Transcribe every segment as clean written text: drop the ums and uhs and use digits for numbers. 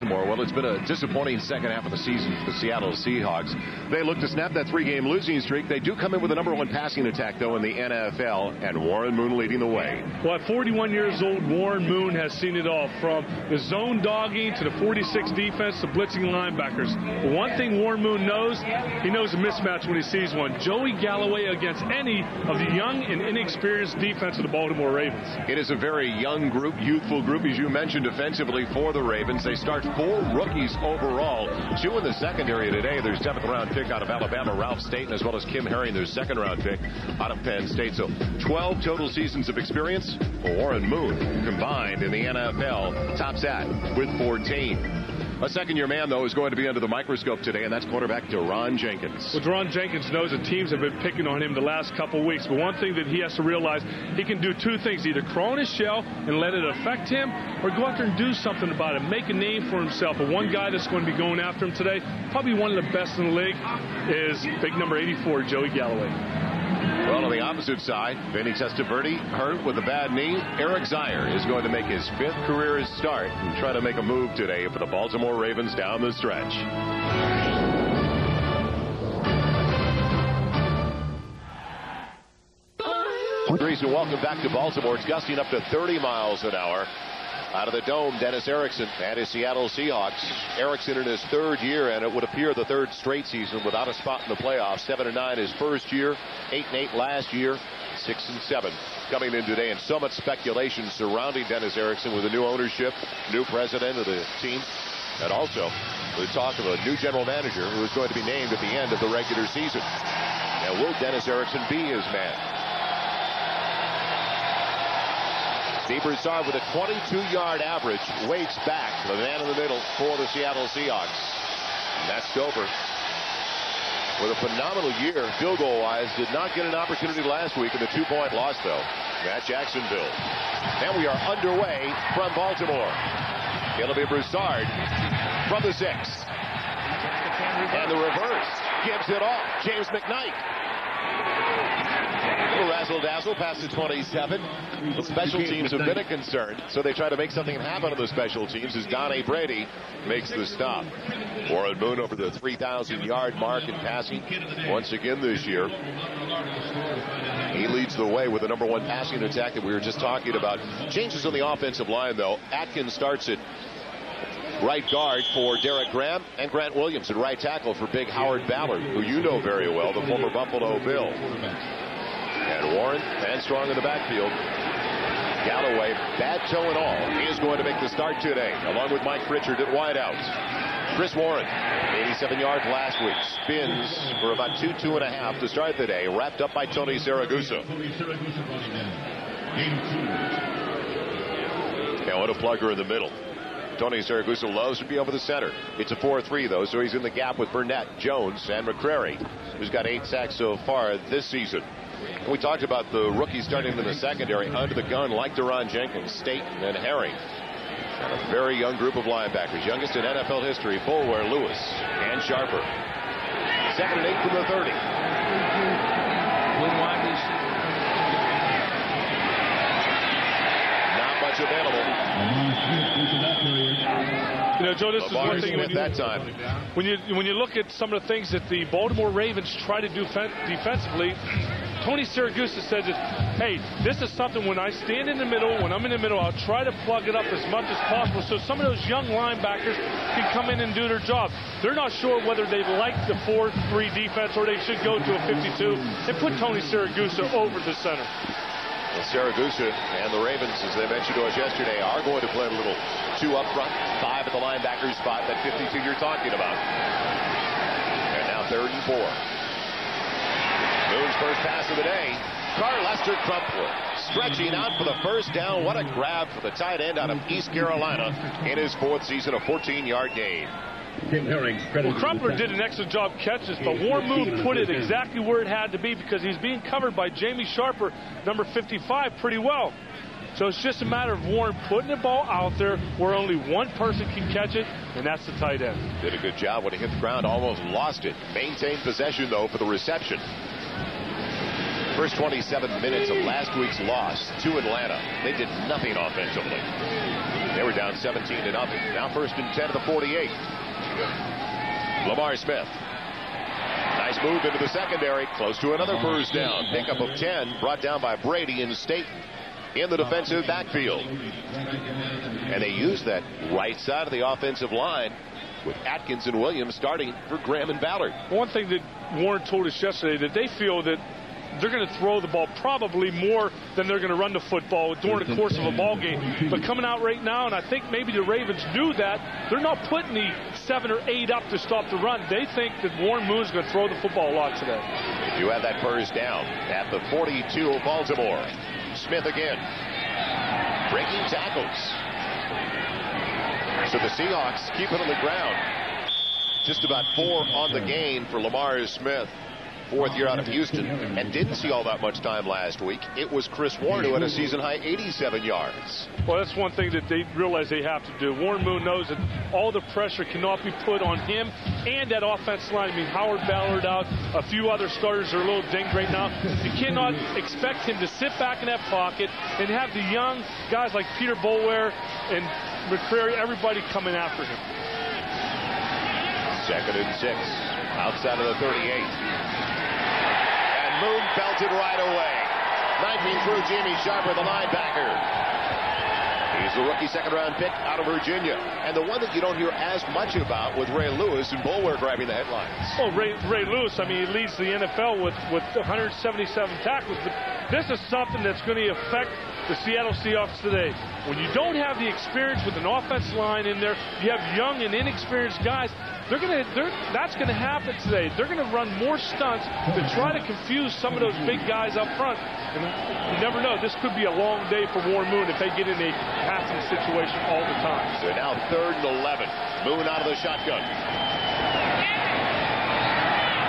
Well, it's been a disappointing second half of the season for the Seattle Seahawks. They look to snap that three-game losing streak. They do come in with the number one passing attack, though, in the NFL, and Warren Moon leading the way. Well, at 41 years old, Warren Moon has seen it all, from the zone dogging to the 46 defense to blitzing linebackers. But one thing Warren Moon knows, he knows a mismatch when he sees one. Joey Galloway against any of the young and inexperienced defense of the Baltimore Ravens. It is a very young group, youthful group, as you mentioned, defensively for the Ravens. They start 4 rookies overall, 2 in the secondary today. Their 7th-round pick out of Alabama, Ralph Staten, as well as Kim Herring, their 2nd-round pick out of Penn State. So 12 total seasons of experience. Warren Moon combined in the NFL tops that with 14. A second-year man, though, is going to be under the microscope today, and that's quarterback Deron Jenkins. Well, Deron Jenkins knows that teams have been picking on him the last couple of weeks, but one thing that he has to realize, he can do 2 things: either crawl in his shell and let it affect him, or go out there and do something about it, make a name for himself. But one guy that's going to be going after him today, probably one of the best in the league, is big number 84, Joey Galloway. Well, on the opposite side, Vinny Testaverde hurt with a bad knee. Eric Zier is going to make his 5th career start and try to make a move today for the Baltimore Ravens down the stretch. Grease, and welcome back to Baltimore. It's gusting up to 30 miles an hour. Out of the dome, Dennis Erickson and his Seattle Seahawks. Erickson in his 3rd year, and it would appear the 3rd straight season without a spot in the playoffs. 7-9 his first year, 8-8 last year, 6-7 coming in today. And so much speculation surrounding Dennis Erickson with the new ownership, new president of the team, and also the talk of a new general manager who is going to be named at the end of the regular season. Now, will Dennis Erickson be his man? Broussard with a 22-yard average waits back, the man in the middle for the Seattle Seahawks. Matt Stover with a phenomenal year field goal-wise. Did not get an opportunity last week in the 2-point loss, though, at Jacksonville. And we are underway from Baltimore. It'll be Broussard from the 6. And the reverse gives it off. James McKnight. Razzle-dazzle past the 27. The special teams have been a concern, so they try to make something happen on the special teams as Donnie Brady makes the stop. Warren Moon over the 3,000-yard mark in passing once again this year. He leads the way with the number 1 passing attack that we were just talking about. Changes on the offensive line, though. Atkins starts at right guard for Derek Graham, and Grant Williams at right tackle for Big Howard Ballard, who you know very well, the former Buffalo Bill. And Warren, man strong in the backfield. Galloway, bad toe and all, is going to make the start today, along with Mike Pritchard at wideout. Chris Warren, 87 yards last week, spins for about 2.5 to start the day, wrapped up by Tony Siragusa. And what a plugger in the middle. Tony Siragusa loves to be over the center. It's a 4-3, though, so he's in the gap with Burnett, Jones, and McCrary, who's got 8 sacks so far this season. We talked about the rookies starting in the secondary under the gun, like Deron Jenkins, Staten, and Herring. And a very young group of linebackers, youngest in NFL history, Boulware, Lewis, and Sharper. 2nd and 8 from the 30. Not much available. You know, Joe, this is one thing when you look at some of the things that the Baltimore Ravens try to do defensively. Tony Siragusa says, hey, this is something when I stand in the middle, when I'm in the middle, I'll try to plug it up as much as possible so some of those young linebackers can come in and do their job. They're not sure whether they like the 4-3 defense or they should go to a 52 and put Tony Siragusa over the center. Well, Siragusa and the Ravens, as they mentioned to us yesterday, are going to play a little 2 up front, 5 at the linebacker spot, that 52 you're talking about. And now 3rd and 4. Moon's first pass of the day. Carlester Crumpler stretching out for the first down. What a grab for the tight end out of East Carolina in his 4th season, a 14-yard gain. Well, Crumpler did an excellent job catches, but Warren Moon put it exactly where it had to be because he's being covered by Jamie Sharper, number 55, pretty well. So it's just a matter of Warren putting the ball out there where only one person can catch it, and that's the tight end. Did a good job when he hit the ground, almost lost it. Maintained possession, though, for the reception. First 27 minutes of last week's loss to Atlanta, they did nothing offensively. They were down 17-0. Now first and 10 to the 48. Lamar Smith. Nice move into the secondary. Close to another first down. Pickup of 10 brought down by Brady and Staten in the defensive backfield. And they used that right side of the offensive line with Atkins and Williams starting for Graham and Ballard. One thing that Warren told us yesterday, that they feel that they're going to throw the ball probably more than they're going to run the football during the course of a ball game. But coming out right now, and I think maybe the Ravens knew that, they're not putting the 7 or 8 up to stop the run. They think that Warren Moon's going to throw the football a lot today. You have that first down at the 42 of Baltimore. Smith again. Breaking tackles. So the Seahawks keep it on the ground. Just about 4 on the gain for Lamar Smith. 4th year out of Houston, and didn't see all that much time last week. It was Chris Warren who had a season-high 87 yards. Well, that's one thing that they realize they have to do. Warren Moon knows that all the pressure cannot be put on him and that offensive line. I mean, Howard Ballard out. A few other starters are a little dinged right now. You cannot expect him to sit back in that pocket and have the young guys like Peter Boulware and McCrary, everybody coming after him. 2nd and 6, outside of the 38. Moon belted right away. 19 through Jamie Sharper, the linebacker. He's the rookie second-round pick out of Virginia. And the one that you don't hear as much about with Ray Lewis and Boulware grabbing the headlines. Oh, Ray Lewis, I mean, he leads the NFL with 177 tackles. But this is something that's going to affect the Seattle Seahawks today. When you don't have the experience with an offensive line in there, you have young and inexperienced guys. That's going to happen today. They're going to run more stunts to try to confuse some of those big guys up front. And you never know. This could be a long day for Warren Moon if they get in a passing situation all the time. So now 3rd and 11. Moon out of the shotgun.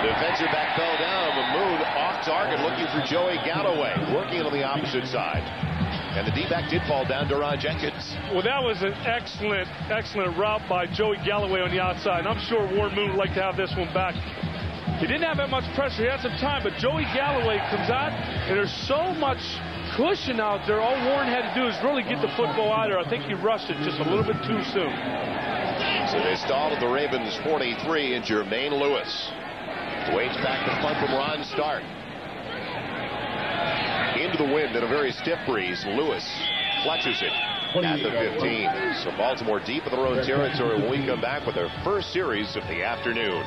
Defensive back fell down. The Moon off target looking for Joey Galloway. Working on the opposite side. And the D-back did fall down to Ron Jenkins. Well, that was an excellent route by Joey Galloway on the outside. And I'm sure Warren Moon would like to have this one back. He didn't have that much pressure. He had some time, but Joey Galloway comes out, and there's so much cushion out there. All Warren had to do is really get the football out there. I think he rushed it just a little bit too soon. So they stalled at the Ravens 43, and Jermaine Lewis waits back the punt from Ron Stark. Into the wind in a very stiff breeze. Lewis clutches it at the 15. So Baltimore deep in their own territory when we come back with their first series of the afternoon.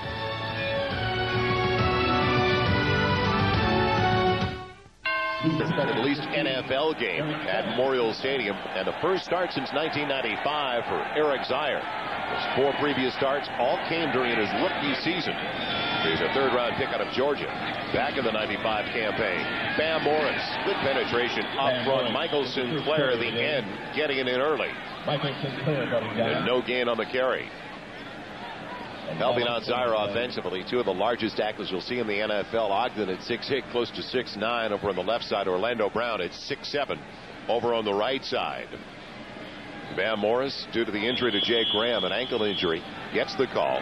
It's been at least NFL game at Memorial Stadium, and the first start since 1995 for Eric Zier. His 4 previous starts all came during his rookie season. He's a 3rd-round pick out of Georgia, back in the 95 campaign. Bam Morris, good penetration up front. Michael Sinclair, the end, getting it in early. And no gain on the carry. Helping out Zier offensively, 2 of the largest tackles you'll see in the NFL. Ogden at 6'8", close to 6'9", over on the left side. Orlando Brown at 6'7", over on the right side. Bam Morris, due to the injury to Jay Graham, an ankle injury, gets the call.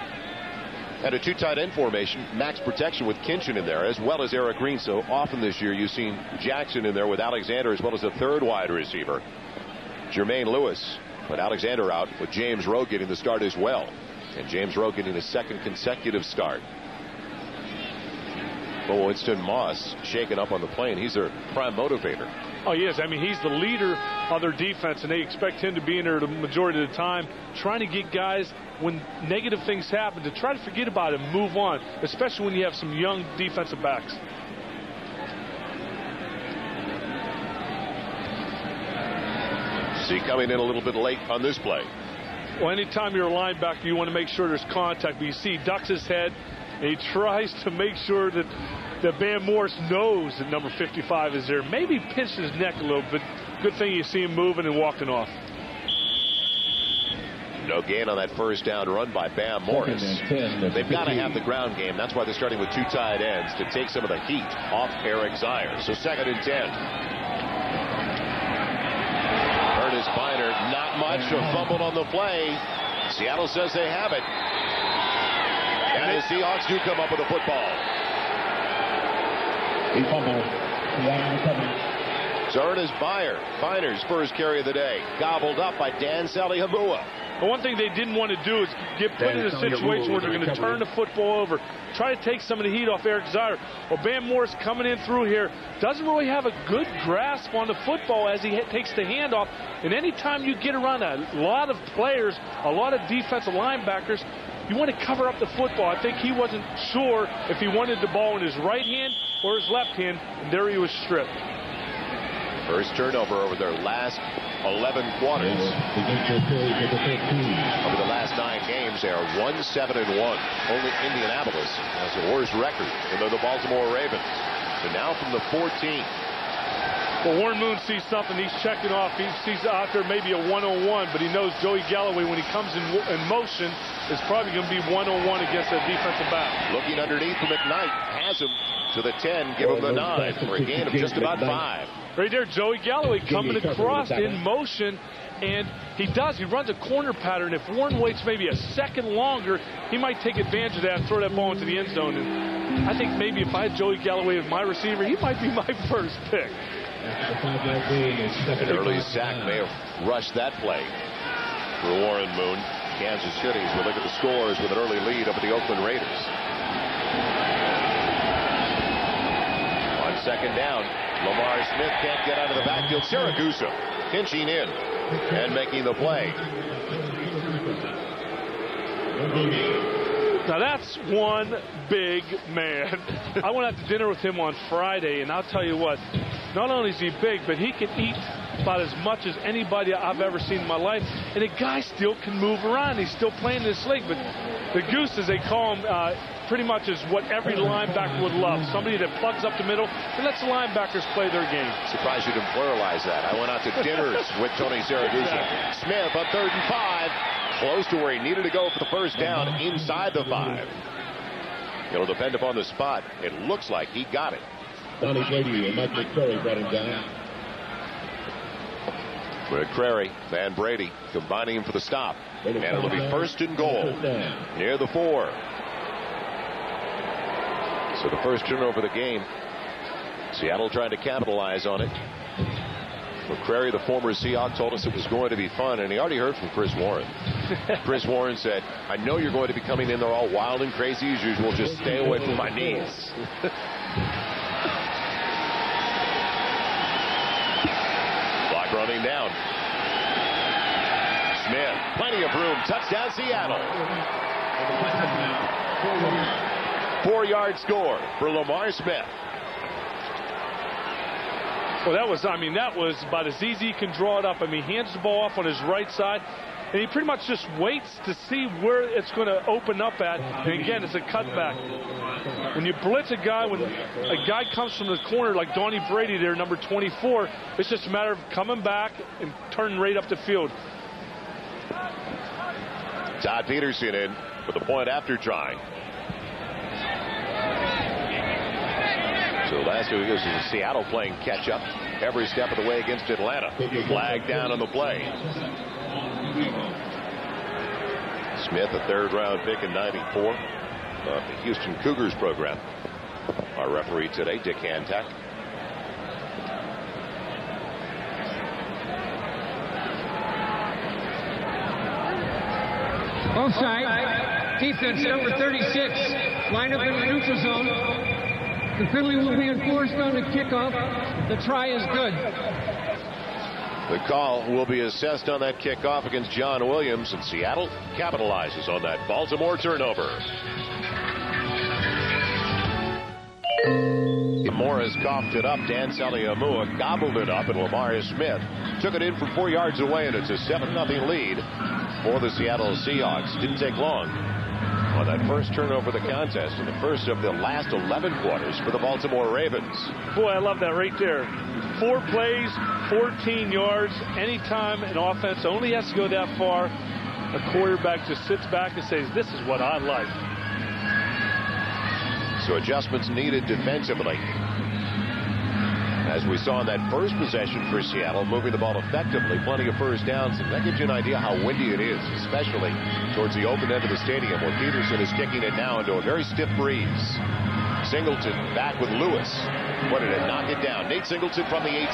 And a 2 tight end formation, max protection with Kinchin in there, as well as Eric Green. So often this year you've seen Jackson in there with Alexander, as well as a 3rd wide receiver, Jermaine Lewis. But Alexander out with James Rowe getting the start as well. And James Rowe getting his 2nd consecutive start. But Winston Moss shaken up on the plane. He's their prime motivator. Oh, he is. I mean, he's the leader of their defense, and they expect him to be in there the majority of the time, trying to get guys, when negative things happen, to try to forget about it and move on, especially when you have some young defensive backs. See, coming in a little bit late on this play. Well, anytime you're a linebacker, you want to make sure there's contact. But you see, he ducks his head, and he tries to make sure that Bam Morris knows that number 55 is there. Maybe pinched his neck a little bit. Good thing you see him moving and walking off. No gain on that first down run by Bam Morris. They've got to have the ground game. That's why they're starting with 2 tight ends to take some of the heat off Eric Zier. So 2nd and 10. Ernest Biner, not much. A fumble on the play. Seattle says they have it. And the Seahawks do come up with a football. He fumbled So Ernest Biner's first carry of the day, gobbled up by Dan Salihamua. The one thing they didn't want to do is get put in a situation where they're going to turn the football over, try to take some of the heat off Eric Zeier. Well, Van Morris coming in through here doesn't really have a good grasp on the football as he takes the handoff. And anytime you get around a lot of players, a lot of defensive linebackers, you want to cover up the football. I think he wasn't sure if he wanted the ball in his right hand or his left hand, and there he was stripped. First turnover over their last 11 quarters. Over the last 9 games, they are 1-7-1. Only Indianapolis has a worse record than the Baltimore Ravens. So now from the 14. Well, Warren Moon sees something he's checking off. He sees out there maybe a one-on-one, but he knows Joey Galloway, when he comes in motion, is probably going to be one-on-one against that defensive back. Looking underneath for McKnight, has him to the 10, give him the 9 for a gain of just about 5. Right there, Joey Galloway coming across in motion, and he runs a corner pattern. If Warren waits maybe a second longer, he might take advantage of that and throw that ball into the end zone. And I think maybe if I had Joey Galloway as my receiver, he might be my first pick. An early sack may have rushed that play for Warren Moon. Kansas City, as we look at the scores, with an early lead over the Oakland Raiders. On second down, Lamar Smith can't get out of the backfield. Siragusa pinching in and making the play. Now that's one big man. I went out to dinner with him on Friday, and I'll tell you what, not only is he big, but he can eat about as much as anybody I've ever seen in my life. And the guy still can move around. He's still playing this league. But the Goose, as they call him, pretty much is what every linebacker would love. Somebody that plugs up the middle and lets the linebackers play their game. Surprised you didn't pluralize that. I went out to dinners with Tony Siragusa. Smith on 3rd and 5. Close to where he needed to go for the first down, inside the 5. It'll depend upon the spot. It looks like he got it. Donnie Brady and Mike McCrary brought him down. McCrary, Van Brady combining him for the stop. And it'll be 1st and goal near the 4. So the first turnover of the game. Seattle trying to capitalize on it. McCrary, the former Seahawk, told us it was going to be fun, and he already heard from Chris Warren. Chris Warren said, I know you're going to be coming in there all wild and crazy as usual. Just stay away from my knees. Clock running down. Smith, plenty of room. Touchdown, Seattle. 4-yard score for Lamar Smith. Well, that was about as easy you can draw it up. I mean, he hands the ball off on his right side, and he pretty much just waits to see where it's going to open up at. And again, it's a cutback. When you blitz a guy, when a guy comes from the corner like Donnie Brady there, number 24, it's just a matter of coming back and turning right up the field. Todd Peterson in with a point after try. So last 2 years is Seattle playing catch up every step of the way against Atlanta. Flag down on the play. Smith, a 3rd round pick in '94 of the Houston Cougars program. Our referee today, Dick Hantak. Offside. Defense number 36. Line up in the neutral zone. The penalty will be enforced on the kickoff. The try is good. The call will be assessed on that kickoff against John Williams, and Seattle capitalizes on that Baltimore turnover. Morris coughed it up. Dan Salihamua gobbled it up, and Lamar Smith took it in from 4 yards away, and it's a 7-0 lead for the Seattle Seahawks. Didn't take long on that first turnover of the contest and the first of the last 11 quarters for the Baltimore Ravens. Boy, I love that right there. 4 plays, 14 yards. Anytime an offense only has to go that far, a quarterback just sits back and says, this is what I like. So adjustments needed defensively. As we saw in that first possession for Seattle, moving the ball effectively, plenty of first downs, and that gives you an idea how windy it is, especially towards the open end of the stadium, where Peterson is kicking it now into a very stiff breeze. Singleton back with Lewis. Wanted to knock it down. Nate Singleton from the 18.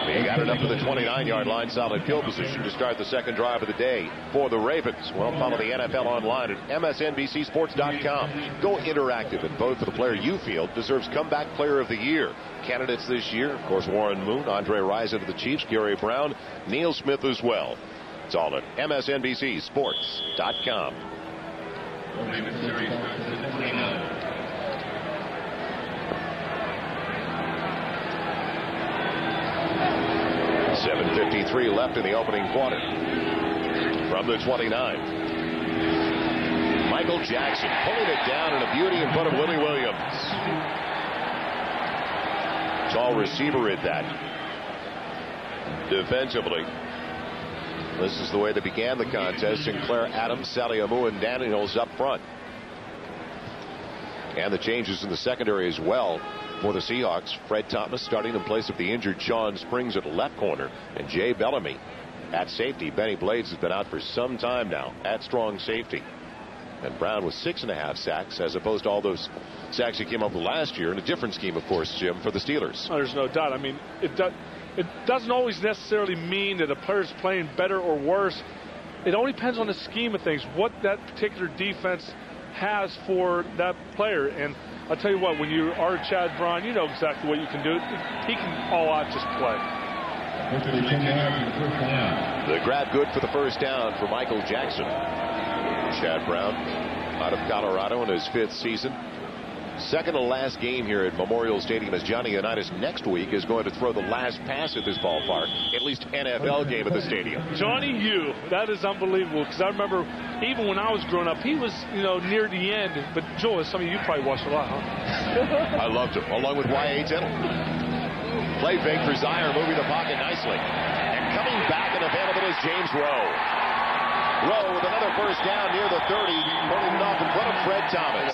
He got it up to the 29-yard line. Solid field position to start the second drive of the day for the Ravens. Well, follow the NFL online at msnbcsports.com. Go interactive and vote for the player you feel deserves Comeback Player of the Year. Candidates this year, of course, Warren Moon, Andre Rison of the Chiefs, Gary Brown, Neil Smith as well. It's all at msnbcsports.com. 7:53 left in the opening quarter. From the 29. Michael Jackson pulling it down in a beauty in front of Willie Williams. Tall receiver at that. Defensively, this is the way they began the contest. Sinclair, Adams, Saliamu, and Daniels up front. And the changes in the secondary as well. For the Seahawks, Fred Thomas starting in place of the injured Sean Springs at left corner, and Jay Bellamy at safety. Benny Blades has been out for some time now at strong safety. And Brown with 6.5 sacks as opposed to all those sacks he came up with last year in a different scheme, of course, Jim, for the Steelers. Oh, there's no doubt. I mean, it doesn't always necessarily mean that a player's playing better or worse. It only depends on the scheme of things, what that particular defense has for that player. And I'll tell you what, when you are Chad Brown, you know exactly what you can do. He can all out just play. The grab good for the first down for Michael Jackson. Chad Brown out of Colorado in his 5th season. Second to last game here at Memorial Stadium as Johnny Unitas next week is going to throw the last pass at this ballpark, at least NFL game at the stadium. Johnny U, that is unbelievable, because I remember even when I was growing up, he was, near the end. But Joel, some of you probably watched a lot, huh? I loved him, along with Y.A. Tittle. Play fake for Zaire, moving the pocket nicely. And coming back and available is James Rowe. Rowe with another first down near the 30, pulling it off in front of Fred Thomas.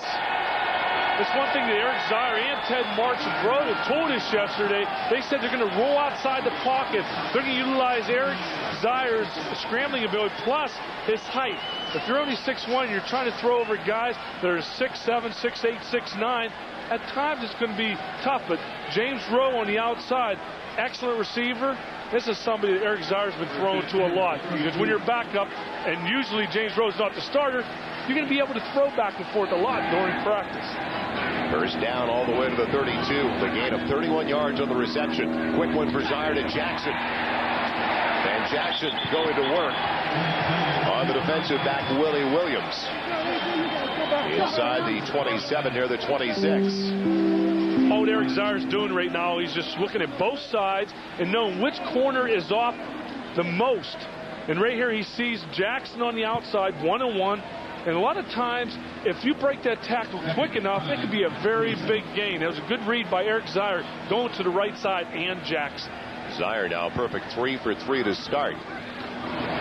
It's one thing that Eric Zaire and Ted March wrote and told us yesterday. They said they're going to roll outside the pocket. They're going to utilize Eric Zaire's scrambling ability plus his height. If you're only 6'1", you're trying to throw over guys that are 6'7", 6'8", 6'9", at times it's going to be tough. But James Rowe on the outside, excellent receiver. This is somebody that Eric Zaire's been thrown to a lot. Because when you're back up, and usually James Rowe's not the starter, you're going to be able to throw back and forth a lot during practice. First down all the way to the 32. The gain of 31 yards on the reception. Quick one for Zaire to Jackson. And Jackson going to work on the defensive back, Willie Williams. Inside the 27 near the 26. All Eric Zaire's doing right now, he's just looking at both sides and knowing which corner is off the most. And right here he sees Jackson on the outside, 1-on-1. And a lot of times, if you break that tackle quick enough, it could be a very big gain. That was a good read by Eric Zaire going to the right side and Jackson. Zaire now perfect 3 for 3 to start.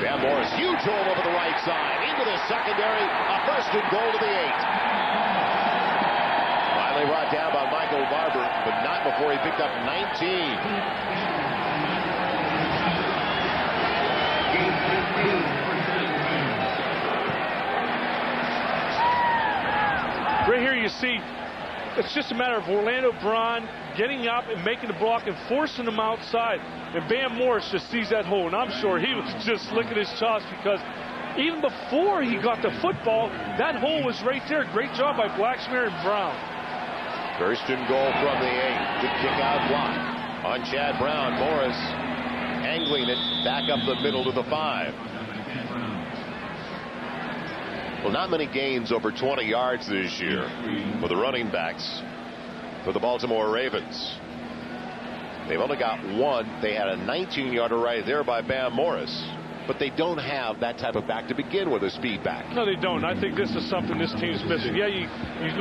Bam Morris, huge hole over the right side. Into the secondary, a first and goal to the 8. Finally brought down by Michael Barber, but not before he picked up 19. Right here you see, it's just a matter of Orlando Braun getting up and making the block and forcing him outside. And Bam Morris just sees that hole, and I'm sure he was just licking his chops because even before he got the football, that hole was right there. Great job by Blacksmere and Brown. First and goal from the 8. Good kick out block on Chad Brown. Morris angling it back up the middle to the 5. Well, not many gains over 20 yards this year for the running backs for the Baltimore Ravens. They've only got one. They had a 19-yarder right there by Bam Morris. But they don't have that type of back to begin with, a speed back. No, they don't. I think this is something this team's missing. Yeah, you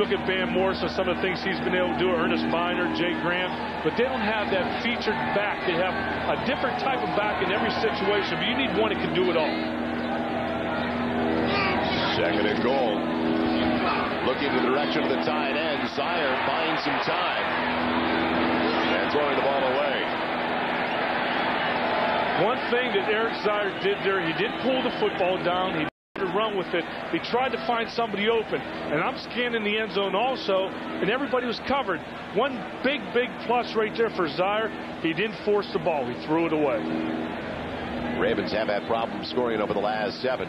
look at Bam Morris and some of the things he's been able to do, Ernest Biner, Jay Graham, but they don't have that featured back. They have a different type of back in every situation, but you need one that can do it all. Second and goal. Looking in the direction of the tight end. Zaire finds some time. And throwing the ball away. One thing that Eric Zaire did there, he did pull the football down. He to run with it. He tried to find somebody open. And I'm scanning the end zone also, and everybody was covered. One big plus right there for Zaire. He didn't force the ball. He threw it away. Ravens have had problems scoring over the last 7.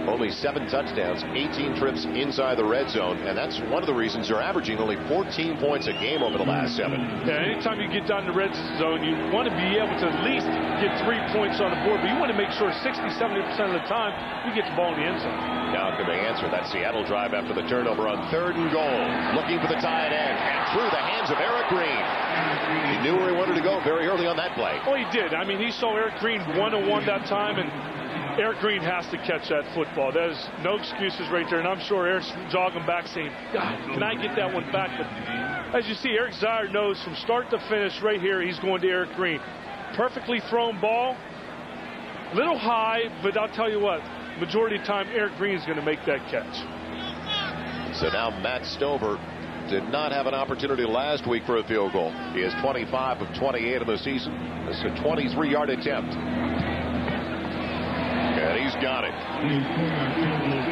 Only 7 touchdowns, 18 trips inside the red zone, and that's one of the reasons they're averaging only 14 points a game over the last 7. Yeah, anytime you get down the red zone, you want to be able to at least get 3 points on the board, but you want to make sure 60-70% of the time you get the ball in the end zone. Now can they answer that Seattle drive after the turnover on 3rd and goal, looking for the tight end, and through the hands of Eric Green. He knew where he wanted to go very early on that play. Oh, he did. I mean, he saw Eric Green 1-on-1 that time, and Eric Green has to catch that football. There's no excuses right there, and I'm sure Eric's jogging back saying, God, can I get that one back? But as you see, Eric Zaire knows from start to finish right here, he's going to Eric Green. Perfectly thrown ball, little high, but I'll tell you what, majority of the time, Eric Green is going to make that catch. So now Matt Stover did not have an opportunity last week for a field goal. He is 25 of 28 in the season. This is a 23-yard attempt. And he's got it.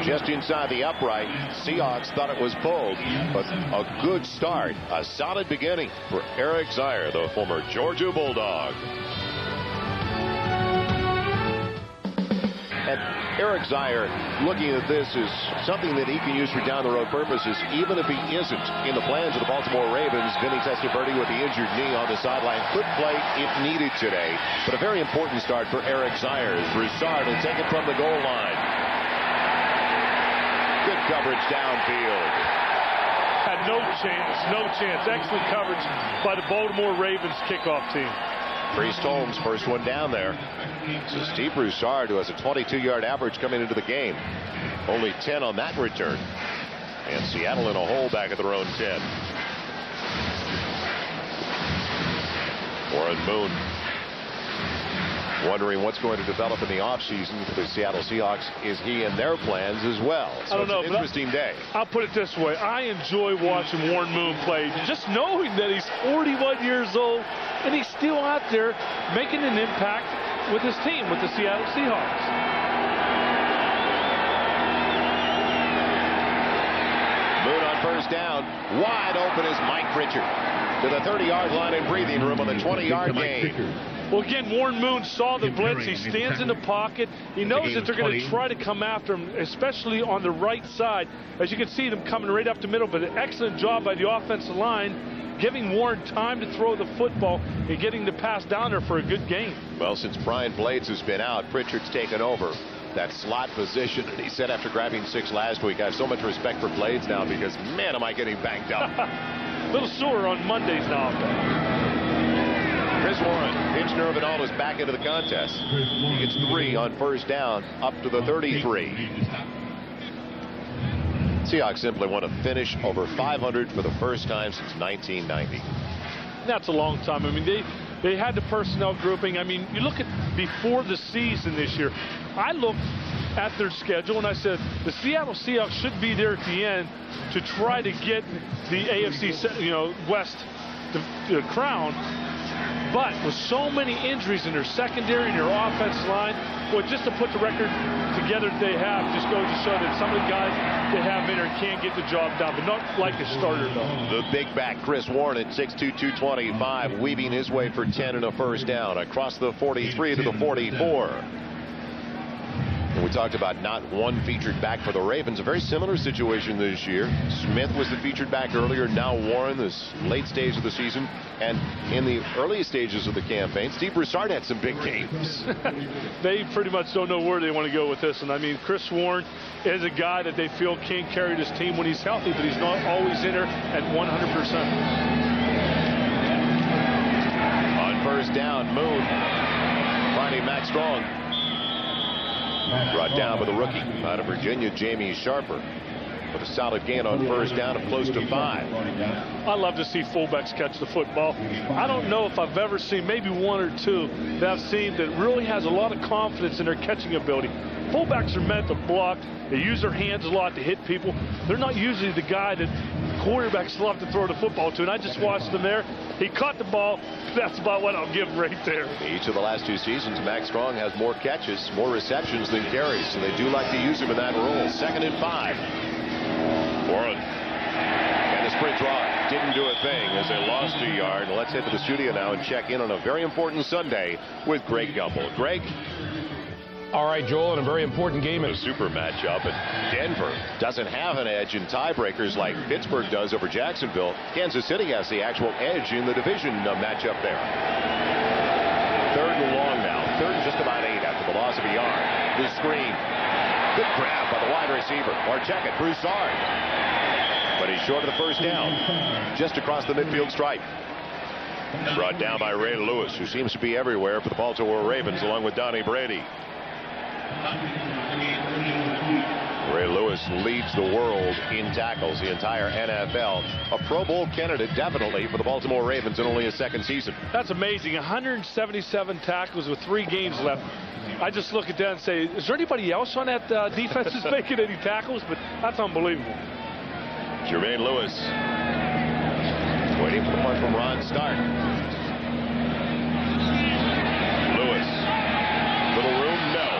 Just inside the upright. Seahawks thought it was pulled, but a good start. A solid beginning for Eric Zaire, the former Georgia Bulldog. And Eric Zaire, looking at this, is something that he can use for down-the-road purposes, even if he isn't in the plans of the Baltimore Ravens. Vinny Testaverde with the injured knee on the sideline could play if needed today. But a very important start for Eric Zaire. Broussard will take it from the goal line. Good coverage downfield. Had no chance. Excellent coverage by the Baltimore Ravens kickoff team. Priest Holmes, first one down there. So Steve Broussard, who has a 22-yard average coming into the game. Only 10 on that return. And Seattle in a hole back at their own 10. Warren Moon wondering what's going to develop in the offseason for the Seattle Seahawks. Is he in their plans as well? So I don't know. It's an interesting day. I'll put it this way. I enjoy watching Warren Moon play. Just knowing that he's 41 years old and he's still out there making an impact with his team, with the Seattle Seahawks. Moon on first down. Wide open is Mike Pritchard to the 30-yard line and breathing room on the 20-yard gain. Well, again, Warren Moon saw the blitz. He stands in the pocket. He knows that they're going to try to come after him, especially on the right side. As you can see them coming right up the middle, but an excellent job by the offensive line, giving Warren time to throw the football and getting the pass down there for a good gain. Well, since Brian Blades has been out, Pritchard's taken over that slot position. And he said after grabbing 6 last week, I have so much respect for Blades now because, man, am I getting banged up. A little sore on Mondays now. Chris Warren, pinch nerve and all, is back into the contest. He gets 3 on first down, up to the 33. Seahawks simply want to finish over 500 for the first time since 1990. That's a long time. I mean, they had the personnel grouping. I mean, you look at before the season this year, I looked at their schedule and I said the Seattle Seahawks should be there at the end to try to get the AFC, West the crown. But with so many injuries in their secondary and their offensive line, well, just to put the record together that they have just goes to show that some of the guys they have in there can get the job done, but not like a starter, though. The big back Chris Warren at 6'2", 225, weaving his way for 10 and a first down across the 43 to the 44. And we talked about not one featured back for the Ravens. A very similar situation this year. Smith was the featured back earlier. Now Warren, this late stage of the season. And in the early stages of the campaign, Steve Broussard had some big games. They pretty much don't know where they want to go with this. And I mean, Chris Warren is a guy that they feel can carry this team when he's healthy, but he's not always in there at 100%. On first down, Moon finding Max Strong. Brought down by the rookie out of Virginia, Jamie Sharper, with a solid gain on first down of close to 5. I love to see fullbacks catch the football. I don't know if I've ever seen, maybe 1 or 2 that I've seen that really has a lot of confidence in their catching ability. Fullbacks are meant to block. They use their hands a lot to hit people. They're not usually the guy that quarterbacks love to throw the football to. And I just watched them there. He caught the ball. That's about what I'll give right there. Each of the last 2 seasons, Max Strong has more catches, more receptions than carries, so they do like to use him in that role. 2nd and 5. Warren. And the sprint draw didn't do a thing as they lost a yard. Let's head to the studio now and check in on a very important Sunday with Greg Gumbel. Greg? All right, Joel, and a very important game. A super matchup, and Denver doesn't have an edge in tiebreakers like Pittsburgh does over Jacksonville. Kansas City has the actual edge in the division matchup there. 3rd and long now. 3rd and just about 8 after the loss of a yard. The screen. Good grab by the wide receiver. Or check it, Broussard. But he's short of the first down. Just across the midfield stripe. Brought down by Ray Lewis, who seems to be everywhere for the Baltimore Ravens, along with Donnie Brady. Ray Lewis leads the world in tackles, the entire NFL. A Pro Bowl candidate definitely for the Baltimore Ravens in only his 2nd season. That's amazing. 177 tackles with 3 games left. I just look at that and say, is there anybody else on that defense that's making any tackles? But that's unbelievable. Jermaine Lewis waiting for the punt from Ron Stark. Lewis. Little room? No.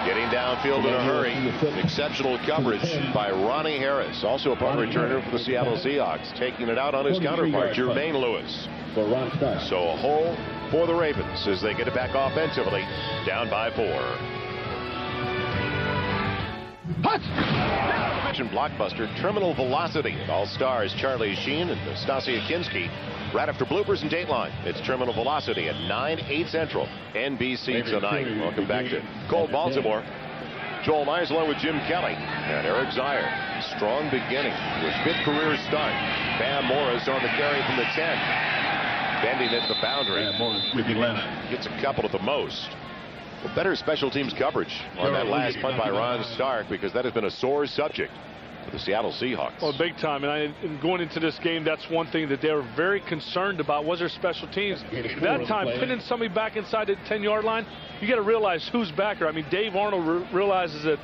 Getting downfield in a hurry. Exceptional coverage by Ronnie Harris, also a punt returner for the Seattle Seahawks, taking it out on his counterpart, Jermaine Lewis. So a hole for the Ravens as they get it back offensively, down by 4. Blockbuster Terminal Velocity. All stars Charlie Sheen and Stasia Kinski. Right after bloopers and Dateline, it's Terminal Velocity at 9/8 Central, NBC tonight. Welcome back to Cold Baltimore. Joel Myers along with Jim Kelly and Eric Zier. Strong beginning with 5th career start. Bam Morris on the carry from the 10. Bending it to the boundary. Gets a couple at the most. Well, better special teams coverage on that last punt by Ron Stark, because that has been a sore subject for the Seattle Seahawks. Oh, big time. And going into this game, that's one thing that they were very concerned about was their special teams. At that time, pinning somebody back inside the 10-yard line, you got to realize who's back there. I mean, Dave Arnold realizes that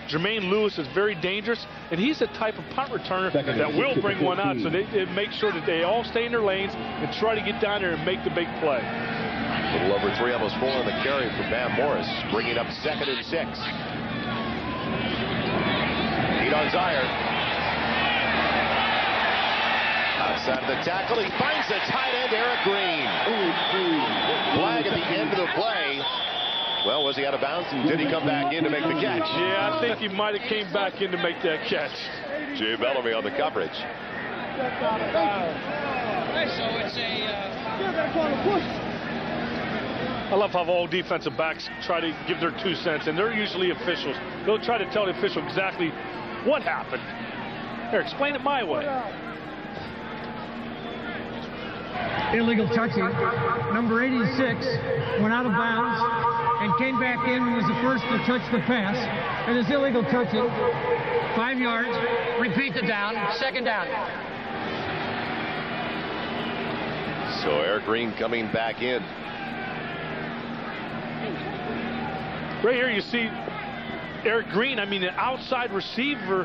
Jermaine Lewis is very dangerous, and he's the type of punt returner that will bring one out. So they make sure that they all stay in their lanes and try to get down there and make the big play. A little over 3, almost 4 on the carry for Bam Morris, bringing up 2nd and 6. Heat on Zier. Outside of the tackle, he finds the tight end, Eric Green. Flag at the end of the play. Well, was he out of bounds, and did he come back in to make the catch? Yeah, I think he might have came back in to make that catch. Jay Bellamy on the coverage. So it's I love how all defensive backs try to give their 2 cents, and they're usually officials. They'll try to tell the official exactly what happened. Here, explain it my way. Illegal touching. Number 86 went out of bounds and came back in and was the first to touch the pass. And it's illegal touching. 5 yards. repeat the down, 2nd down. So Eric Green coming back in. Right here you see Eric Green, I mean, an outside receiver,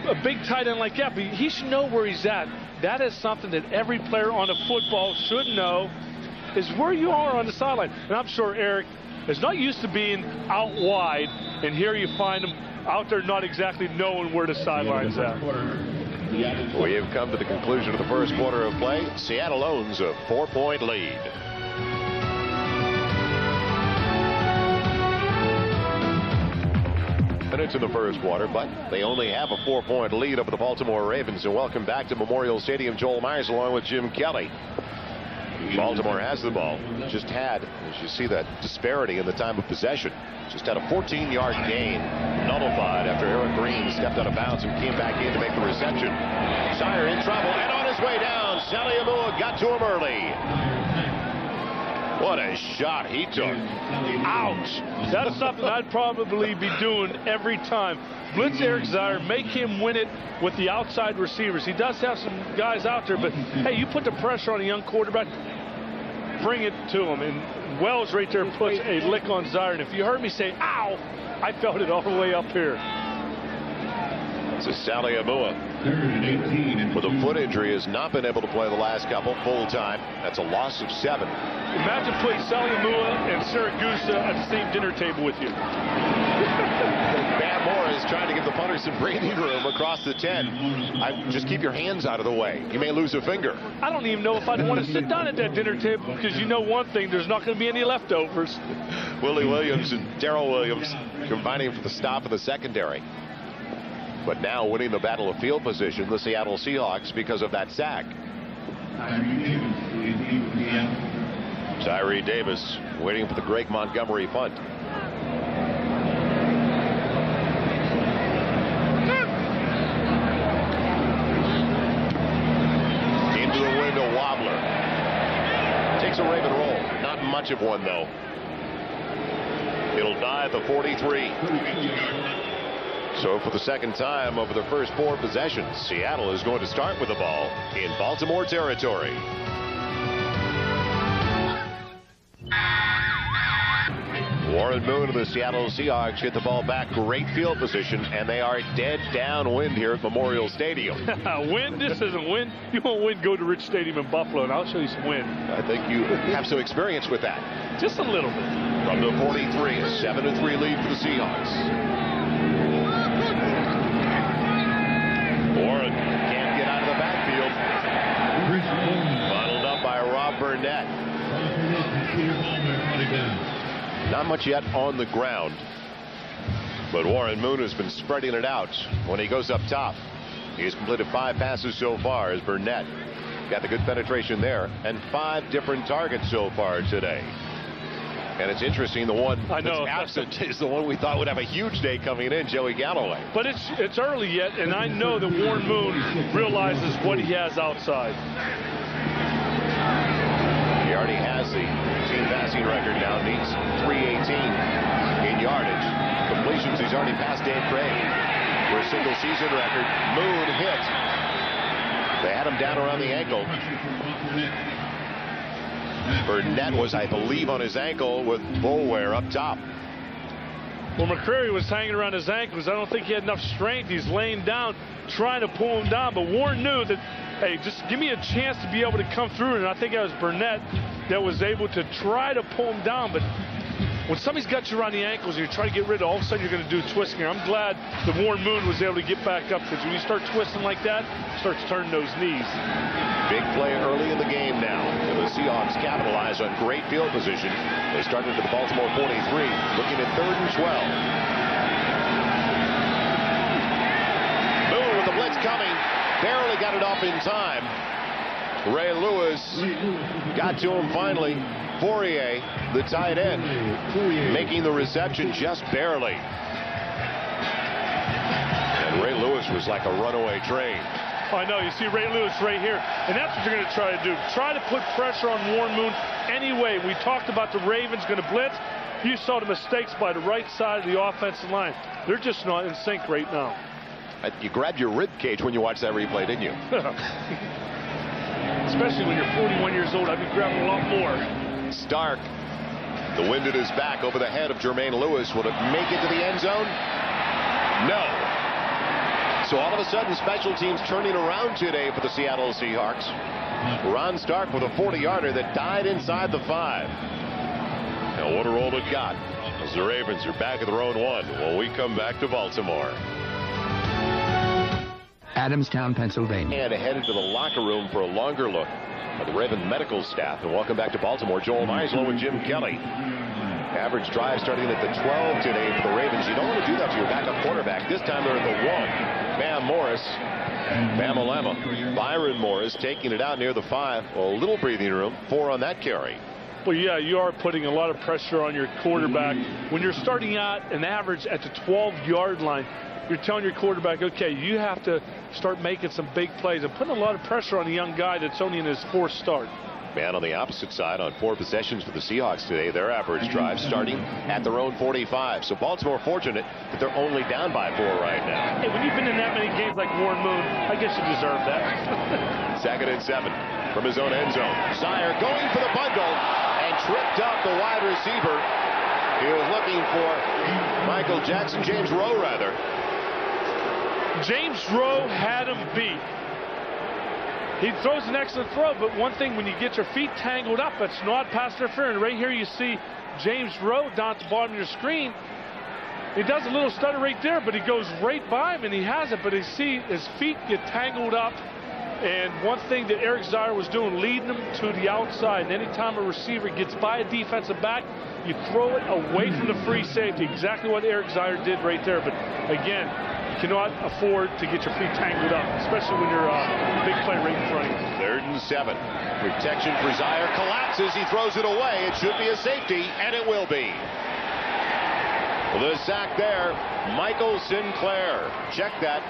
a big tight end like that, but he should know where he's at. That is something that every player on a football should know, is where you are on the sideline. And I'm sure Eric is not used to being out wide, and here you find him out there not exactly knowing where the sideline's at. We have come to the conclusion of the first quarter of play. Seattle owns a 4-point lead. Minutes in the first quarter, but they only have a 4-point lead over the Baltimore Ravens. And welcome back to Memorial Stadium. Joel Myers along with Jim Kelly. Baltimore has the ball. Just had, as you see, that disparity in the time of possession. Just had a 14-yard gain nullified after Eric Green stepped out of bounds and came back in to make the reception. Shire in trouble and on his way down. Sally Amua got to him early. What a shot he took. Ouch. That's something I'd probably be doing every time. Blitz Eric Zier, make him win it with the outside receivers. He does have some guys out there, but hey, you put the pressure on a young quarterback, bring it to him. And Wells right there puts a lick on Zier. And if you heard me say, ow, I felt it all the way up here. So Saliamua, with a foot injury, has not been able to play the last couple full time. That's a loss of 7. Imagine putting Saliamua and Siragusa at the same dinner table with you. Van Moore is trying to give the punter some breathing room across the 10. Just keep your hands out of the way. You may lose a finger. I don't even know if I'd want to sit down at that dinner table, because you know one thing, there's not going to be any leftovers. Willie Williams and Darrell Williams combining for the stop in the secondary. But now winning the battle of field position, the Seattle Seahawks, because of that sack. Tyree Davis waiting for the Greg Montgomery punt. Into the wind, a wobbler. Takes a Raven roll. Not much of one, though. It'll die at the 43. So for the second time over the first 4 possessions, Seattle is going to start with the ball in Baltimore territory. Warren Moon and the Seattle Seahawks get the ball back. Great field position, and they are dead downwind here at Memorial Stadium. Wind? This isn't wind. You want wind, go to Rich Stadium in Buffalo, and I'll show you some wind. I think you have some experience with that. Just a little bit. From the 43, a 7-3 lead for the Seahawks. Warren can't get out of the backfield. Bottled up by Rob Burnett. Not much yet on the ground, but Warren Moon has been spreading it out when he goes up top. He has completed 5 passes so far as Burnett got the good penetration there, and 5 different targets so far today. And it's interesting, the one that's absent is the one we thought would have a huge day coming in, Joey Galloway. But it's early yet, and I know that Warren Moon realizes what he has outside. He already has the team passing record now, needs 318 in yardage. Completions, he's already passed Dan Craig for a single season record. Moon hit. They had him down around the ankle. Burnett was, I believe, on his ankle with bullwear up top. Well, McCreary was hanging around his ankles. I don't think he had enough strength. He's laying down, trying to pull him down. But Warren knew that, hey, just give me a chance to be able to come through. And I think that was Burnett that was able to try to pull him down. But when somebody's got you around the ankles and you try to get rid of, all of a sudden you're going to do twisting here. I'm glad that Warren Moon was able to get back up, because when you start twisting like that, it starts turning those knees. Big play early in the game now. The Seahawks capitalize on great field position. They started to the Baltimore 43, looking at 3rd and 12. Moon with the blitz coming. Barely got it off in time. Ray Lewis got to him finally. Fourier, the tight end, making the reception just barely. And Ray Lewis was like a runaway train. I know. You see Ray Lewis right here, and that's what you're going to try to do. Try to put pressure on Warren Moon anyway. We talked about the Ravens going to blitz. You saw the mistakes by the right side of the offensive line. They're just not in sync right now. You grabbed your rib cage when you watched that replay, didn't you? Especially when you're 41 years old, I'd be grabbing a lot more. Stark, the wind at his back over the head of Jermaine Lewis. Will it make it to the end zone? No. So all of a sudden, special teams turning around today for the Seattle Seahawks. Ron Stark with a 40-yarder that died inside the 5. Now what a roll it got as the Ravens are back at their own 1 when we come back to Baltimore. Adamstown, Pennsylvania. And headed to the locker room for a longer look at the Raven medical staff. And welcome back to Baltimore. Joel Meislow and Jim Kelly. Average drive starting at the 12 today for the Ravens. You don't want to do that to your backup quarterback. This time they're at the 1. Bam Morris, Bamalama, Byron Morris taking it out near the 5. Well, a little breathing room. 4 on that carry. Well, yeah, you are putting a lot of pressure on your quarterback. When you're starting out an average at the 12-yard line, you're telling your quarterback, okay, you have to start making some big plays and putting a lot of pressure on a young guy that's only in his 4th start. Man, on the opposite side, on 4 possessions for the Seahawks today, their average drive starting at their own 45. So Baltimore fortunate that they're only down by 4 right now. Hey, when you've been in that many games like Warren Moon, I guess you deserve that. 2nd and 7 from his own end zone. Sire going for the bundle and tripped up the wide receiver. He was looking for Michael Jackson, James Rowe rather. James Rowe had him beat. He throws an excellent throw, but one thing, when you get your feet tangled up, it's not pass interference. Right here you see James Rowe down at the bottom of your screen. He does a little stutter right there, but he goes right by him and he has it, but you see his feet get tangled up. And one thing that Eric Zier was doing, leading him to the outside. And anytime a receiver gets by a defensive back, you throw it away from the free safety. Exactly what Eric Zier did right there. But again, you cannot afford to get your feet tangled up, especially when you're a big play right in front of you. 3rd and 7. Protection for Zier. Collapses. He throws it away. It should be a safety, and it will be. The sack there, Michael Sinclair. Check that.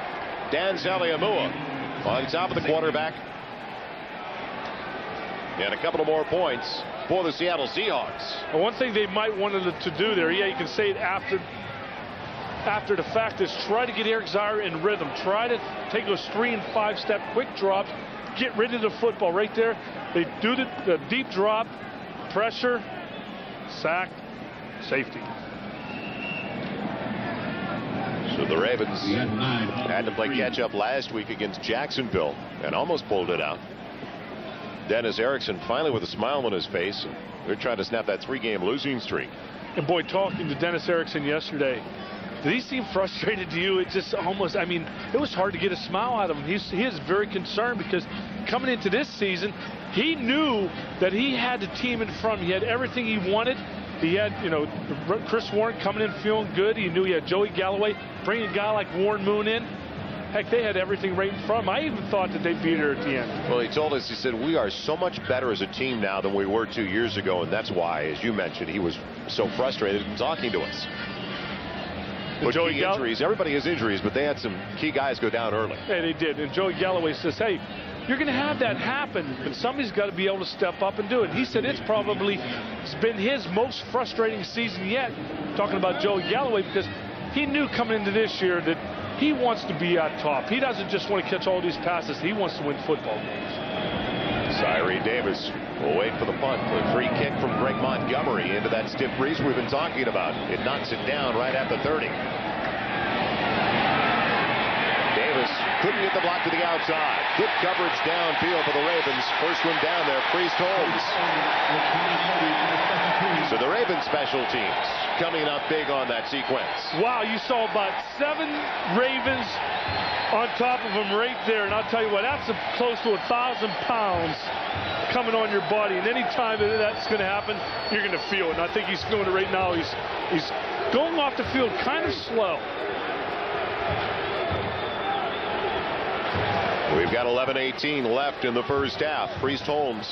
Dan Saliamua on top of the quarterback. And a couple of more points for the Seattle Seahawks. Well, one thing they might wanted to do there, yeah, you can say it after the fact, is try to get Eric Zier in rhythm. Try to take those 3- and 5-step quick drops. Get rid of the football right there. They do the deep drop, pressure, sack, safety. So the Ravens had to play catch-up last week against Jacksonville and almost pulled it out. Dennis Erickson finally with a smile on his face. They're trying to snap that 3-game losing streak. And boy, talking to Dennis Erickson yesterday, did he seem frustrated to you? It just almost, I mean, it was hard to get a smile out of him. He is very concerned because coming into this season, he knew that he had the team in front of him. He had everything he wanted. He had, Chris Warren coming in feeling good. He knew he had Joey Galloway. Bring a guy like Warren Moon in. Heck, they had everything right in front of them. I even thought that they beat her at the end. Well, he told us, he said, we are so much better as a team now than we were 2 years ago, and that's why, as you mentioned, he was so frustrated in talking to us. But key injuries, everybody has injuries, but they had some key guys go down early. Yeah, they did. And Joey Galloway says, hey, you're going to have that happen, but somebody's got to be able to step up and do it. He said it's been his most frustrating season yet, talking about Joey Galloway, because he knew coming into this year that he wants to be at top. He doesn't just want to catch all these passes. He wants to win football games. Cyree Davis will wait for the punt. A free kick from Greg Montgomery into that stiff breeze we've been talking about. It knocks it down right at the 30. Davis couldn't get the block to the outside. Good coverage downfield for the Ravens. First one down there, Priest Holmes. So the Ravens special teams coming up big on that sequence. Wow, you saw about 7 Ravens on top of him right there. And I'll tell you what, that's close to 1,000 pounds coming on your body. And any time that that's going to happen, you're going to feel it. And I think he's feeling it right now. He's going off the field kind of slow. We've got 11:18 left in the first half. Priest Holmes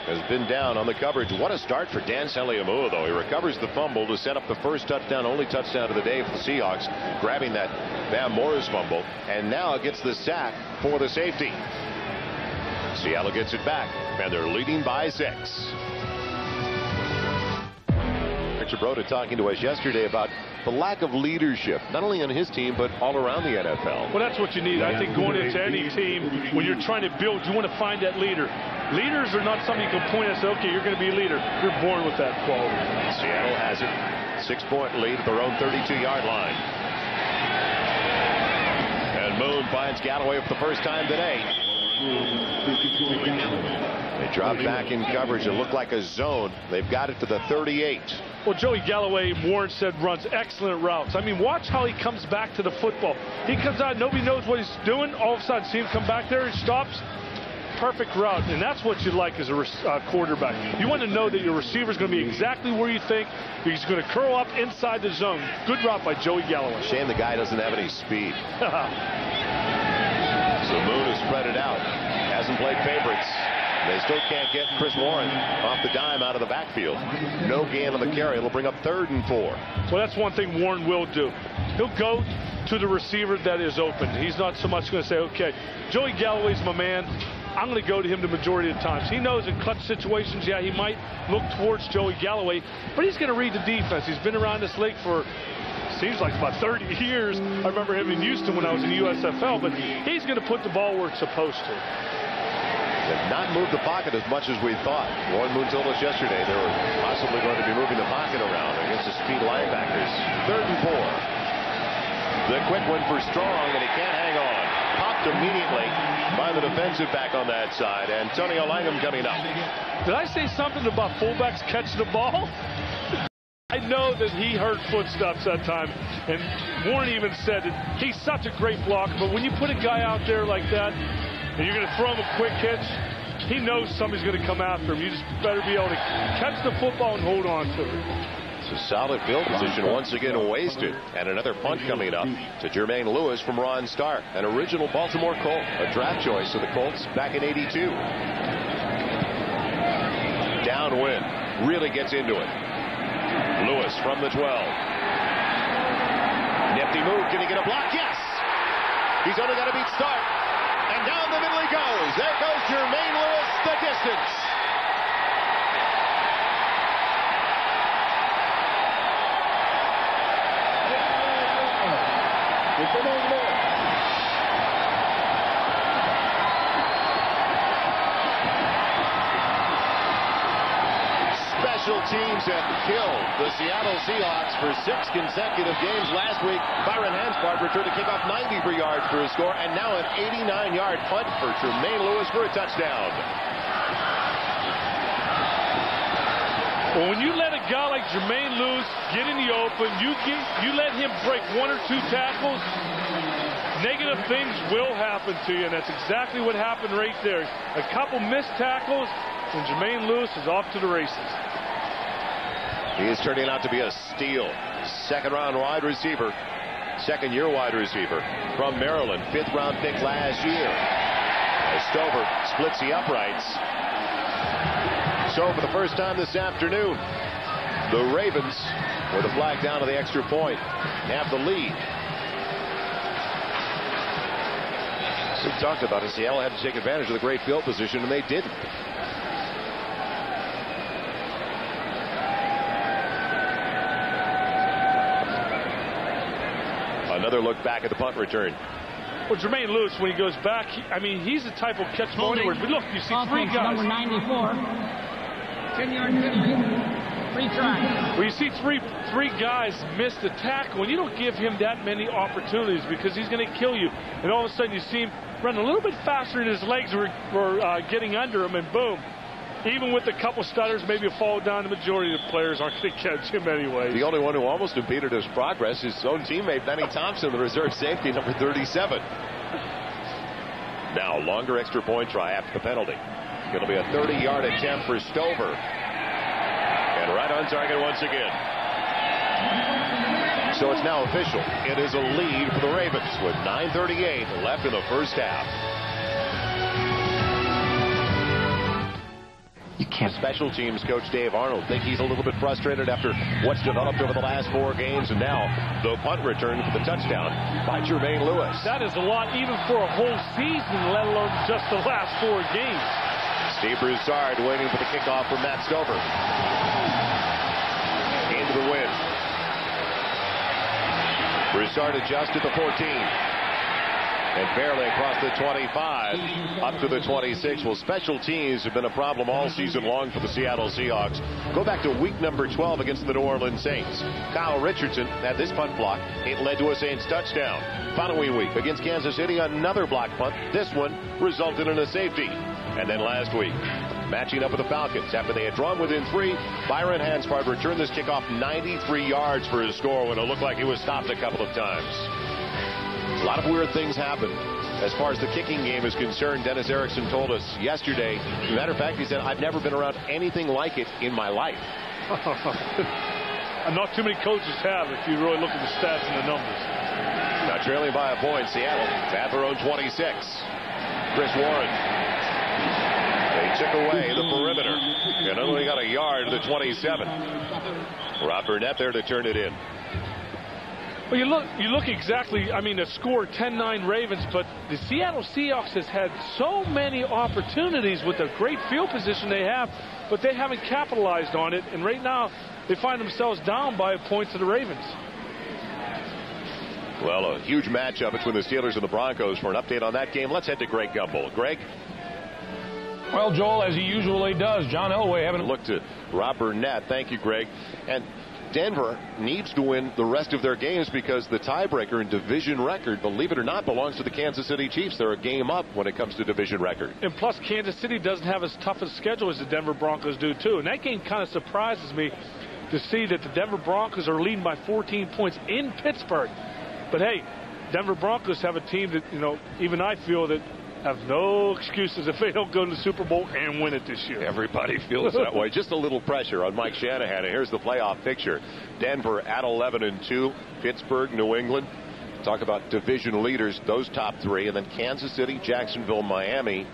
has been down on the coverage. What a start for Dan Saliamua, though. He recovers the fumble to set up the first touchdown, only touchdown of the day for the Seahawks, grabbing that Bam Morris fumble, and now gets the sack for the safety. Seattle gets it back, and they're leading by 6. Richard Broda talking to us yesterday about the lack of leadership, not only on his team, but all around the NFL. Well, that's what you need. I think going into any team, when you're trying to build, you want to find that leader. Leaders are not something you can point and say, okay, you're going to be a leader. You're born with that quality. Seattle has it. 6-point lead at their own 32-yard line. And Moon finds Galloway for the first time today. They drop back in coverage. It looked like a zone. They've got it to the 38. Well, Joey Galloway, Warren said, runs excellent routes. I mean, watch how he comes back to the football. He comes out, nobody knows what he's doing. All of a sudden, see him come back there, he stops. Perfect route, and that's what you like as a quarterback. You want to know that your receiver is going to be exactly where you think. He's going to curl up inside the zone. Good route by Joey Galloway. Shame the guy doesn't have any speed. So Moon has spread it out. Hasn't played favorites. They still can't get Chris Warren off the dime out of the backfield. No gain on the carry. It'll bring up 3rd and 4. Well, that's one thing Warren will do. He'll go to the receiver that is open. He's not so much going to say, okay, Joey Galloway's my man. I'm going to go to him the majority of the times. He knows in clutch situations, yeah, he might look towards Joey Galloway, but he's going to read the defense. He's been around this league for, seems like about 30 years. I remember him in Houston when I was in the USFL, but he's going to put the ball where it's supposed to. They've not moved the pocket as much as we thought. Warren Moon told us yesterday they were possibly going to be moving the pocket around against the speed linebackers. 3rd and 4. The quick one for Strong, and he can't hang on. Popped immediately by the defensive back on that side. Antonio Langham coming up. Did I say something about fullbacks catching the ball? I know that he heard footsteps that time, and Warren even said that he's such a great blocker, but when you put a guy out there like that, and you're going to throw him a quick hitch, he knows somebody's going to come after him. You just better be able to catch the football and hold on to it. It's a solid field position once again wasted, and another punt coming up to Jermaine Lewis from Ron Stark, an original Baltimore Colt, a draft choice of the Colts back in '82. Downwind, really gets into it. Lewis from the 12. Nifty move. Can he get a block? Yes! He's only got to beat Stark. And down the middle he goes. There goes Jermaine Lewis, the distance. Special teams have killed the Seattle Seahawks for 6 consecutive games. Last week, Byron Hanspard returned a kickoff 93 yards for a score, and now an 89-yard punt for Jermaine Lewis for a touchdown. Well, when you let a guy like Jermaine Lewis get in the open, you let him break 1 or 2 tackles, negative things will happen to you, and that's exactly what happened right there. A couple missed tackles, and Jermaine Lewis is off to the races. He is turning out to be a steal. Second-year wide receiver from Maryland. 5th-round pick last year. As Stover splits the uprights. So for the first time this afternoon, the Ravens with a flag down to the extra point have the lead. We talked about it. Seattle had to take advantage of the great field position, and they didn't. Another look back at the punt return. Well, Jermaine Lewis, when he goes back, he's the type of catch ball anywhere. But look, you see 3 guys. Number 94. 10-yard penalty. Free try. Well, you see three guys miss the tackle, and you don't give him that many opportunities because he's going to kill you. And all of a sudden, you see him run a little bit faster, and his legs were getting under him, and boom. Even with a couple stutters, maybe a fall down, the majority of the players aren't going to catch him anyway. The only one who almost impeded his progress is his own teammate, Benny Thompson, the reserve safety, number 37. Now, longer extra point try after the penalty. It'll be a 30-yard attempt for Stover. And right on target once again. So it's now official. It is a lead for the Ravens with 9:38 left in the first half. You can't. Special teams coach Dave Arnold think he's a little bit frustrated after what's developed over the last 4 games, and now the punt return for the touchdown by Jermaine Lewis. That is a lot even for a whole season, let alone just the last 4 games. Steve Broussard waiting for the kickoff from Matt Stover. Into the wind. Broussard adjusted the 14. And barely across the 25, up to the 26. Well, special teams have been a problem all season long for the Seattle Seahawks. Go back to week number 12 against the New Orleans Saints. Kyle Richardson had this punt block. It led to a Saints touchdown. Following week against Kansas City, another block punt. This one resulted in a safety. And then last week, matching up with the Falcons after they had drawn within 3, Byron Hanspard returned this kickoff 93 yards for his score when it looked like he was stopped a couple of times. A lot of weird things happen. As far as the kicking game is concerned, Dennis Erickson told us yesterday, as a matter of fact, he said, I've never been around anything like it in my life. Not too many coaches have if you really look at the stats and the numbers. Now trailing by a point, Seattle at their own 26. Chris Warren. They took away the perimeter and only got a yard to the 27. Rob Burnett there to turn it in. Well, you look exactly, the score 10-9 Ravens, but the Seattle Seahawks has had so many opportunities with the great field position they have, but they haven't capitalized on it, and right now they find themselves down by a point to the Ravens. Well, a huge matchup between the Steelers and the Broncos. For an update on that game, let's head to Greg Gumbel. Greg? Well, Joel, as he usually does, John Elway having looked at Rob Burnett. Thank you, Greg. And Denver needs to win the rest of their games because the tiebreaker in division record, believe it or not, belongs to the Kansas City Chiefs. They're a game up when it comes to division record. And plus, Kansas City doesn't have as tough a schedule as the Denver Broncos do, too. And that game kind of surprises me to see that the Denver Broncos are leading by 14 points in Pittsburgh. But, hey, Denver Broncos have a team that, even I feel that have no excuses if they don't go to the Super Bowl and win it this year. Everybody feels that way. Just a little pressure on Mike Shanahan. And here's the playoff picture. Denver at 11-2. Pittsburgh, New England. Talk about division leaders, those top three. And then Kansas City, Jacksonville, Miami.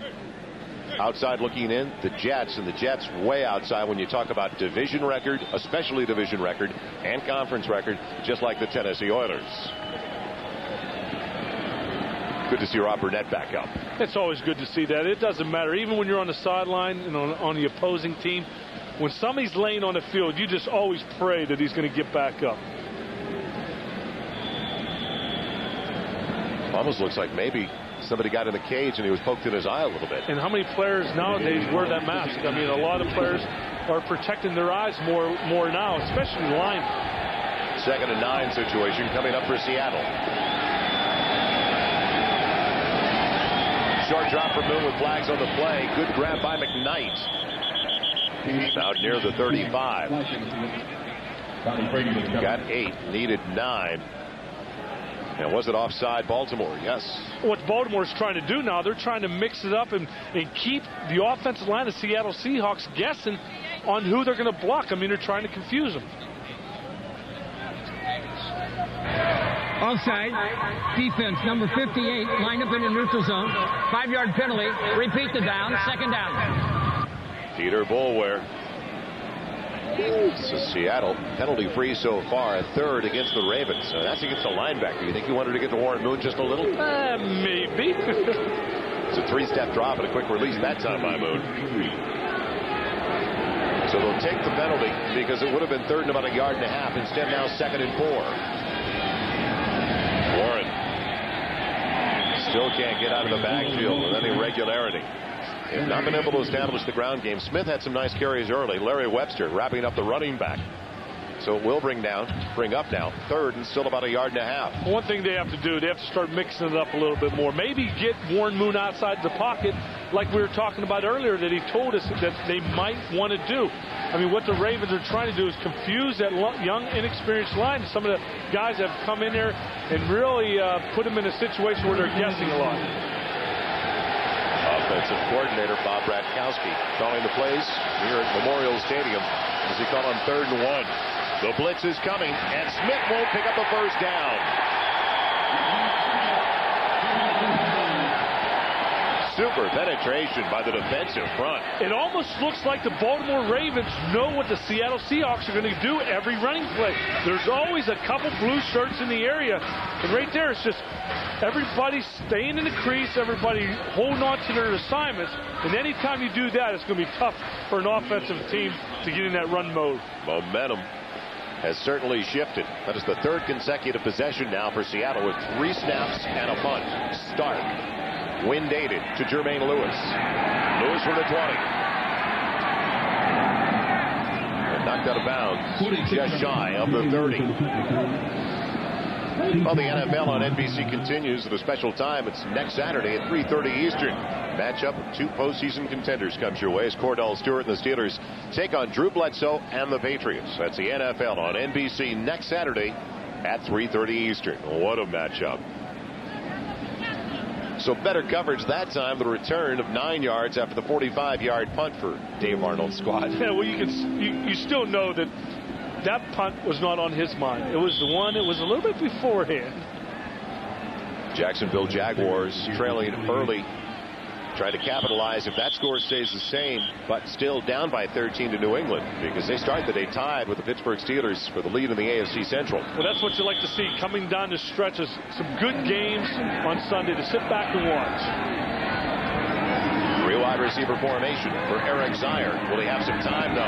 Outside looking in, the Jets. And the Jets way outside when you talk about division record, especially division record, and conference record, just like the Tennessee Oilers. Good to see Rob Burnett back up. It's always good to see that. It doesn't matter. Even when you're on the sideline and on the opposing team, when somebody's laying on the field, you just always pray that he's going to get back up. Almost looks like maybe somebody got in the cage and he was poked in his eye a little bit. And how many players nowadays wear that mask? I mean, a lot of players are protecting their eyes more now, especially the line. 2nd and 9 situation coming up for Seattle. Short drop for Moon with flags on the play. Good grab by McKnight. Out near the 35. Got 8, needed 9. And was it offside Baltimore? Yes. What Baltimore's trying to do now, they're trying to mix it up and keep the offensive line of Seattle Seahawks guessing on who they're going to block. I mean, they're trying to confuse them. Offside. Defense, number 58, lined up in the neutral zone. 5-yard penalty. Repeat the down. 2nd down. Peter Boulware. So Seattle penalty-free so far, 3rd against the Ravens. So that's against the linebacker. You think you wanted to get to Warren Moon just a little? Maybe. It's a 3-step drop and a quick release that time by Moon. So they'll take the penalty because it would have been 3rd and about 1.5 yards. Instead now 2nd and 4. Warren still can't get out of the backfield with any regularity. They've not been able to establish the ground game. Smith had some nice carries early. Larry Webster wrapping up the running back. So it will bring up now 3rd and still about 1.5 yards. One thing they have to do, they have to start mixing it up a little bit more. Maybe get Warren Moon outside the pocket like we were talking about earlier that he told us that they might want to do. I mean, what the Ravens are trying to do is confuse that young, inexperienced line. Some of the guys have come in there and really put them in a situation where they're guessing a lot. Offensive coordinator Bob Bratkowski calling the plays here at Memorial Stadium as he called on 3rd and 1. The blitz is coming, and Smith won't pick up the first down. Super penetration by the defensive front. It almost looks like the Baltimore Ravens know what the Seattle Seahawks are going to do every running play. There's always a couple blue shirts in the area, and right there it's just everybody staying in the crease, everybody holding on to their assignments, and anytime you do that, it's going to be tough for an offensive team to get in that run mode. Momentum has certainly shifted. That is the 3rd consecutive possession now for Seattle with 3 snaps and a punt. Stark. Wind dated to Jermaine Lewis. Lewis for the 20. And knocked out of bounds. Just shy of the 30. Well, the NFL on NBC continues at a special time. It's next Saturday at 3:30 Eastern. Matchup of 2 postseason contenders comes your way as Cordell Stewart and the Steelers take on Drew Bledsoe and the Patriots. That's the NFL on NBC next Saturday at 3:30 Eastern. What a matchup. So better coverage that time. The return of 9 yards after the 45-yard punt for Dave Arnold's squad. Yeah, well, you still know that punt was not on his mind. It was the one that was a little bit beforehand. Jacksonville Jaguars trailing early. Trying to capitalize if that score stays the same, but still down by 13 to New England because they start the day tied with the Pittsburgh Steelers for the lead in the AFC Central. Well, that's what you like to see coming down the stretches. Some good games on Sunday to sit back and watch. 3 wide receiver formation for Eric Zier. Will he have some time, though?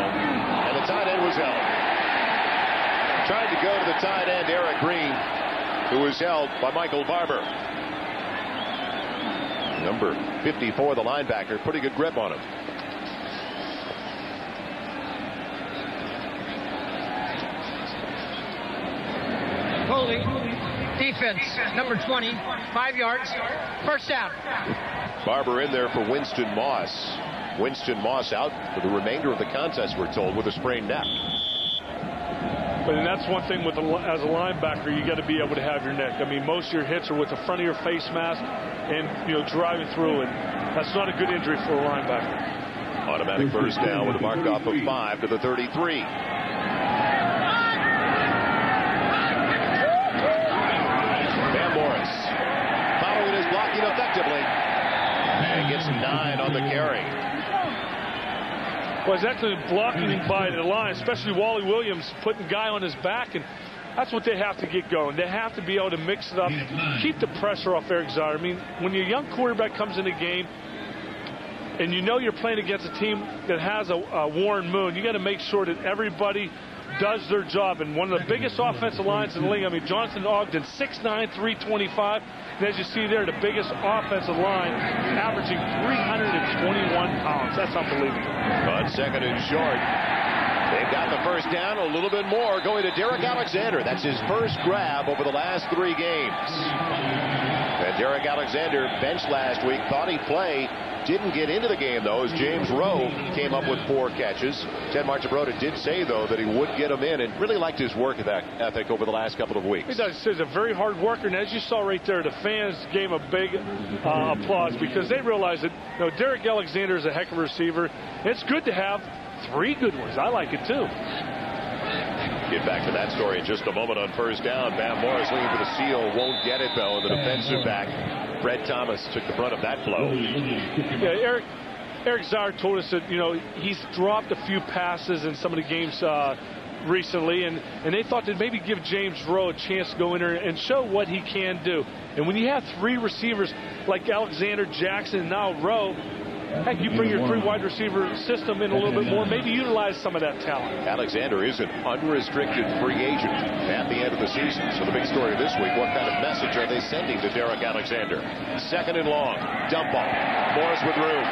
And the tight end was held. Tried to go to the tight end, Eric Green, who was held by Michael Barber. Number 54, the linebacker, pretty good grip on him. Holding. Defense, number 20, 5 yards. First down. Barber in there for Winston Moss. Winston Moss out for the remainder of the contest, we're told, with a sprained neck. But that's one thing with as a linebacker, you got to be able to have your neck. I mean, most of your hits are with the front of your face mask and, driving through it. That's not a good injury for a linebacker. Automatic first down with a mark off of 5 to the 33. Van Morris following his blocking effectively and gets 9 on the carry. Well, it's actually blocking by the line, especially Wally Williams putting guy on his back, and that's what they have to get going. They have to be able to mix it up, keep the pressure off Eric Zier. I mean, when your young quarterback comes in the game and you're playing against a team that has a Warren Moon, you got to make sure that everybody does their job. And one of the biggest offensive lines in the league, I mean, Jonathan Ogden, 6'9", 325. And as you see there, the biggest offensive line averaging 321 pounds. That's unbelievable. On second and short, they've got the first down, a little bit more, going to Derek Alexander. That's his first grab over the last 3 games. And Derek Alexander, benched last week, thought he'd play. Didn't get into the game, though, as James Rowe came up with 4 catches. Ted Marchibroda did say, though, that he would get him in and really liked his work ethic over the last couple of weeks. He does. He's a very hard worker, and as you saw right there, the fans gave him a big applause because they realize that Derek Alexander is a heck of a receiver. It's good to have 3 good ones. I like it, too. Get back to that story in just a moment on first down. Van Morris looking for the seal. Won't get it, though, and the defensive back, Fred Thomas, took the brunt of that blow. Yeah, Eric Zier told us that, he's dropped a few passes in some of the games recently, and they thought that maybe give James Rowe a chance to go in there and show what he can do. And when you have 3 receivers like Alexander, Jackson, and now Rowe, heck, you bring your 3 wide receiver system in a little bit more, maybe utilize some of that talent. Alexander is an unrestricted free agent at the end of the season. So the big story this week, what kind of message are they sending to Derek Alexander? Second and long, dump ball. Morris with room.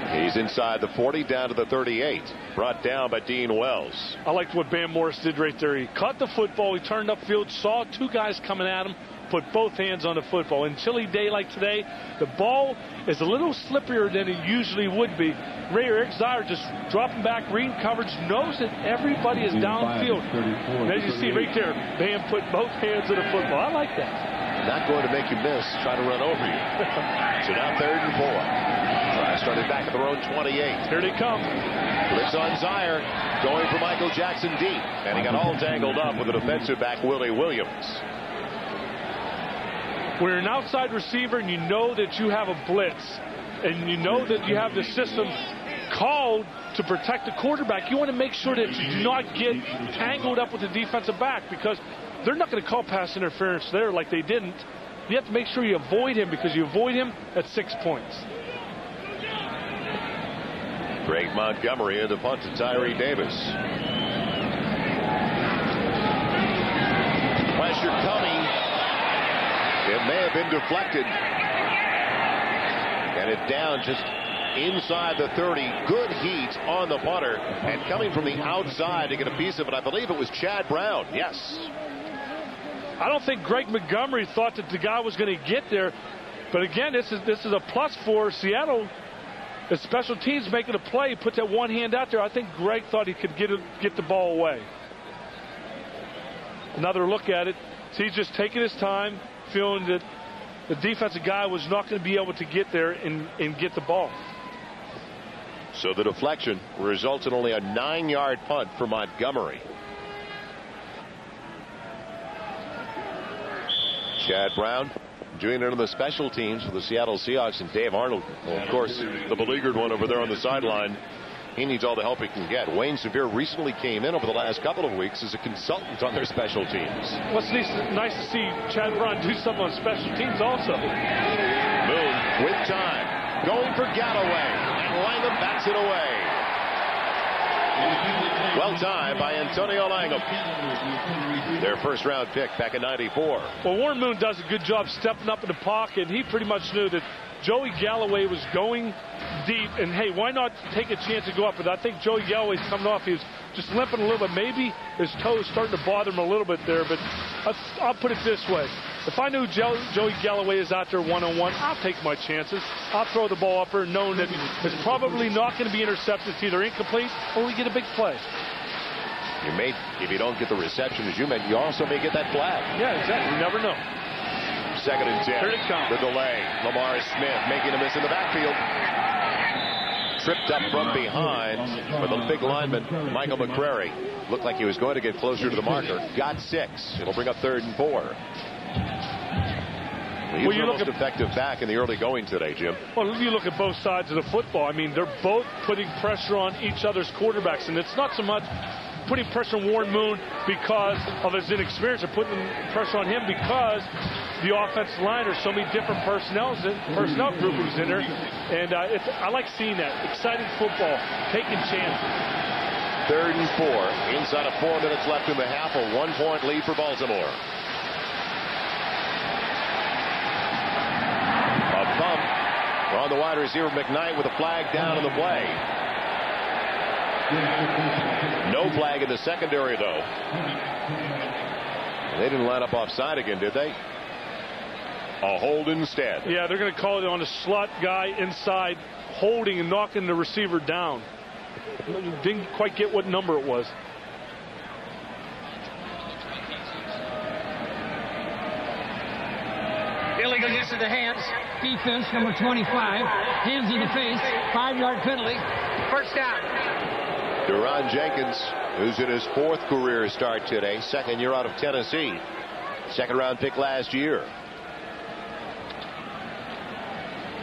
He's inside the 40, down to the 38. Brought down by Dean Wells. I liked what Van Morris did right there. He caught the football, he turned upfield, saw 2 guys coming at him, put both hands on the football. In chilly day like today, the ball is a little slipperier than it usually would be. Eric Zier just dropping back, reading coverage, knows that everybody is downfield. And as you see right there, Van put both hands on the football. I like that. Not going to make you miss, try to run over you. So now 3rd and 4. Started back at their own 28. Here they come. Blitz on Zier, going for Michael Jackson deep. And he got all tangled up with the defensive back, Willie Williams. When you're an outside receiver and you know that you have a blitz, and you know that you have the system called to protect the quarterback, you want to make sure that you do not get tangled up with the defensive back, because they're not going to call pass interference there like they didn't. You have to make sure you avoid him, because you avoid him at 6 points. Greg Montgomery in the punt to Tyree Davis. Pressure coming. It may have been deflected. And it down just inside the 30. Good heat on the punter. And coming from the outside to get a piece of it, I believe it was Chad Brown. Yes. I don't think Greg Montgomery thought that the guy was going to get there. But again, this is a plus for Seattle. The special teams making a play, put that one hand out there. I think Greg thought he could get the ball away. Another look at it. So he's just taking his time, feeling that the defensive guy was not going to be able to get there and get the ball. So the deflection results in only a 9-yard punt for Montgomery. Chad Brown doing it on the special teams for the Seattle Seahawks, and Dave Arnold, well, of course, the beleaguered one over there on the sideline. He needs all the help he can get. Wayne Sevier recently came in over the last couple of weeks as a consultant on their special teams. Well, it's nice to see Chad Brown do something on special teams also. Moon with time, going for Galloway, and Langham bats it away. Well timed by Antonio Langham. Their first-round pick back in '94. Well, Warren Moon does a good job stepping up in the pocket. He pretty much knew that Joey Galloway was going deep, and hey, why not take a chance to go up? But I think Joey Galloway's coming off. He was just limping a little bit. Maybe his toes starting to bother him a little bit there, but I'll put it this way. If I knew Joey Galloway is out there one-on-one, I'll take my chances. I'll throw the ball up there knowing that it's probably not going to be intercepted. It's either incomplete or we get a big play. You may, if you don't get the reception, as you meant, you also may get that flag. Yeah, exactly. You never know. 2nd and 10. Here it comes. The delay. Lamar Smith making a miss in the backfield. Tripped up from behind with a big lineman, Michael McCrary. Looked like he was going to get closer to the marker. Got 6. It'll bring up 3rd and 4. He was the most effective back in the early going today, Jim. Well, you look at both sides of the football. I mean, they're both putting pressure on each other's quarterbacks, and it's not so much putting pressure on Warren Moon because of his inexperience, or putting pressure on him because the offensive line are so many different personnel groupings in there, and I like seeing that. Exciting football, taking chances. 3rd and 4. Inside of 4 minutes left in the half, a 1-point lead for Baltimore. A bump on the wide receiver McKnight with a flag down in the play. No flag in the secondary, though. They didn't line up offside again, did they? A hold instead. Yeah, they're going to call it on a slot guy inside, holding and knocking the receiver down. Didn't quite get what number it was. Illegal use of the hands. Defense, number 25. Hands in the face. 5-yard penalty. First down. Deron Jenkins, who's in his 4th career start today. 2nd year out of Tennessee. 2nd-round pick last year.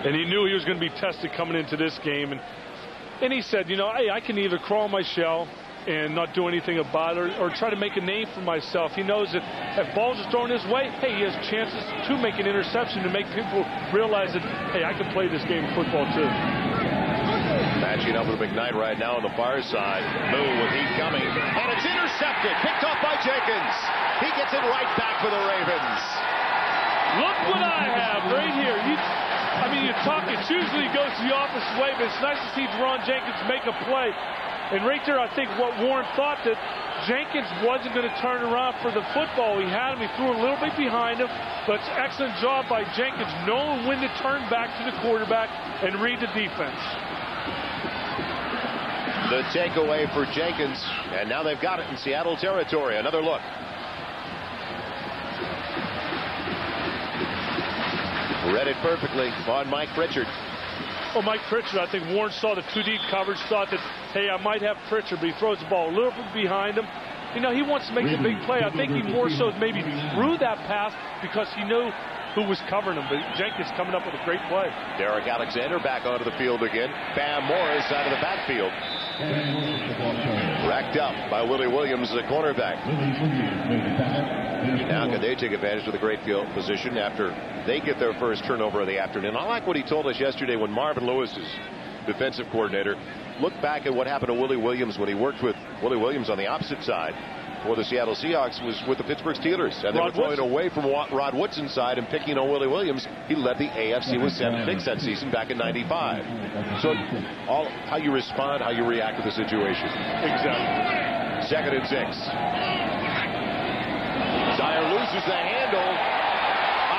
And he knew he was going to be tested coming into this game. And he said, you know, hey, I can either crawl my shell and not do anything about it or try to make a name for myself. He knows that if balls are thrown his way, hey, he has chances to make an interception to make people realize that, hey, I can play this game of football too. Matching up with McKnight right now on the far side. Moon with heat coming. And it's intercepted. Picked off by Jenkins. He gets it right back for the Ravens. Look what I have right here. I mean, you talk, it usually goes the opposite way, but it's nice to see Deron Jenkins make a play. And right there, I think what Warren thought that Jenkins wasn't going to turn around for the football. He had him. He threw a little bit behind him. But it's an excellent job by Jenkins knowing when to turn back to the quarterback and read the defense. The takeaway for Jenkins. And now they've got it in Seattle territory. Another look. Read it perfectly on Mike Pritchard. Well, Mike Pritchard, I think Warren saw the 2 deep coverage, thought that, hey, I might have Pritchard, but he throws the ball a little bit behind him. You know, he wants to make a big play. I think he more so maybe threw that pass because he knew who was covering him. But Jenkins coming up with a great play. Derek Alexander back onto the field again. Bam Morris out of the backfield. Racked up by Willie Williams, the cornerback. Now can they take advantage of the great field position after they get their first turnover of the afternoon? I like what he told us yesterday when Marvin Lewis, his defensive coordinator, looked back at what happened to Willie Williams when he worked with Willie Williams on the opposite side. For the Seattle Seahawks was with the Pittsburgh Steelers, and they were throwing away from Rod Woodson's side and picking on Willie Williams. He led the AFC with 7 picks that season back in '95. So all how you respond, how you react to the situation. Exactly. 2nd and 6. Zier loses the handle.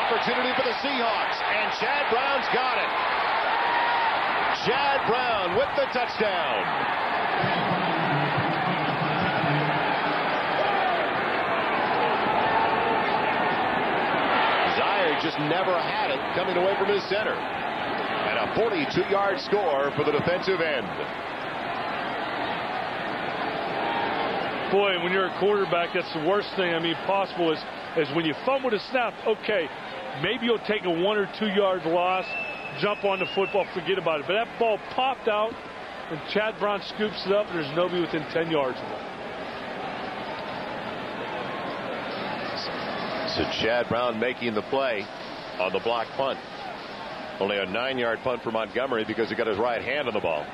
Opportunity for the Seahawks, and Chad Brown's got it. Chad Brown with the touchdown. Just never had it coming away from his center. And a 42-yard score for the defensive end. Boy, when you're a quarterback, that's the worst thing, possible is when you fumble the snap, okay, maybe you'll take a 1 or 2 yard loss, jump on the football, forget about it. But that ball popped out, and Chad Brown scoops it up, and there's nobody within 10 yards of it. So Chad Brown making the play on the block punt. Only a 9-yard punt for Montgomery because he got his right hand on the ball.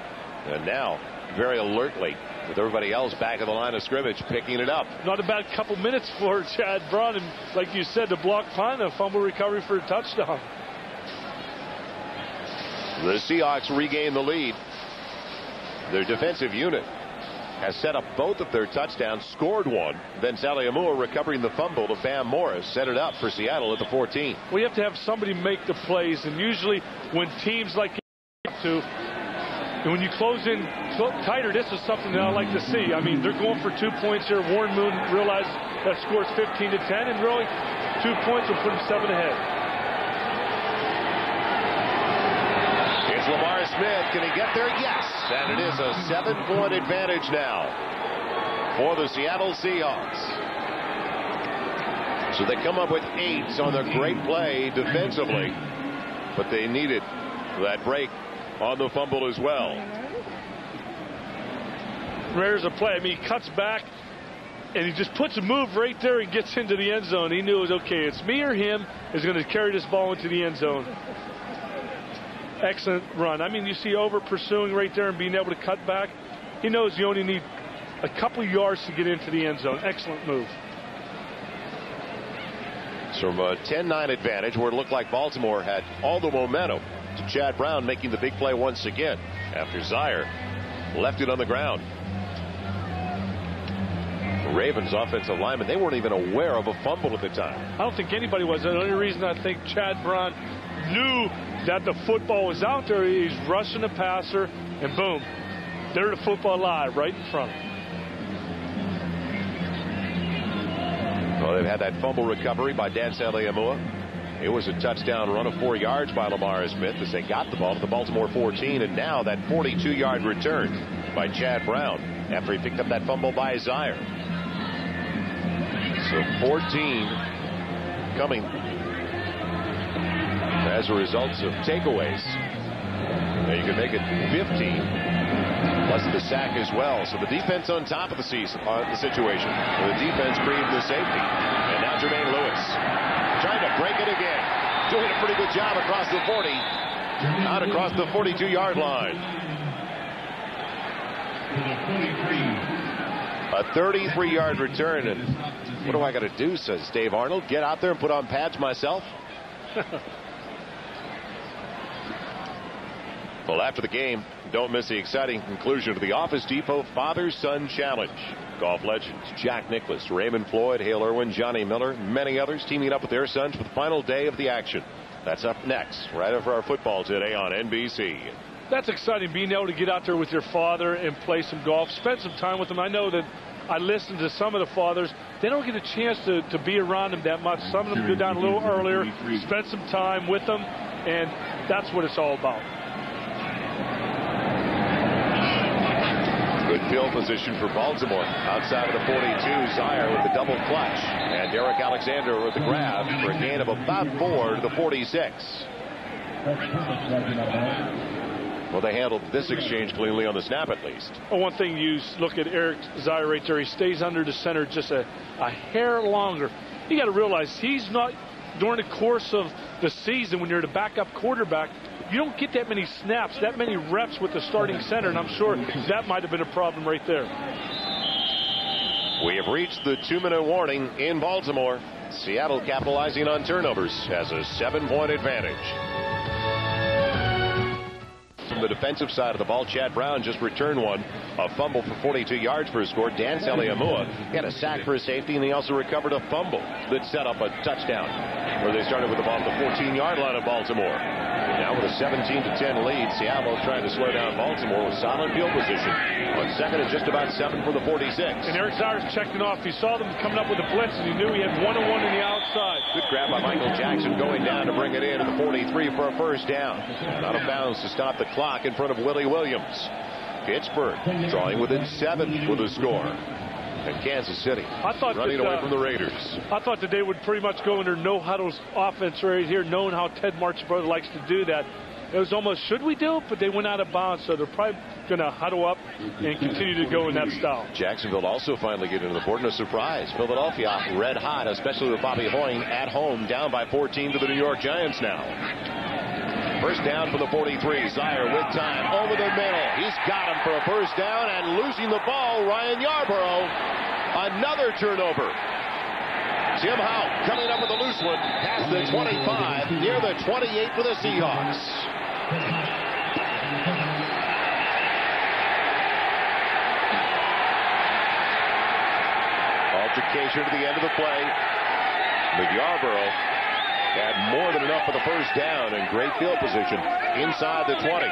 And now, very alertly, with everybody else back in the line of scrimmage, picking it up. Not a bad couple minutes for Chad Brown. And like you said, the block punt, a fumble recovery for a touchdown. The Seahawks regain the lead. Their defensive unit has set up both of their touchdowns, scored one. Then Saliamua recovering the fumble to Bam Morris set it up for Seattle at the 14. We have to have somebody make the plays, and usually when teams like to, and when you close in tighter, this is something that I like to see. I mean, they're going for 2 points here. Warren Moon realized that scores 15-10, and really 2 points will put them 7 ahead. Here's Lamar Smith. Can he get there? Yes. And it is a 7-point advantage now for the Seattle Seahawks. So they come up with 8 on the great play defensively, but they needed that break on the fumble as well. There's a play. I mean, he cuts back, and he just puts a move right there and gets into the end zone. He knew it was okay. It's me or him is going to carry this ball into the end zone. Excellent run. I mean, you see Over pursuing right there and being able to cut back. He knows you only need a couple yards to get into the end zone. Excellent move. So from a 10-9 advantage where it looked like Baltimore had all the momentum to Chad Brown making the big play once again after Zaire left it on the ground. Ravens offensive linemen, they weren't even aware of a fumble at the time. I don't think anybody was. The only reason I think Chad Brown knew that the football was out there, he's rushing the passer, and boom, there the football live right in front. Well, they've had that fumble recovery by Dan Saliamua. It was a touchdown run of 4 yards by Lamar Smith as they got the ball to the Baltimore 14, and now that 42-yard return by Chad Brown after he picked up that fumble by Zaire. So 14 coming as a result of takeaways. Now you can make it 15 plus the sack as well. So the defense on top of the situation. The defense created the safety. And now Jermaine Lewis trying to break it again. Doing a pretty good job across the 40. Out across the 42-yard line. A 33-yard return. And what do I got to do, says Dave Arnold. Get out there and put on pads myself? Well, after the game, don't miss the exciting conclusion of the Office Depot Father-Son Challenge. Golf legends Jack Nicklaus, Raymond Floyd, Hale Irwin, Johnny Miller, many others teaming up with their sons for the final day of the action. That's up next, right after our football today on NBC. That's exciting, being able to get out there with your father and play some golf, spend some time with him. I know that I listen to some of the fathers. They don't get a chance to be around them that much. Some of them go down a little earlier, spend some time with them, and that's what it's all about. Good field position for Baltimore. Outside of the 42, Zaire with the double clutch. And Derek Alexander with the grab for a gain of about 4 to the 46. Well, they handled this exchange cleanly on the snap at least. Well, one thing, you look at Eric Zaire right there. He stays under the center just a hair longer. You got to realize he's not, during the course of the season, when you're the backup quarterback, you don't get that many snaps, that many reps with the starting center, and I'm sure that might have been a problem right there. We have reached the 2-minute warning in Baltimore. Seattle capitalizing on turnovers has a 7-point advantage. From the defensive side of the ball, Chad Brown just returned one. A fumble for 42 yards for a score. Dan Saliamua had a sack for a safety, and he also recovered a fumble that set up a touchdown, where they started with the ball at the 14-yard line of Baltimore. Now with a 17-10 lead, Seattle trying to slow down Baltimore with solid field position. On second and just about 7 for the 46. And Eric Zaire's checked it off. He saw them coming up with a blitz, and he knew he had one-on-one in the outside. Good grab by Michael Jackson going down to bring it in at the 43 for a first down. Out of bounds to stop the clock in front of Willie Williams. Pittsburgh drawing within 7 with a score. And Kansas City running away from the Raiders. I thought that they would pretty much go under no-huddles offense right here, knowing how Ted March's brother likes to do that. It was almost, should we do it? But they went out of bounds, so they're probably going to huddle up and continue to go in that style. Jacksonville also finally getting into the board, and a surprise. Philadelphia red hot, especially with Bobby Hoying at home, down by 14 to the New York Giants now. First down for the 43. Zaire with time over the middle. He's got him for a first down, and losing the ball, Ryan Yarborough. Another turnover. Jim Howe coming up with a loose one past the 25, near the 28 for the Seahawks. Altercation to the end of the play. But Yarborough had more than enough for the first down and great field position inside the 20.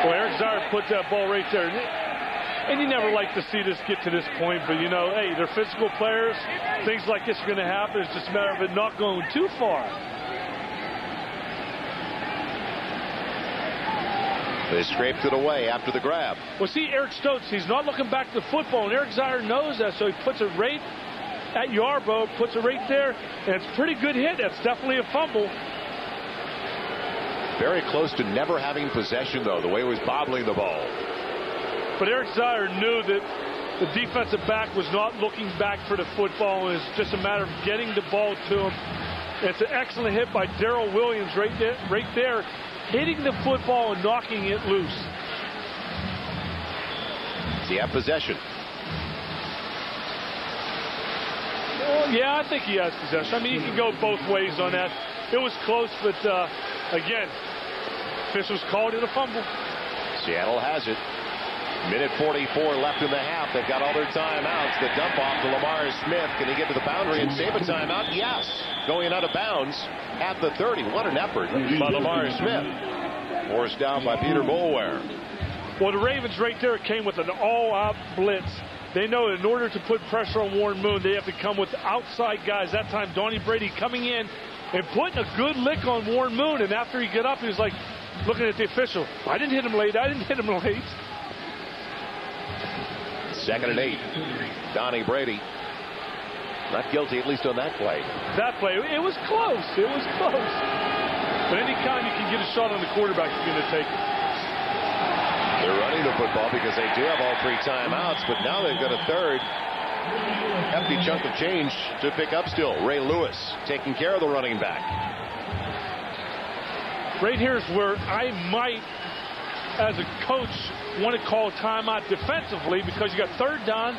Well, Eric Zier put that ball right there. And you never like to see this get to this point, but you know, hey, they're physical players. Things like this are going to happen. It's just a matter of it not going too far. They scraped it away after the grab. Well, see, Eric Stokes, he's not looking back to the football, and Eric Zier knows that, so he puts it right at Yarborough, puts it right there, and it's a pretty good hit. That's definitely a fumble. Very close to never having possession, though, the way he was bobbling the ball. But Eric Zier knew that the defensive back was not looking back for the football, and it's just a matter of getting the ball to him. It's an excellent hit by Darrell Williams right there, hitting the football and knocking it loose. Does he have possession? Well, yeah, I think he has possession. I mean, you can go both ways on that. It was close, but again, officials called it a fumble. Seattle has it. Minute 44 left in the half. They've got all their timeouts. The dump off to Lamar Smith. Can he get to the boundary and save a timeout? Yes. Going out of bounds at the 30. What an effort by Lamar Smith. Forced down by Peter Boulware. Well, the Ravens right there came with an all-out blitz. They know in order to put pressure on Warren Moon, they have to come with outside guys. That time, Donnie Brady coming in and putting a good lick on Warren Moon. And after he got up, he was like looking at the official. I didn't hit him late. I didn't hit him late. 2nd and 8. Donnie Brady not guilty, at least on that play. That play, it was close. It was close. But anytime you can get a shot on the quarterback, you're going to take it. They're running the football because they do have all 3 timeouts, but now they've got a third hefty chunk of change to pick up still. Ray Lewis taking care of the running back. Right here is where I might, as a coach, want to call timeout defensively because you got 3rd down,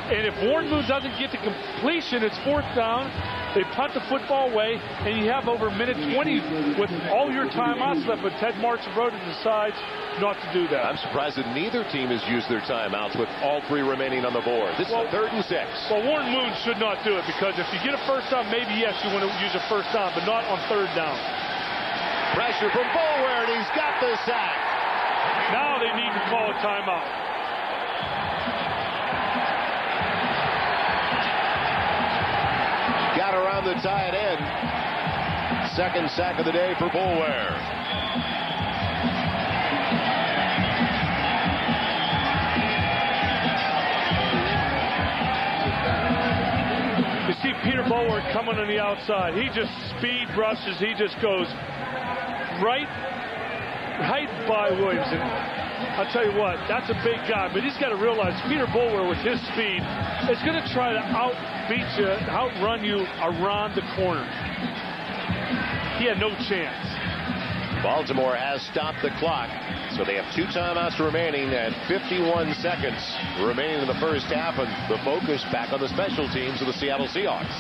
and if Warren Moon doesn't get to completion, it's 4th down. They punt the football away, and you have over a minute 20 with all your timeouts left, but Ted Marchibroda decides not to do that. I'm surprised that neither team has used their timeouts with all 3 remaining on the board. This is a 3rd and 6. Well, Warren Moon should not do it because if you get a 1st down, maybe, yes, you want to use a 1st down, but not on 3rd down. Pressure from Boulware, and he's got the sack. Now they need to call a timeout. Got around the tight end. 2nd sack of the day for Boulware. You see Peter Boulware coming on the outside. He just speed brushes. He just goes right by Williams. And I'll tell you what, that's a big guy, but he's got to realize Peter Boulware with his speed is going to try to outbeat you, outrun you around the corner. He had no chance. Baltimore has stopped the clock, so they have 2 timeouts remaining and 51 seconds remaining in the first half, and the focus back on the special teams of the Seattle Seahawks.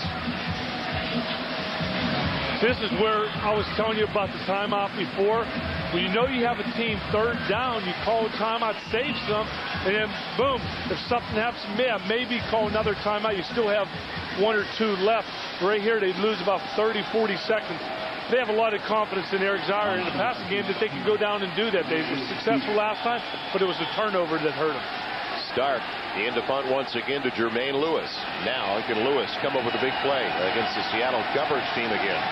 This is where I was telling you about the timeout before. When you know you have a team 3rd down, you call a timeout, save some, and then boom, if something happens, maybe call another timeout. You still have 1 or 2 left. Right here, they lose about 30, 40 seconds. They have a lot of confidence in Eric Zier in the passing game that they can go down and do that. They were successful last time, but it was the turnover that hurt them. Stark in to punt once again to Jermaine Lewis. Now can Lewis come up with a big play against the Seattle coverage team again.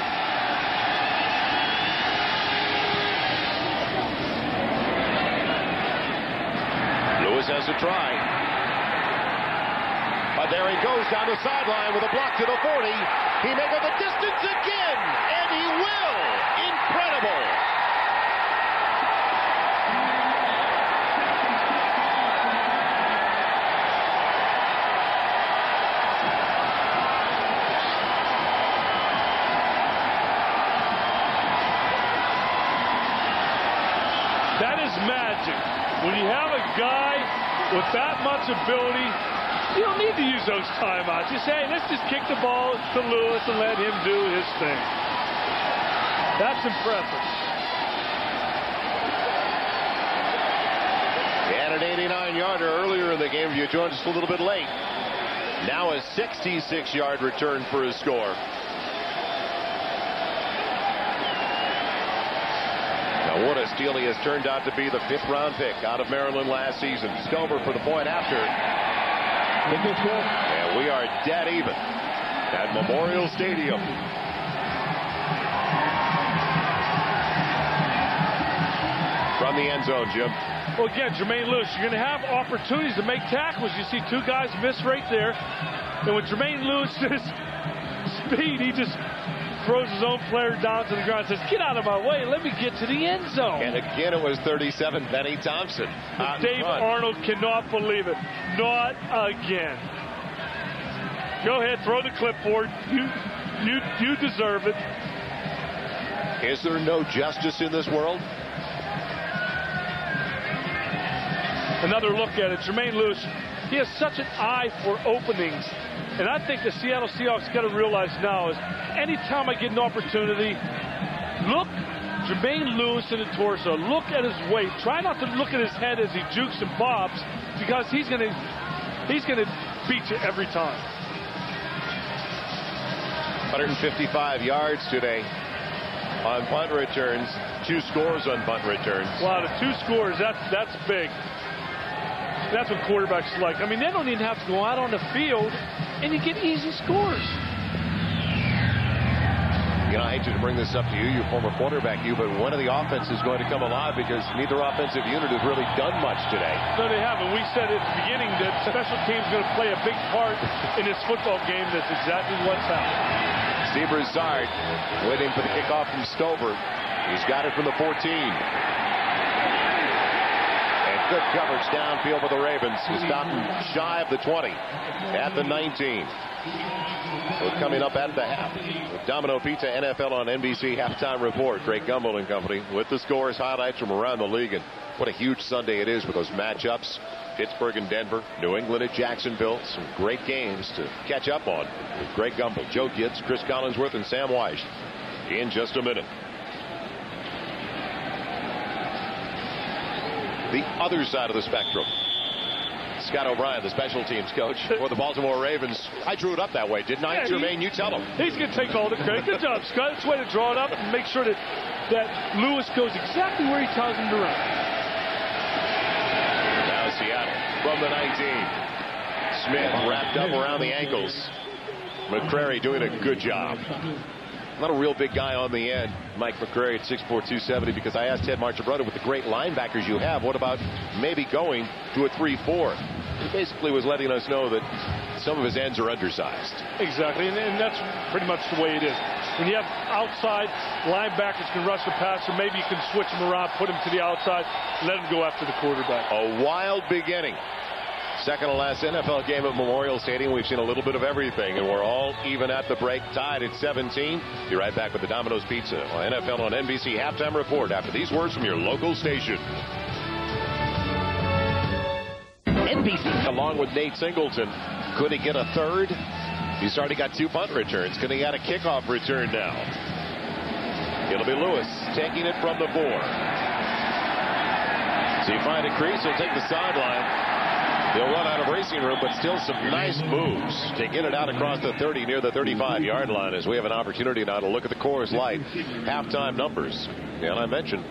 Lewis has a try. But there he goes down the sideline with a block to the 40. He may go the distance again, and he will. Incredible. That is magic. When you have a guy with that much ability, you don't need to use those timeouts. You say, hey, let's just kick the ball to Lewis and let him do his thing. That's impressive. He had an 89-yarder earlier in the game. If you joined us a little bit late. Now a 66-yard return for his score. Now what a steal. He has turned out to be the 5th-round pick out of Maryland last season. Stover for the point after. And we are dead even at Memorial Stadium. From the end zone, Jim. Well, again, Jermaine Lewis, you're going to have opportunities to make tackles. You see 2 guys miss right there. And with Jermaine Lewis's speed, he just throws his own player down to the ground and says, get out of my way, let me get to the end zone. And again, it was 37, Benny Thompson. Dave Arnold cannot believe it. Not again. Go ahead, throw the clipboard. You deserve it. Is there no justice in this world? Another look at it. Jermaine Lewis, he has such an eye for openings. And I think the Seattle Seahawks got to realize now is anytime I get an opportunity, look Jermaine Lewis in the torso. Look at his weight. Try not to look at his head as he jukes and bobs because he's going to beat you every time. 155 yards today on punt returns. 2 scores on punt returns. Wow, the 2 scores, that's big. That's what quarterbacks like. I mean, they don't even have to go out on the field, and you get easy scores. You know, I hate to bring this up to you, your former quarterback, but when are the offenses going to come alive? Because neither offensive unit has really done much today. No, they haven't. We said at the beginning that special teams are going to play a big part in this football game. That's exactly what's happening. Steve Broussard waiting for the kickoff from Stover. He's got it from the 14. Good coverage downfield for the Ravens. He's stopped shy of the 20 at the 19. We're coming up at the half. With Domino Pizza NFL on NBC halftime report. Greg Gumbel and company with the scores, highlights from around the league. And what a huge Sunday it is with those matchups. Pittsburgh and Denver, New England and Jacksonville. Some great games to catch up on with Greg Gumbel, Joe Gibbs, Chris Collinsworth, and Sam Weiss in just a minute. The other side of the spectrum. Scott O'Brien, the special teams coach for the Baltimore Ravens. I drew it up that way, didn't I? Jermaine, you tell him. He's going to take all the credit. Good job, Scott. It's a way to draw it up and make sure that Lewis goes exactly where he tells him to run. Now Seattle from the 19. Smith wrapped up around the ankles. McCrary doing a good job. Not a real big guy on the end, Mike McCrary at 6'4", 270, because I asked Ted Marchibroda, with the great linebackers you have, what about maybe going to a 3-4? He basically was letting us know that some of his ends are undersized. Exactly, and that's pretty much the way it is. When you have outside linebackers can rush the passer, maybe you can switch them around, put them to the outside, let them go after the quarterback. A wild beginning. Second to last NFL game at Memorial Stadium. We've seen a little bit of everything, and we're all even at the break, tied at 17. Be right back with the Domino's Pizza on NFL on NBC halftime report after these words from your local station. NBC. Along with Nate Singleton, could he get a third? He's already got 2 punt returns. Could he get a kickoff return now? It'll be Lewis taking it from the 4. So you find a crease, he'll take the sideline. They'll run out of racing room, but still some nice moves to get it out across the 30 near the 35-yard line, as we have an opportunity now to look at the Coors Light halftime numbers. And I mentioned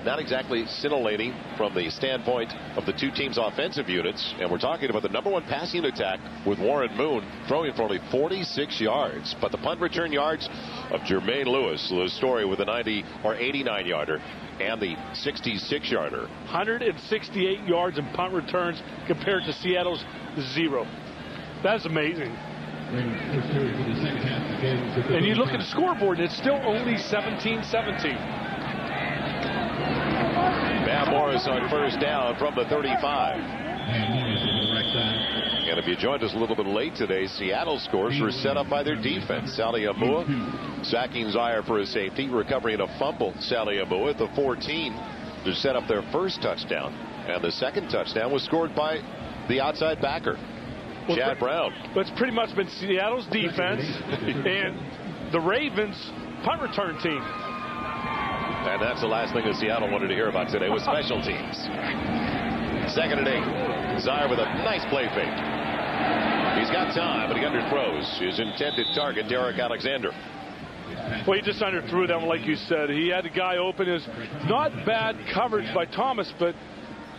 not exactly scintillating from the standpoint of the 2 teams' offensive units. And we're talking about the #1 passing attack with Warren Moon throwing for only 46 yards. But the punt return yards of Jermaine Lewis, the story with a 90 or 89-yarder. And the 66-yarder. 168 yards in punt returns compared to Seattle's 0. That's amazing. And you look at the scoreboard, and it's still only 17-17. Matt Morris on first down from the 35. And if you joined us a little bit late today, Seattle scores were set up by their defense. Sally Amua sacking Zaire for a safety, recovering a fumble. Sally Amua at the 14 to set up their first touchdown. And the second touchdown was scored by the outside backer, Chad Brown. But it's pretty much been Seattle's defense and the Ravens punt return team. And that's the last thing that Seattle wanted to hear about today was special teams. 2nd and 8. Zire with a nice play fake. He's got time, but he underthrows his intended target, Derek Alexander. Well, he just underthrew that one, like you said. He had the guy open. Is not bad coverage by Thomas, but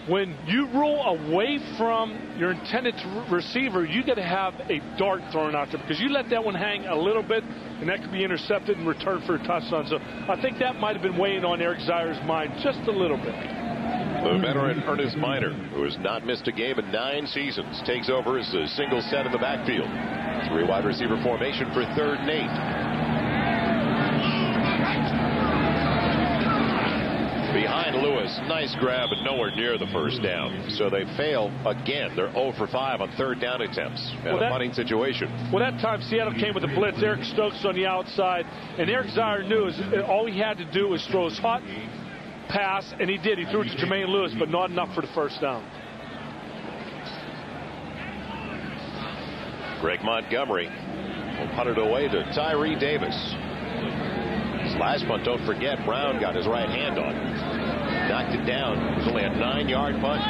when you roll away from your intended receiver, you got to have a dart thrown out there because you let that one hang a little bit, and that could be intercepted and returned for a touchdown. So I think that might have been weighing on Eric Zire's mind just a little bit. The veteran Ernest Miner, who has not missed a game in 9 seasons, takes over as a single set in the backfield. 3 wide receiver formation for 3rd and 8. Behind Lewis, nice grab, but nowhere near the first down. So they fail again. They're 0 for 5 on 3rd down attempts. And a punting situation. Well, that time Seattle came with a blitz. Eric Stokes on the outside. And Eric Zire knew all he had to do was throw his hot pass, and he did. He threw it to Jermaine Lewis, but not enough for the first down. Greg Montgomery will punt it away to Tyree Davis. His last punt, don't forget, Brown got his right hand on. Knocked it down. It was only a 9-yard punt.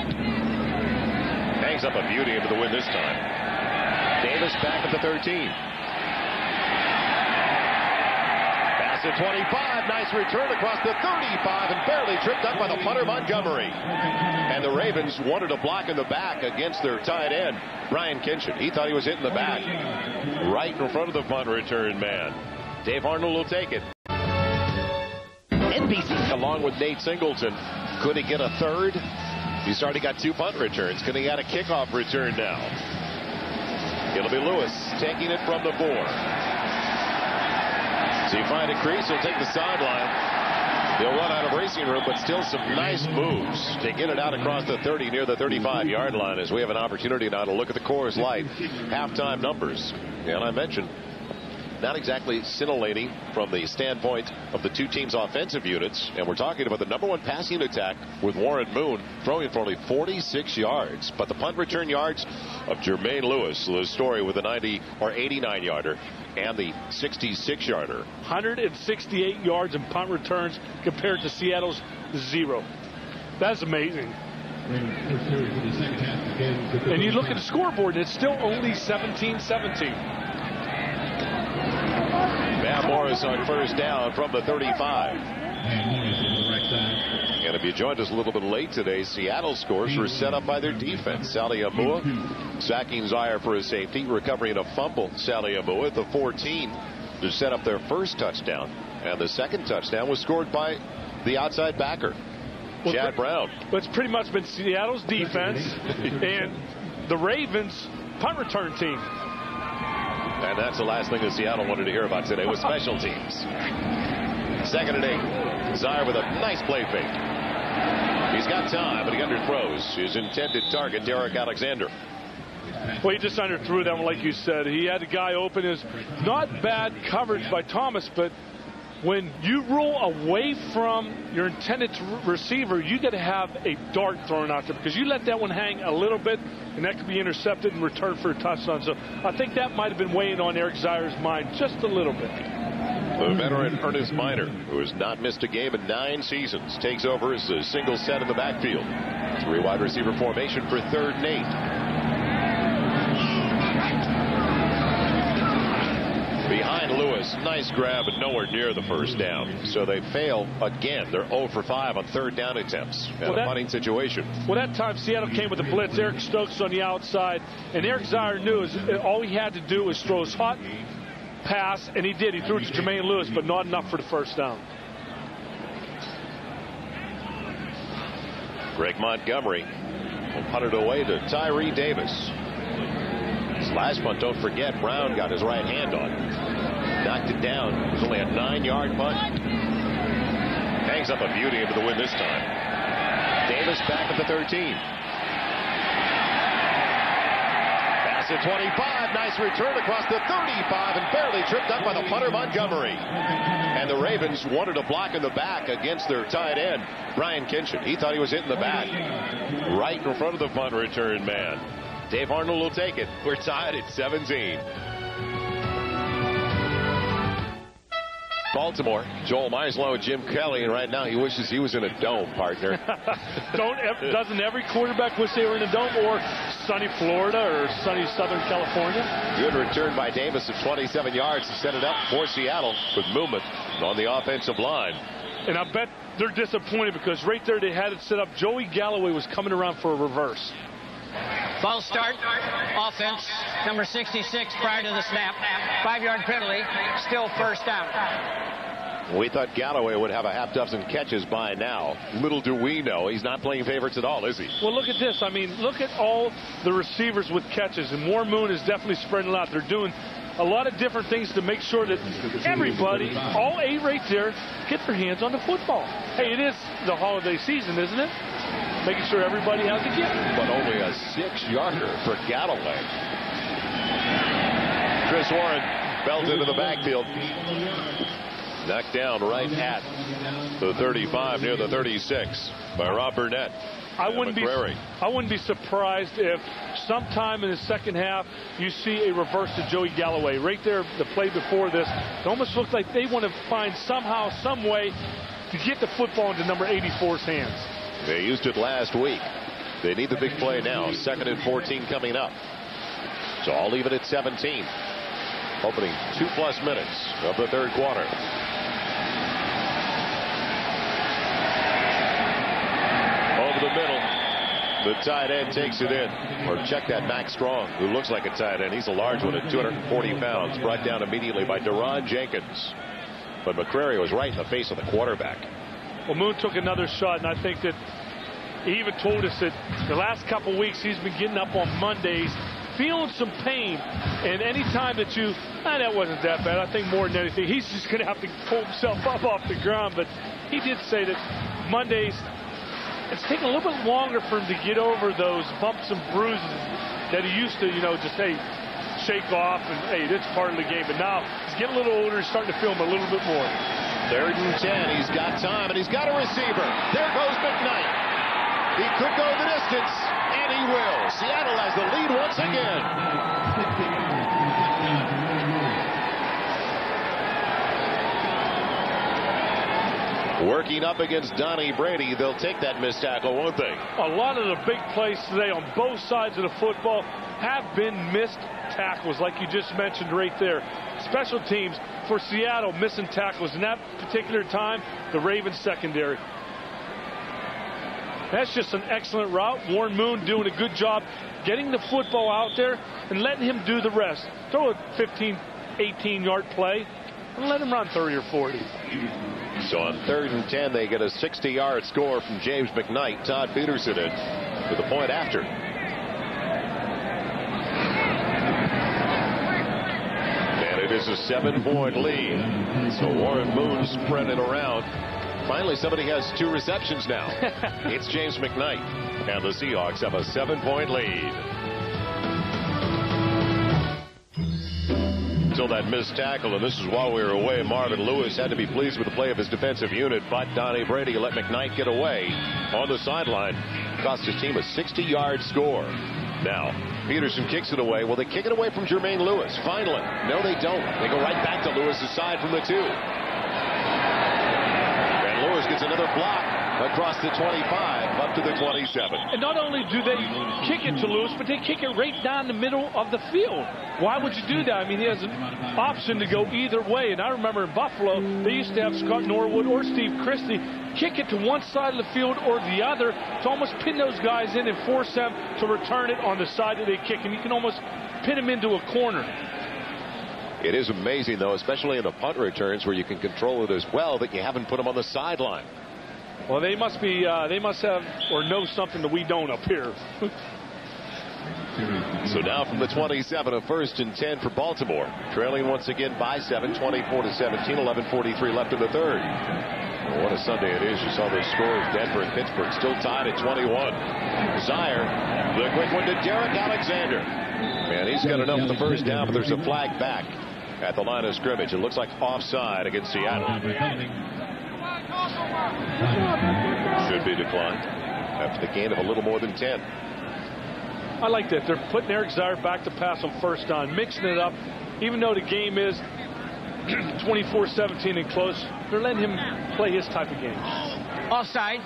Hangs up a beauty into the win this time. Davis back at the 13. Pass at 25. Nice return across the 35 and barely tripped up by the punter Montgomery. And the Ravens wanted a block in the back against their tight end, Brian Kinchin. He thought he was hitting the back. Right in front of the punt return man. Dave Arnold will take it. NBC along with Nate Singleton. Could he get a third? He's already got 2 punt returns. Could he get a kickoff return now? It'll be Lewis taking it from the 4. So you find a crease, he'll take the sideline. He'll run out of racing room, but still some nice moves to get it out across the 30 near the 35-yard line as we have an opportunity now to look at the Coors Light halftime numbers. And I mentioned not exactly scintillating from the standpoint of the 2 teams' offensive units. And we're talking about the #1 passing attack with Warren Moon throwing for only 46 yards. But the punt return yards of Jermaine Lewis, the story with a 90 or 89-yarder and the 66-yarder. 168 yards in punt returns compared to Seattle's 0. That's amazing. And you look at the scoreboard, and it's still only 17-17. Matt Morris on first down from the 35. And if you joined us a little bit late today, Seattle scores were set up by their defense. Sally Amua sacking Zire for a safety, recovering a fumble. Sally Amua at the 14 to set up their first touchdown. And the second touchdown was scored by the outside backer, Chad Brown. But it's pretty much been Seattle's defense and the Ravens' punt return team. And that's the last thing that Seattle wanted to hear about today was special teams. 2nd and 8. Zire with a nice play fake. He's got time, but he underthrows his intended target, Derek Alexander. Well, he just underthrew that one, like you said. He had the guy open. Is not bad coverage by Thomas, but when you roll away from your intended receiver, you got to have a dart thrown out there because you let that one hang a little bit, and that could be intercepted and returned for a touchdown. So I think that might have been weighing on Eric Zire's mind just a little bit. The veteran Ernest Miner, who has not missed a game in 9 seasons, takes over as a single set in the backfield. 3 wide receiver formation for 3rd and 8. Behind Lewis, nice grab, but nowhere near the first down. So they fail again. They're 0 for 5 on 3rd down attempts. And a punting situation. Well, that time Seattle came with a blitz. Eric Stokes on the outside. And Eric Zire knew all he had to do was throw his hot pass, and he did. He threw it to Jermaine Lewis, but not enough for the first down. Greg Montgomery will punt it away to Tyree Davis. His last punt, don't forget, Brown got his right hand on. Knocked it down. It was only a 9-yard punt. Hangs up a beauty into the win this time. Davis back at the 13. Pass at 25. Nice return across the 35 and barely tripped up by the punter Montgomery. And the Ravens wanted a block in the back against their tight end, Brian Kinchin. He thought he was hitting the back. Right in front of the punt return man. Dave Arnold will take it. We're tied at 17. Baltimore. Joel Meislow and Jim Kelly, and right now he wishes he was in a dome, partner. Doesn't every quarterback wish they were in a dome, or sunny Florida or sunny Southern California? Good return by Davis of 27 yards to set it up for Seattle with movement on the offensive line. And I bet they're disappointed because right there they had it set up. Joey Galloway was coming around for a reverse. False start. Offense. Number 66 prior to the snap. 5-yard penalty. Still first down. We thought Galloway would have a half dozen catches by now. Little do we know he's not playing favorites at all, is he? Well, look at this. I mean, look at all the receivers with catches. And Warren Moon is definitely spreading it out. They're doing a lot of different things to make sure that everybody, all 8 right there, get their hands on the football. Hey, it is the holiday season, isn't it? Making sure everybody has a gift. But only a 6-yarder for Galloway. Chris Warren belted into the backfield. Knocked down right at the 35, near the 36 by Rob Burnett. I wouldn't be surprised if sometime in the second half you see a reverse to Joey Galloway. Right there, the play before this, it almost looks like they want to find somehow, some way to get the football into number 84's hands. They used it last week. They need the big play now. 2nd and 14 coming up. So I'll leave it at 17. Opening 2+ minutes of the third quarter. Over the middle. The tight end takes it in. Or check that Max Strong, who looks like a tight end. He's a large one at 240 pounds. Brought down immediately by Deron Jenkins. But McCrary was right in the face of the quarterback. Well, Moon took another shot, and I think that he even told us that the last couple weeks he's been getting up on Mondays, feeling some pain. And any time that that wasn't that bad. I think more than anything, he's just going to have to pull himself up off the ground. But he did say that Mondays, it's taking a little bit longer for him to get over those bumps and bruises that he used to, just, shake off and, hey, that's part of the game. But now he's getting a little older, he's starting to feel him a little bit more. 3rd and 10. He's got time, and he's got a receiver. There goes McKnight. He could go the distance, and he will. Seattle has the lead once again. Working up against Donnie Brady. They'll take that missed tackle, won't they? A lot of the big plays today on both sides of the football have been missed tackles, like you just mentioned right there. Special teams for Seattle missing tackles. In that particular time, the Ravens secondary. That's just an excellent route. Warren Moon doing a good job getting the football out there and letting him do the rest. Throw a 15, 18-yard play and let him run 30 or 40. So on 3rd and 10, they get a 60-yard score from James McKnight. Todd Peterson in with a point after. It is a 7-point lead. So Warren Moon spread it around. Finally, somebody has 2 receptions now. It's James McKnight. And the Seahawks have a 7-point lead. Until that missed tackle, and this is while we were away, Marvin Lewis had to be pleased with the play of his defensive unit, but Donnie Brady let McKnight get away on the sideline. Cost his team a 60-yard score. Now, Peterson kicks it away. Well, they kick it away from Jermaine Lewis. Finally. No, they don't. They go right back to Lewis's side from the 2. And Lewis gets another block across the 25 up to the 27. And not only do they kick it to Lewis, but they kick it right down the middle of the field. Why would you do that? I mean, he has an option to go either way. And I remember in Buffalo, they used to have Scott Norwood or Steve Christie kick it to one side of the field or the other to almost pin those guys in and force them to return it on the side that they kick. And you can almost pin them into a corner. It is amazing, though, especially in the punt returns where you can control it as well, that you haven't put them on the sideline. Well, they must have or know something that we don't up here. So now from the 27, a 1st and 10 for Baltimore. Trailing once again by 7, 24-17, 11:43 left in the third. Well, what a Sunday it is. You saw those scores. Denver and Pittsburgh still tied at 21. Zaire, the quick one to Derek Alexander. Man, he's got enough for the first down, but there's a flag back at the line of scrimmage. It looks like offside against Seattle. Should be declined after the gain of a little more than 10. I like that. They're putting Eric Zaire back to pass on first down, mixing it up. Even though the game is 24-17 and close. They're letting him play his type of game. Offside.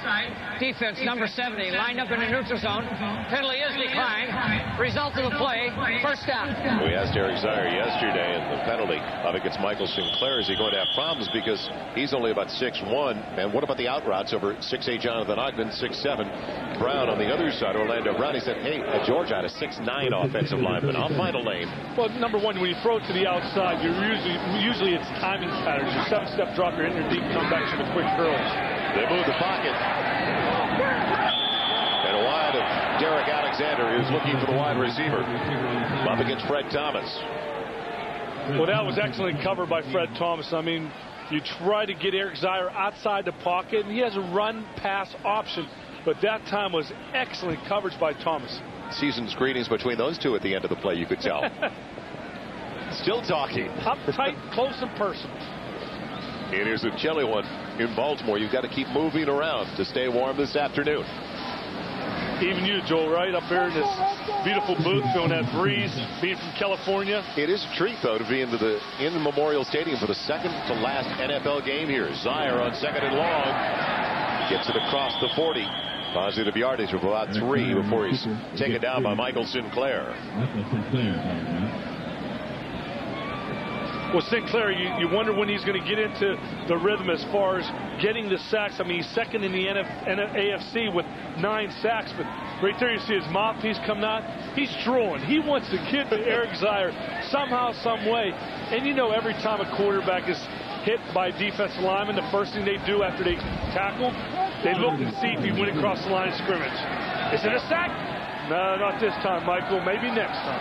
Defense number 70 lined up in the neutral zone. Penalty is declined. Result of the play, first down. We asked Eric Zier yesterday, and the penalty against Michael Sinclair, is he going to have problems because he's only about 6'1", and what about the out routes over 6'8" Jonathan Ogden, 6'7" Brown on the other side, Orlando Brown. He said, hey, Georgia had a 6'9" offensive lineman. I'll find a lane. Well, number one, when you throw it to the outside, you're usually it's timing patterns. You 7-step drop, you're in your deep, come back to the quick curls. They move the pocket. And a wide of Derek Alexander, who's looking for the wide receiver. Up against Fred Thomas. Well, that was excellent cover by Fred Thomas. I mean, you try to get Eric Zier outside the pocket, and he has a run-pass option. But that time was excellent coverage by Thomas. Season's greetings between those two at the end of the play, you could tell. Still talking. Up tight, close, and personal. And here's a chilly one in Baltimore. You've got to keep moving around to stay warm this afternoon. Even you, Joel, right up here in this beautiful booth, feeling that breeze, being from California. It is a treat, though, to be in the Memorial Stadium for the second to last NFL game here. Zier on second and long. Gets it across the 40. Positive yardage of about 3 before he's taken down by Michael Sinclair. Well, Sinclair, you wonder when he's going to get into the rhythm as far as getting the sacks. I mean, he's second in the AFC with 9 sacks. But right there you see his mouthpiece coming out. He's drooling. He wants to get to Eric Zier somehow, some way. And you know, every time a quarterback is hit by a defensive lineman, the first thing they do after they tackle, they look and see if he went across the line of scrimmage. Is it a sack? No, not this time, Michael. Maybe next time.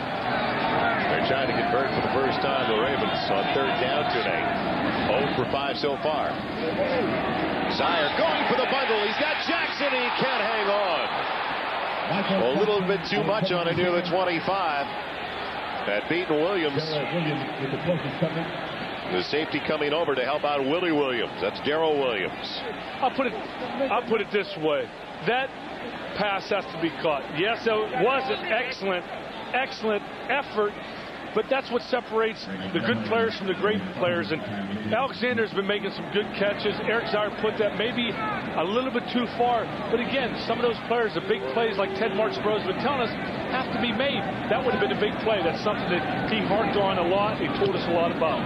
They're trying to convert for the first time, the Ravens, on third down today. 0 for 5 so far. Zier going for the bundle. He's got Jackson. He can't hang on. A little bit too much on it near the 25. That beaten Williams. The safety coming over to help out Willie Williams. That's Darrell Williams. I'll put it this way. That pass has to be caught. Yes, it was an excellent effort, but that's what separates the good players from the great players. And Alexander's been making some good catches. Eric Zier put that maybe a little bit too far. But again, some of those players, the big plays like Ted Marchbro's been telling us, have to be made. That would have been a big play. That's something that he harped on a lot. He told us a lot about.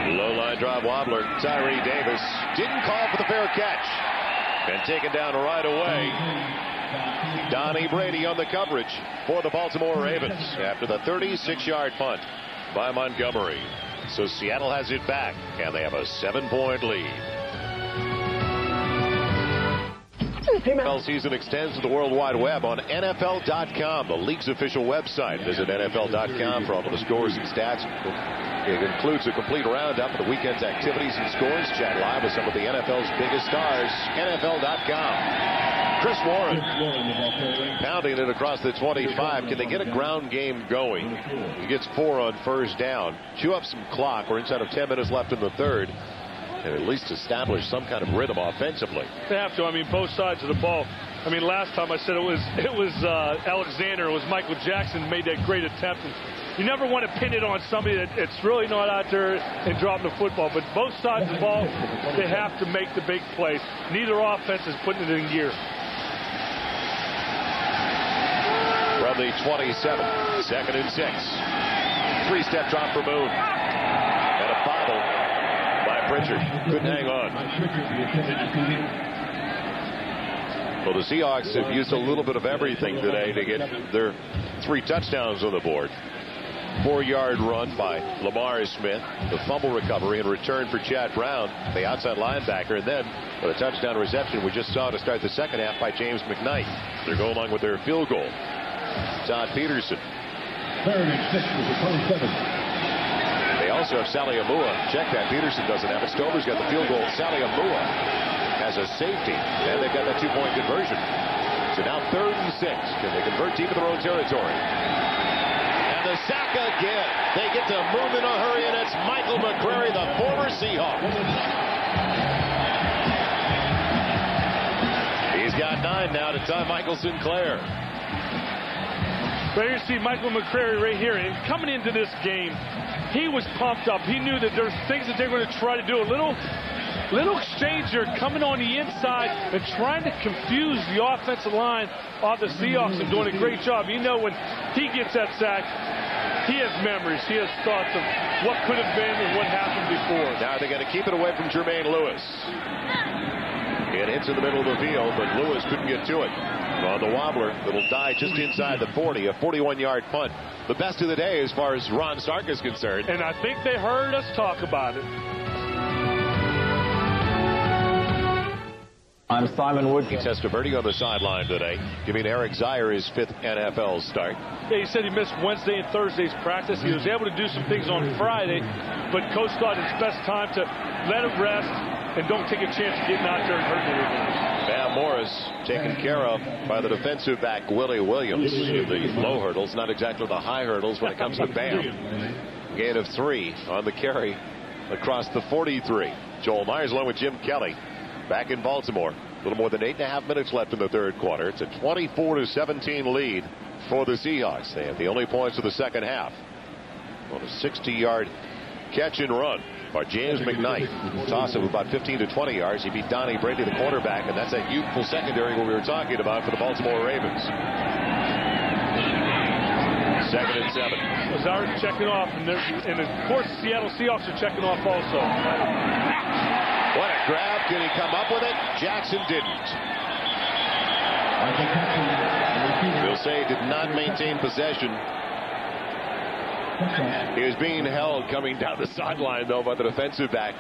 Low line drive wobbler. Tyree Davis didn't call for the fair catch. And taken down right away. Donnie Brady on the coverage for the Baltimore Ravens after the 36-yard punt by Montgomery. So Seattle has it back, and they have a 7-point lead. NFL season extends to the World Wide Web on NFL.com, the league's official website. Visit NFL.com for all of the scores and stats. It includes a complete roundup of the weekend's activities and scores. Chat live with some of the NFL's biggest stars. NFL.com. Chris Warren pounding it across the 25. Can they get a ground game going? He gets 4 on first down. Chew up some clock. We're inside of 10 minutes left in the third. And at least establish some kind of rhythm offensively. They have to. I mean, both sides of the ball. I mean, last time I said it was Alexander. It was Michael Jackson who made that great attempt. And you never want to pin it on somebody that's really not out there and dropping the football. But both sides of the ball, they have to make the big plays. Neither offense is putting it in gear. From the 27, 2nd and 6. 3-step drop for Moon. And a bobble by Pritchard. Couldn't hang on. Well, the Seahawks have used a little bit of everything today to get their 3 touchdowns on the board. 4-yard run by Lamar Smith. The fumble recovery and return for Chad Brown, the outside linebacker. And then with a touchdown reception we just saw to start the second half by James McKnight. They're going along with their field goal. Todd Peterson. 3rd and 6 with the 27. They also have Sally Amua. Check that. Peterson doesn't have it. Stover's got the field goal. Sally Amua has a safety. And they've got that 2-point conversion. So now 3rd and 6. Can they convert deep in their own territory? And the sack again. They get to move in a hurry, and it's Michael McCrary, the former Seahawk. He's got 9 now to tie Michael Sinclair. But here you see Michael McCrary right here. And coming into this game, he was pumped up. He knew that there's things that they're going to try to do. A little exchange here coming on the inside and trying to confuse the offensive line of the Seahawks and doing a great job. You know, when he gets that sack, he has memories. He has thoughts of what could have been and what happened before. Now they're going to keep it away from Jermaine Lewis. It hits in the middle of the field, but Lewis couldn't get to it. On the wobbler, it'll die just inside the 40, a 41-yard punt. The best of the day as far as Ron Stark is concerned. And I think they heard us talk about it. I'm Simon Wood. He Testaverde on the sideline today, giving Eric Zier his 5th NFL start. Yeah, he said he missed Wednesday and Thursday's practice. He was able to do some things on Friday, but Coach thought it's best time to let him rest and don't take a chance of getting out there and hurting anyone. Bam Morris taken care of by the defensive back Willie Williams in the low hurdles, not exactly the high hurdles when it comes to Bam. Gain of 3 on the carry across the 43. Joel Myers along with Jim Kelly. Back in Baltimore. A little more than 8.5 minutes left in the third quarter. It's a 24-17 lead for the Seahawks. They have the only points of the second half. On a 60-yard catch and run by James McKnight. Toss of about 15 to 20 yards. He beat Donnie Brady, the quarterback, and that's that youthful secondary we were talking about for the Baltimore Ravens. 2nd and 7. Lazard's checking off, and of course the Seattle Seahawks are checking off also. What a grab. Can he come up with it? Jackson didn't. They'll say he did not maintain possession. He was being held coming down the sideline, though, by the defensive back.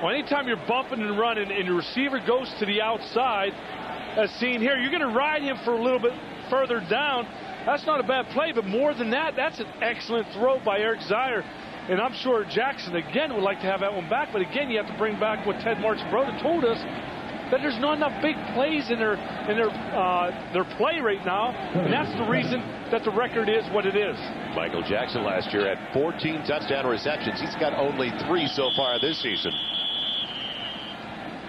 Well, anytime you're bumping and running and your receiver goes to the outside, as seen here, you're going to ride him for a little bit further down. That's not a bad play, but more than that, that's an excellent throw by Eric Zier. And I'm sure Jackson, again, would like to have that one back. But, again, you have to bring back what Ted Marchibroda told us, that there's not enough big plays in their play right now. And that's the reason that the record is what it is. Michael Jackson last year had 14 touchdown receptions. He's got only 3 so far this season.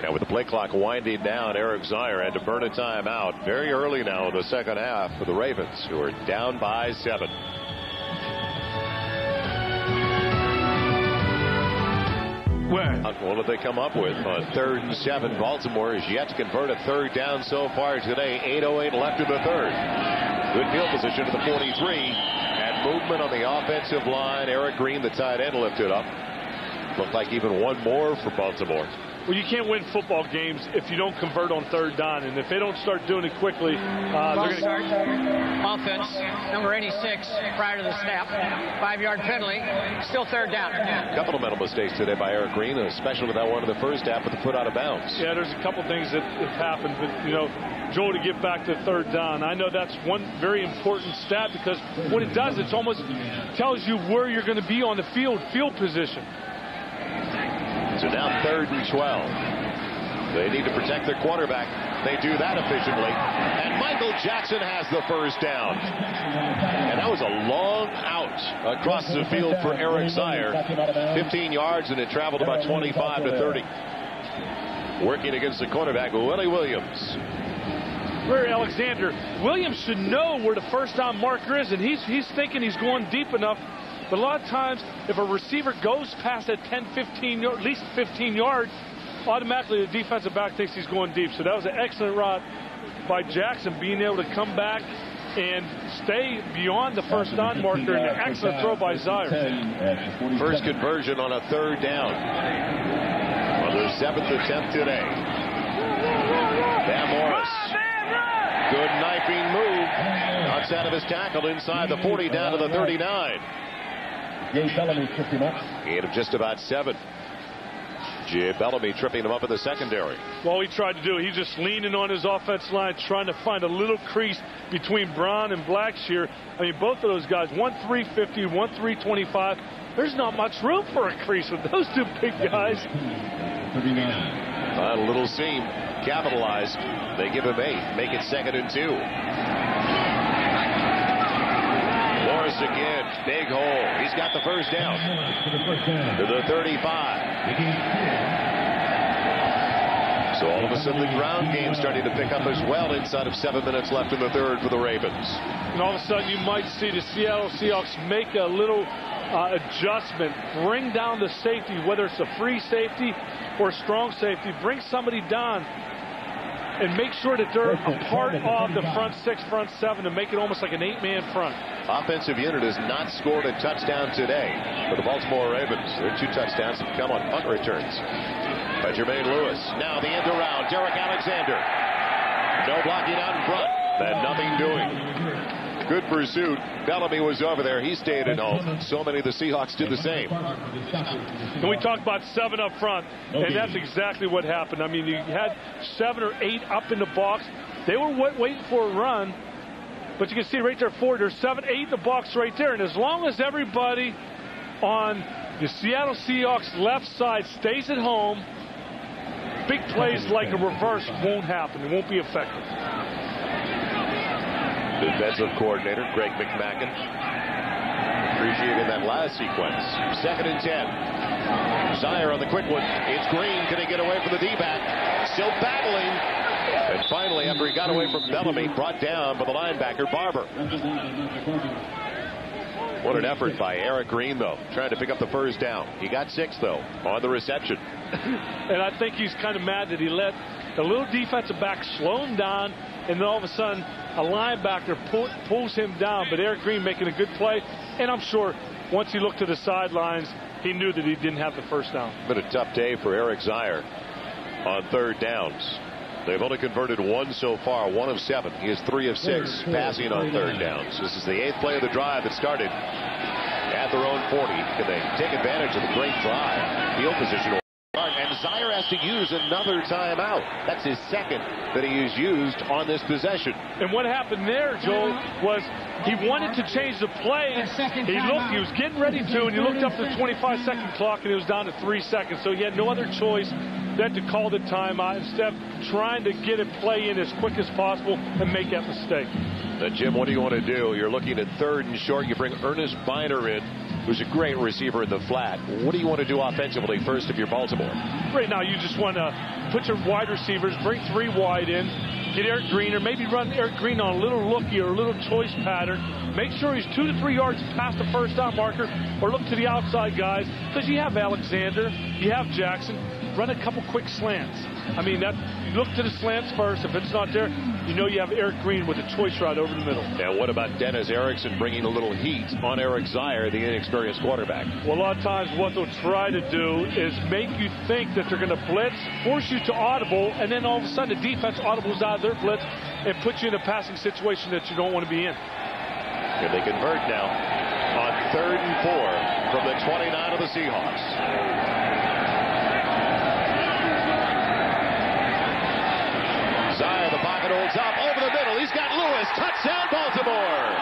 And with the play clock winding down, Eric Zier had to burn a timeout very early now in the second half for the Ravens, who are down by 7. What did they come up with on 3rd and 7? Baltimore is yet to convert a 3rd down so far today. 8:08 left in the 3rd. Good field position to the 43. And movement on the offensive line. Eric Green, the tight end, lifted up. Looked like even one more for Baltimore. Well, you can't win football games if you don't convert on 3rd down. And if they don't start doing it quickly, they're going to start. Offense, number 86, prior to the snap. 5-yard penalty. Still 3rd down. A couple of mental mistakes today by Eric Green, especially with that one in the first half with the foot out of bounds. Yeah, there's a couple things that have happened. But, you know, Joel, to get back to 3rd down, I know that's one very important stat because what it does, it almost tells you where you're going to be on the field position. So now 3rd and 12. They need to protect their quarterback. They do that efficiently. And Michael Jackson has the first down. And that was a long out across the field for Eric Zier. 15 yards, and it traveled about 25 to 30. Working against the quarterback, Willie Williams. Where Alexander Williams should know where the first down marker is, and he's thinking he's going deep enough. But a lot of times, if a receiver goes past that 10, 15, at least 15 yards, automatically the defensive back thinks he's going deep. So that was an excellent route by Jackson, being able to come back and stay beyond the first down marker, and an excellent throw by Zier. First conversion on a 3rd down. On their 7th attempt today. Bam Morris. Good knifing move. Outside of his tackle inside the 40 down to the 39. Jay Bellamy tripped him up. Gain of just about 7. Jay Bellamy tripping him up in the secondary. Well, he tried to do, he's just leaning on his offensive line, trying to find a little crease between Brown and Blackshear. I mean, both of those guys, 1-350, 1-325. There's not much room for a crease with those two big guys. A little seam. Capitalized. They give him 8. Make it 2nd and 2. Morris again. Big hole. He's got the first down. To the 35. So all of a sudden the ground game starting to pick up as well inside of 7 minutes left in the third for the Ravens. And all of a sudden you might see the Seattle Seahawks make a little adjustment, bring down the safety, whether it's a free safety or a strong safety, bring somebody down and make sure that they're a part of the front six, front seven to make it almost like an 8-man front. Offensive unit has not scored a touchdown today for the Baltimore Ravens. Their 2 touchdowns have come on punt returns by Jermaine Lewis. Now the end around, Derek Alexander. No blocking out in front, and nothing doing. Good pursuit. Bellamy was over there. He stayed at home. So many of the Seahawks did the same. And we talked about 7 up front, and that's exactly what happened. I mean, you had 7 or 8 up in the box. They were waiting for a run, but you can see right there forward, there's 7, 8 in the box right there. And as long as everybody on the Seattle Seahawks left side stays at home, big plays like a reverse won't happen. It won't be effective. Defensive coordinator Greg McMacken appreciating that last sequence. 2nd and 10. Zier on the quick one. It's Green. Can he get away from the D-back? Still battling. And finally, after he got away from Bellamy, brought down by the linebacker Barber. What an effort by Eric Green, though, trying to pick up the first down. He got 6, though, on the reception. And I think he's kind of mad that he let the little defensive back slow him down, and then all of a sudden a linebacker pulls him down. But Eric Green making a good play, and I'm sure once he looked to the sidelines, he knew that he didn't have the first down. Been a tough day for Eric Zier on 3rd downs. They've only converted 1 so far, 1 of 7. He is 3 of 6 passing on 3rd downs. This is the 8th play of the drive that started at their own 40. Can they take advantage of the great drive? Field position. And Zier has to use another timeout. That's his 2nd that he has used on this possession. And what happened there, Joel, was he wanted to change the play. He was getting ready to, and he looked up the 25-second clock, and it was down to 3 seconds. So he had no other choice than to call the timeout instead of trying to get a play in as quick as possible and make that mistake. Now, Jim, what do you want to do? You're looking at 3rd and short. You bring Ernest Biner in, who's a great receiver in the flat. What do you want to do offensively first if you're Baltimore? Right now, you just want to put your wide receivers, bring 3 wide in, get Eric Green, or maybe run Eric Green on a little looky or a little choice pattern. Make sure he's 2 to 3 yards past the first down marker, or look to the outside guys, because you have Alexander, you have Jackson. Run a couple quick slants. I mean, you look to the slants first. If it's not there, you know you have Eric Green with a choice route over the middle. Now, what about Dennis Erickson bringing a little heat on Eric Zier, the inexperienced quarterback? Well, a lot of times what they'll try to do is make you think that they're going to blitz, force you to audible, and then all of a sudden the defense audibles out of their blitz and puts you in a passing situation that you don't want to be in. Can they convert now on 3rd and 4 from the 29 of the Seahawks? Zier, the pocket holds up over the middle. He's got Lewis. Touchdown, Baltimore.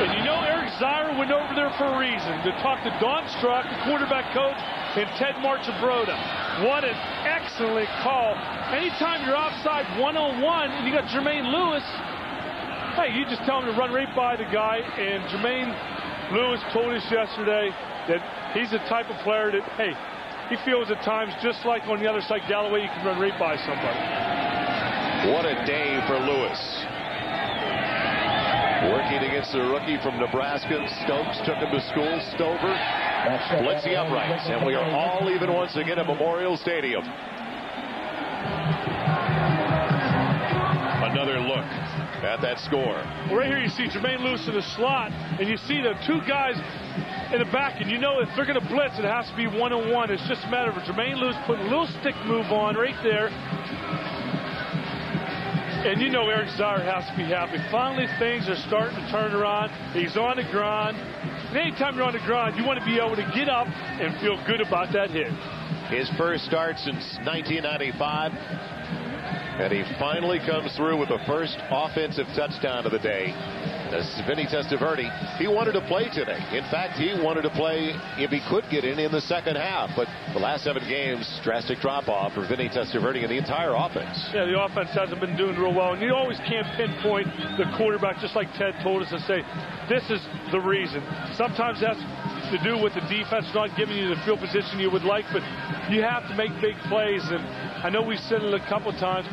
And you know Eric Zier went over there for a reason, to talk to Don Struck, the quarterback coach, and Ted Marchibroda. What an excellent call. Anytime you're outside 1-on-1 and you got Jermaine Lewis, hey, you just tell him to run right by the guy. And Jermaine Lewis told us yesterday that he's the type of player that, hey, he feels at times just like on the other side, Galloway, you can run right by somebody. What a day for Lewis. Working against the rookie from Nebraska. Stokes took him to school. Stover splits the uprights. And we are all even once again at Memorial Stadium. Another look at that score. Well, right here you see Jermaine Lewis in the slot, and you see the 2 guys in the back, and you know if they're going to blitz, it has to be 1-on-1. It's just a matter of Jermaine Lewis putting a little stick move on right there. And you know Eric Zier has to be happy. Finally, things are starting to turn around. He's on the ground. And anytime you're on the ground, you want to be able to get up and feel good about that hit. His first start since 1995. And he finally comes through with the first offensive touchdown of the day. This is Vinny Testaverde. He wanted to play today. In fact, he wanted to play if he could get in the second half. But the last 7 games, drastic drop-off for Vinny Testaverde and the entire offense. Yeah, the offense hasn't been doing real well. And you always can't pinpoint the quarterback, just like Ted told us, and say, this is the reason. Sometimes that's to do with the defense not giving you the field position you would like, but you have to make big plays. And I know we've said it a couple times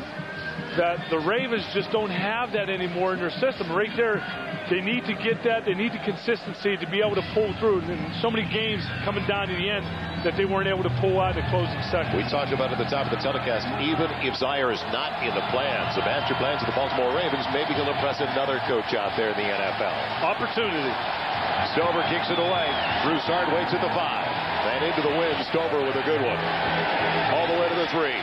that the Ravens just don't have that anymore in their system. Right there, they need to get that. They need the consistency to be able to pull through. And so many games coming down to the end that they weren't able to pull out in the closing second. We talked about at the top of the telecast, even if Zaire is not in the plans, the master plans of the Baltimore Ravens, maybe he'll impress another coach out there in the NFL. Opportunity. Stover kicks it away. Broussard waits at the 5. And into the wind, Stover with a good one. All the way to the 3.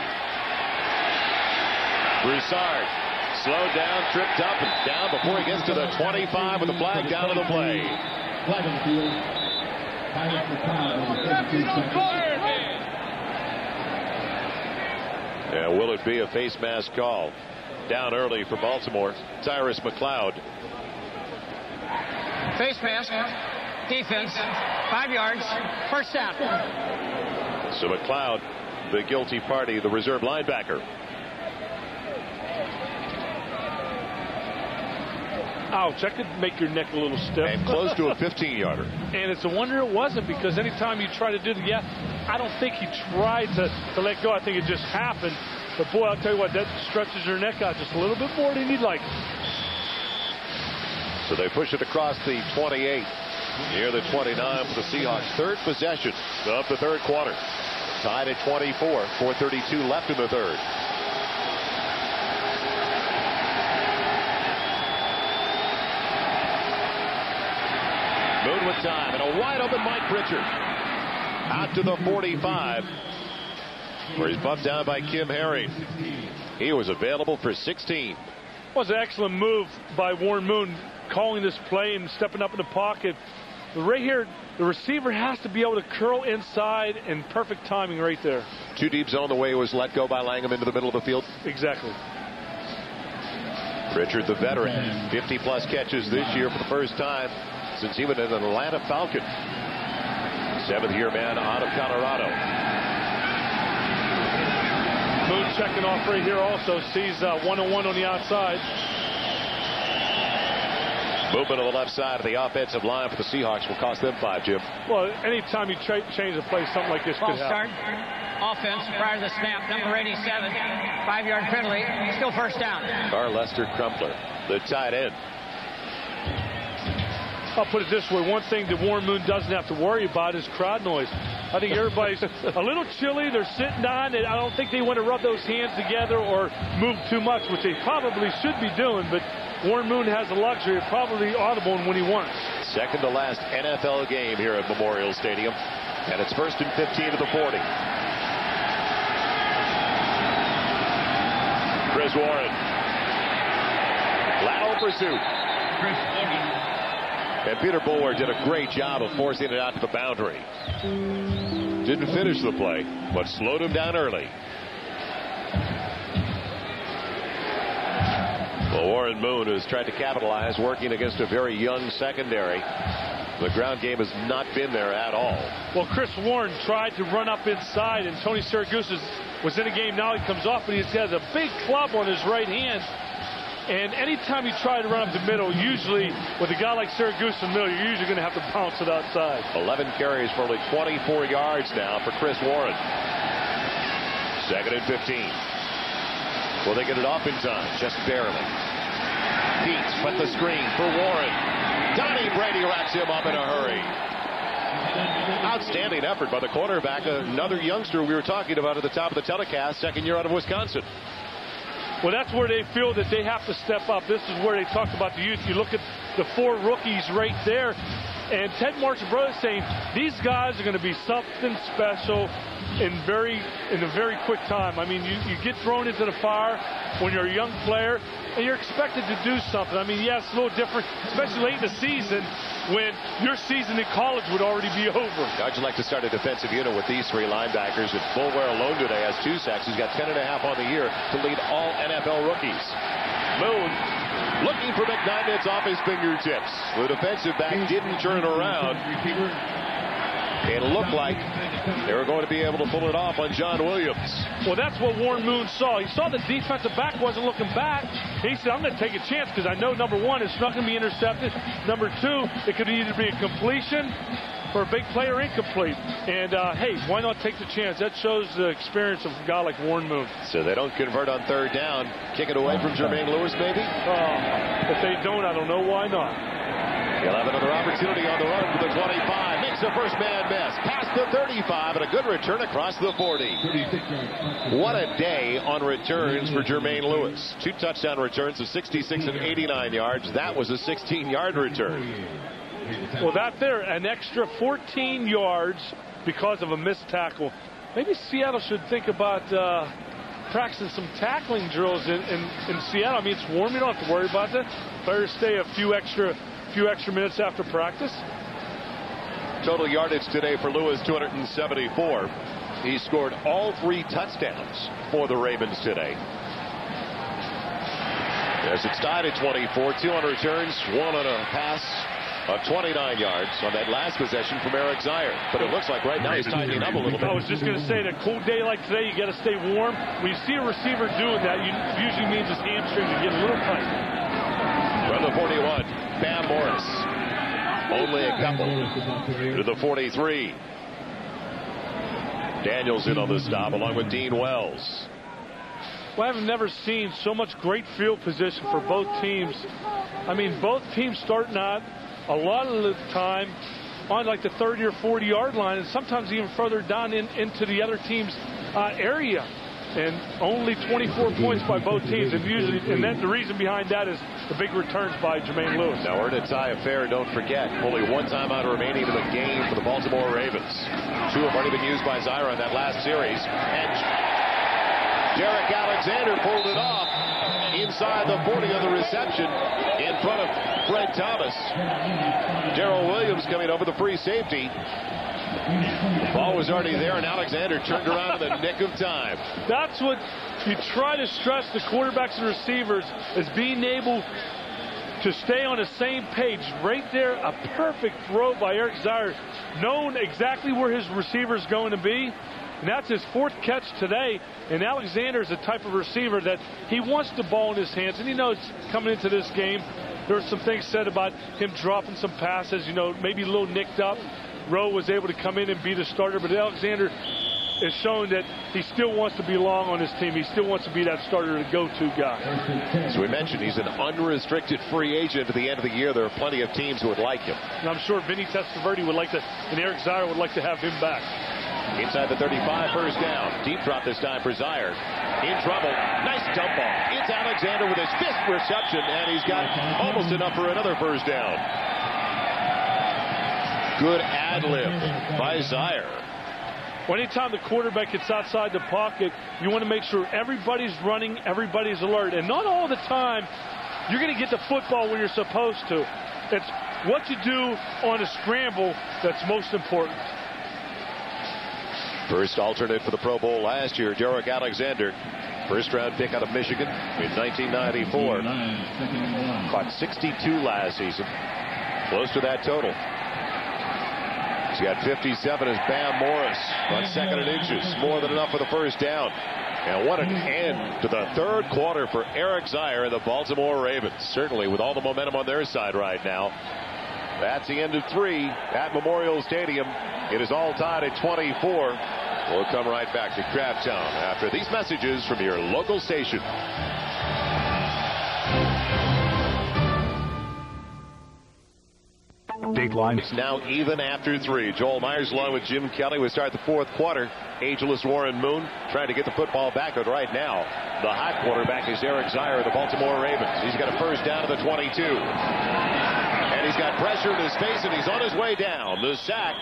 Broussard slowed down, tripped up, and down before he gets to the 25 with the flag down to the play. Flag on the field. Yeah, will it be a face mask call? Down early for Baltimore. Tyrus McLeod. Face mask. Defense. 5 yards. First down. So McLeod, the guilty party, the reserve linebacker. Ouch, that could make your neck a little stiff. And close to a 15-yarder. And it's a wonder it wasn't, because anytime you try to do the I don't think he tried to let go. I think it just happened. But boy, I'll tell you what, that stretches your neck out just a little bit more than you'd like. So they push it across the 28. Near the 29 for the Seahawks. Third possession of the third quarter. Tied at 24. 4:32 left in the third. Moon with time, and a wide open Mike Pritchard. Out to the 45, where he's bumped down by Kim Herring. He was available for 16. It was an excellent move by Warren Moon, calling this play and stepping up in the pocket. But right here, the receiver has to be able to curl inside, and perfect timing right there. 2 deep zone, the way it was let go by Langham into the middle of the field. Exactly. Pritchard, the veteran, 50-plus catches this year for the first time since he was an Atlanta Falcon. 7th-year man out of Colorado. Moon checking off right here also. Sees 1-on-1 on the outside. Movement on the left side of the offensive line for the Seahawks will cost them 5, Jim. Well, anytime you change the play, something like this could happen. Start. Offense prior to the snap. Number 87. 5-yard penalty. Still first down. Lester Crumpler, the tight end. I'll put it this way. One thing that Warren Moon doesn't have to worry about is crowd noise. I think everybody's a little chilly. They're sitting down. And I don't think they want to rub those hands together or move too much, which they probably should be doing. But Warren Moon has the luxury of probably audible when he wants. Second to last NFL game here at Memorial Stadium. And it's 1st and 15 to the 40. Chris Warren. Lateral pursuit. And Peter Bulwer did a great job of forcing it out to the boundary. Didn't finish the play, but slowed him down early. Well, Warren Moon has tried to capitalize, working against a very young secondary. The ground game has not been there at all. Well, Chris Warren tried to run up inside, and Tony Siragusa was in the game. Now he comes off, but he has a big club on his right hand. And anytime you try to run up the middle, usually with a guy like Siragusa in the middle, you're usually going to have to bounce it outside. 11 carries for only 24 yards now for Chris Warren. 2nd and 15. Will they get it off in time? Just barely. Peets put the screen for Warren. Donnie Brady wraps him up in a hurry. Outstanding effort by the cornerback. Another youngster we were talking about at the top of the telecast, 2nd year out of Wisconsin. Well, that's where they feel that they have to step up. This is where they talked about the youth. You look at the 4 rookies right there, and Ted Marshall Brothers saying these guys are going to be something special in a very quick time. I mean, you get thrown into the fire when you're a young player, and you're expected to do something. I mean, yeah, it's a little different, especially late in the season when your season in college would already be over. How'd you like to start a defensive unit with these 3 linebackers? And Bulwer alone today has 2 sacks. He's got 10.5 on the year to lead all NFL rookies. Moon Looking for McKnight. It's off his fingertips. The defensive back didn't turn around. It looked like they were going to be able to pull it off on John Williams. Well, that's what Warren Moon saw. He saw the defensive back wasn't looking back. He said, I'm going to take a chance because I know, number one, it's not going to be intercepted. Number two, it could either be a completion or a big play or incomplete. And, hey, why not take the chance? That shows the experience of a guy like Warren Moon. So they don't convert on third down. Kick it away from Jermaine Lewis, maybe? If they don't, I don't know why not. He'll have another opportunity on the run for the 25. Makes the first man miss. Past the 35 and a good return across the 40. What a day on returns for Jermaine Lewis. 2 touchdown returns of 66 and 89 yards. That was a 16-yard return. Well, that there, an extra 14 yards because of a missed tackle. Maybe Seattle should think about practicing some tackling drills in Seattle. I mean, it's warm. You don't have to worry about that. Better stay a few extra minutes after practice. Total yardage today for Lewis, 274. He scored all 3 touchdowns for the Ravens today. As it's tied at 24, 2 on returns, 1 on a pass of 29 yards on that last possession from Eric Zier. But it looks like right now he's tightening up a little bit. I was just going to say, that cool day like today, you got to stay warm. When you see a receiver doing that, it usually means his hamstrings are getting a little tight. From the 41, Bam Morris. Only a couple to the 43. Daniels in on the stop along with Dean Wells. Well, I've never seen so much great field position for both teams. I mean, both teams starting out a lot of the time on like the 30 or 40 yard line, and sometimes even further down into the other team's area. And only 24 points by both teams, and then the reason behind that is the big returns by Jermaine Lewis. Now we're in a tie affair, don't forget. Only 1 timeout remaining in the game for the Baltimore Ravens. 2 have already been used by Zier on that last series. And Derek Alexander pulled it off inside the 40 of the reception in front of Fred Thomas. Darrell Williams coming over the free safety. The ball was already there, and Alexander turned around in the nick of time. That's what you try to stress the quarterbacks and receivers, is being able to stay on the same page. Right there, a perfect throw by Eric Zier, knowing exactly where his receiver is going to be. And that's his 4th catch today. And Alexander is the type of receiver that he wants the ball in his hands. And he knows coming into this game, there were some things said about him dropping some passes, maybe a little nicked up. Rowe was able to come in and be the starter, but Alexander is showing that he still wants to belong on his team. He still wants to be that starter, the go-to guy. As we mentioned, he's an unrestricted free agent at the end of the year. There are plenty of teams who would like him. And I'm sure Vinny Testaverde would like to, and Eric Zier would like to have him back. Inside the 35, first down. Deep drop this time for Zier. In trouble. Nice dump off. It's Alexander with his 5th reception, and he's got almost enough for another first down. Good ad-lib by Zier. Well, anytime the quarterback gets outside the pocket, you want to make sure everybody's running, everybody's alert. And not all the time you're going to get the football when you're supposed to. It's what you do on a scramble that's most important. First alternate for the Pro Bowl last year, Derek Alexander. First-round pick out of Michigan in 1994. Caught 62 last season. Close to that total. He's got 57 as Bam Morris on 2nd and inches. More than enough for the first down. And what an end to the 3rd quarter for Eric Zier and the Baltimore Ravens. Certainly with all the momentum on their side right now. That's the end of 3 at Memorial Stadium. It is all tied at 24. We'll come right back to Crabtown after these messages from your local station. Dateline. It's now even after 3. Joel Myers along with Jim Kelly. We start the 4th quarter. Ageless Warren Moon trying to get the football back, but right now the hot quarterback is Eric Zier of the Baltimore Ravens. He's got a first down to the 22. And he's got pressure in his face, and he's on his way down. The sack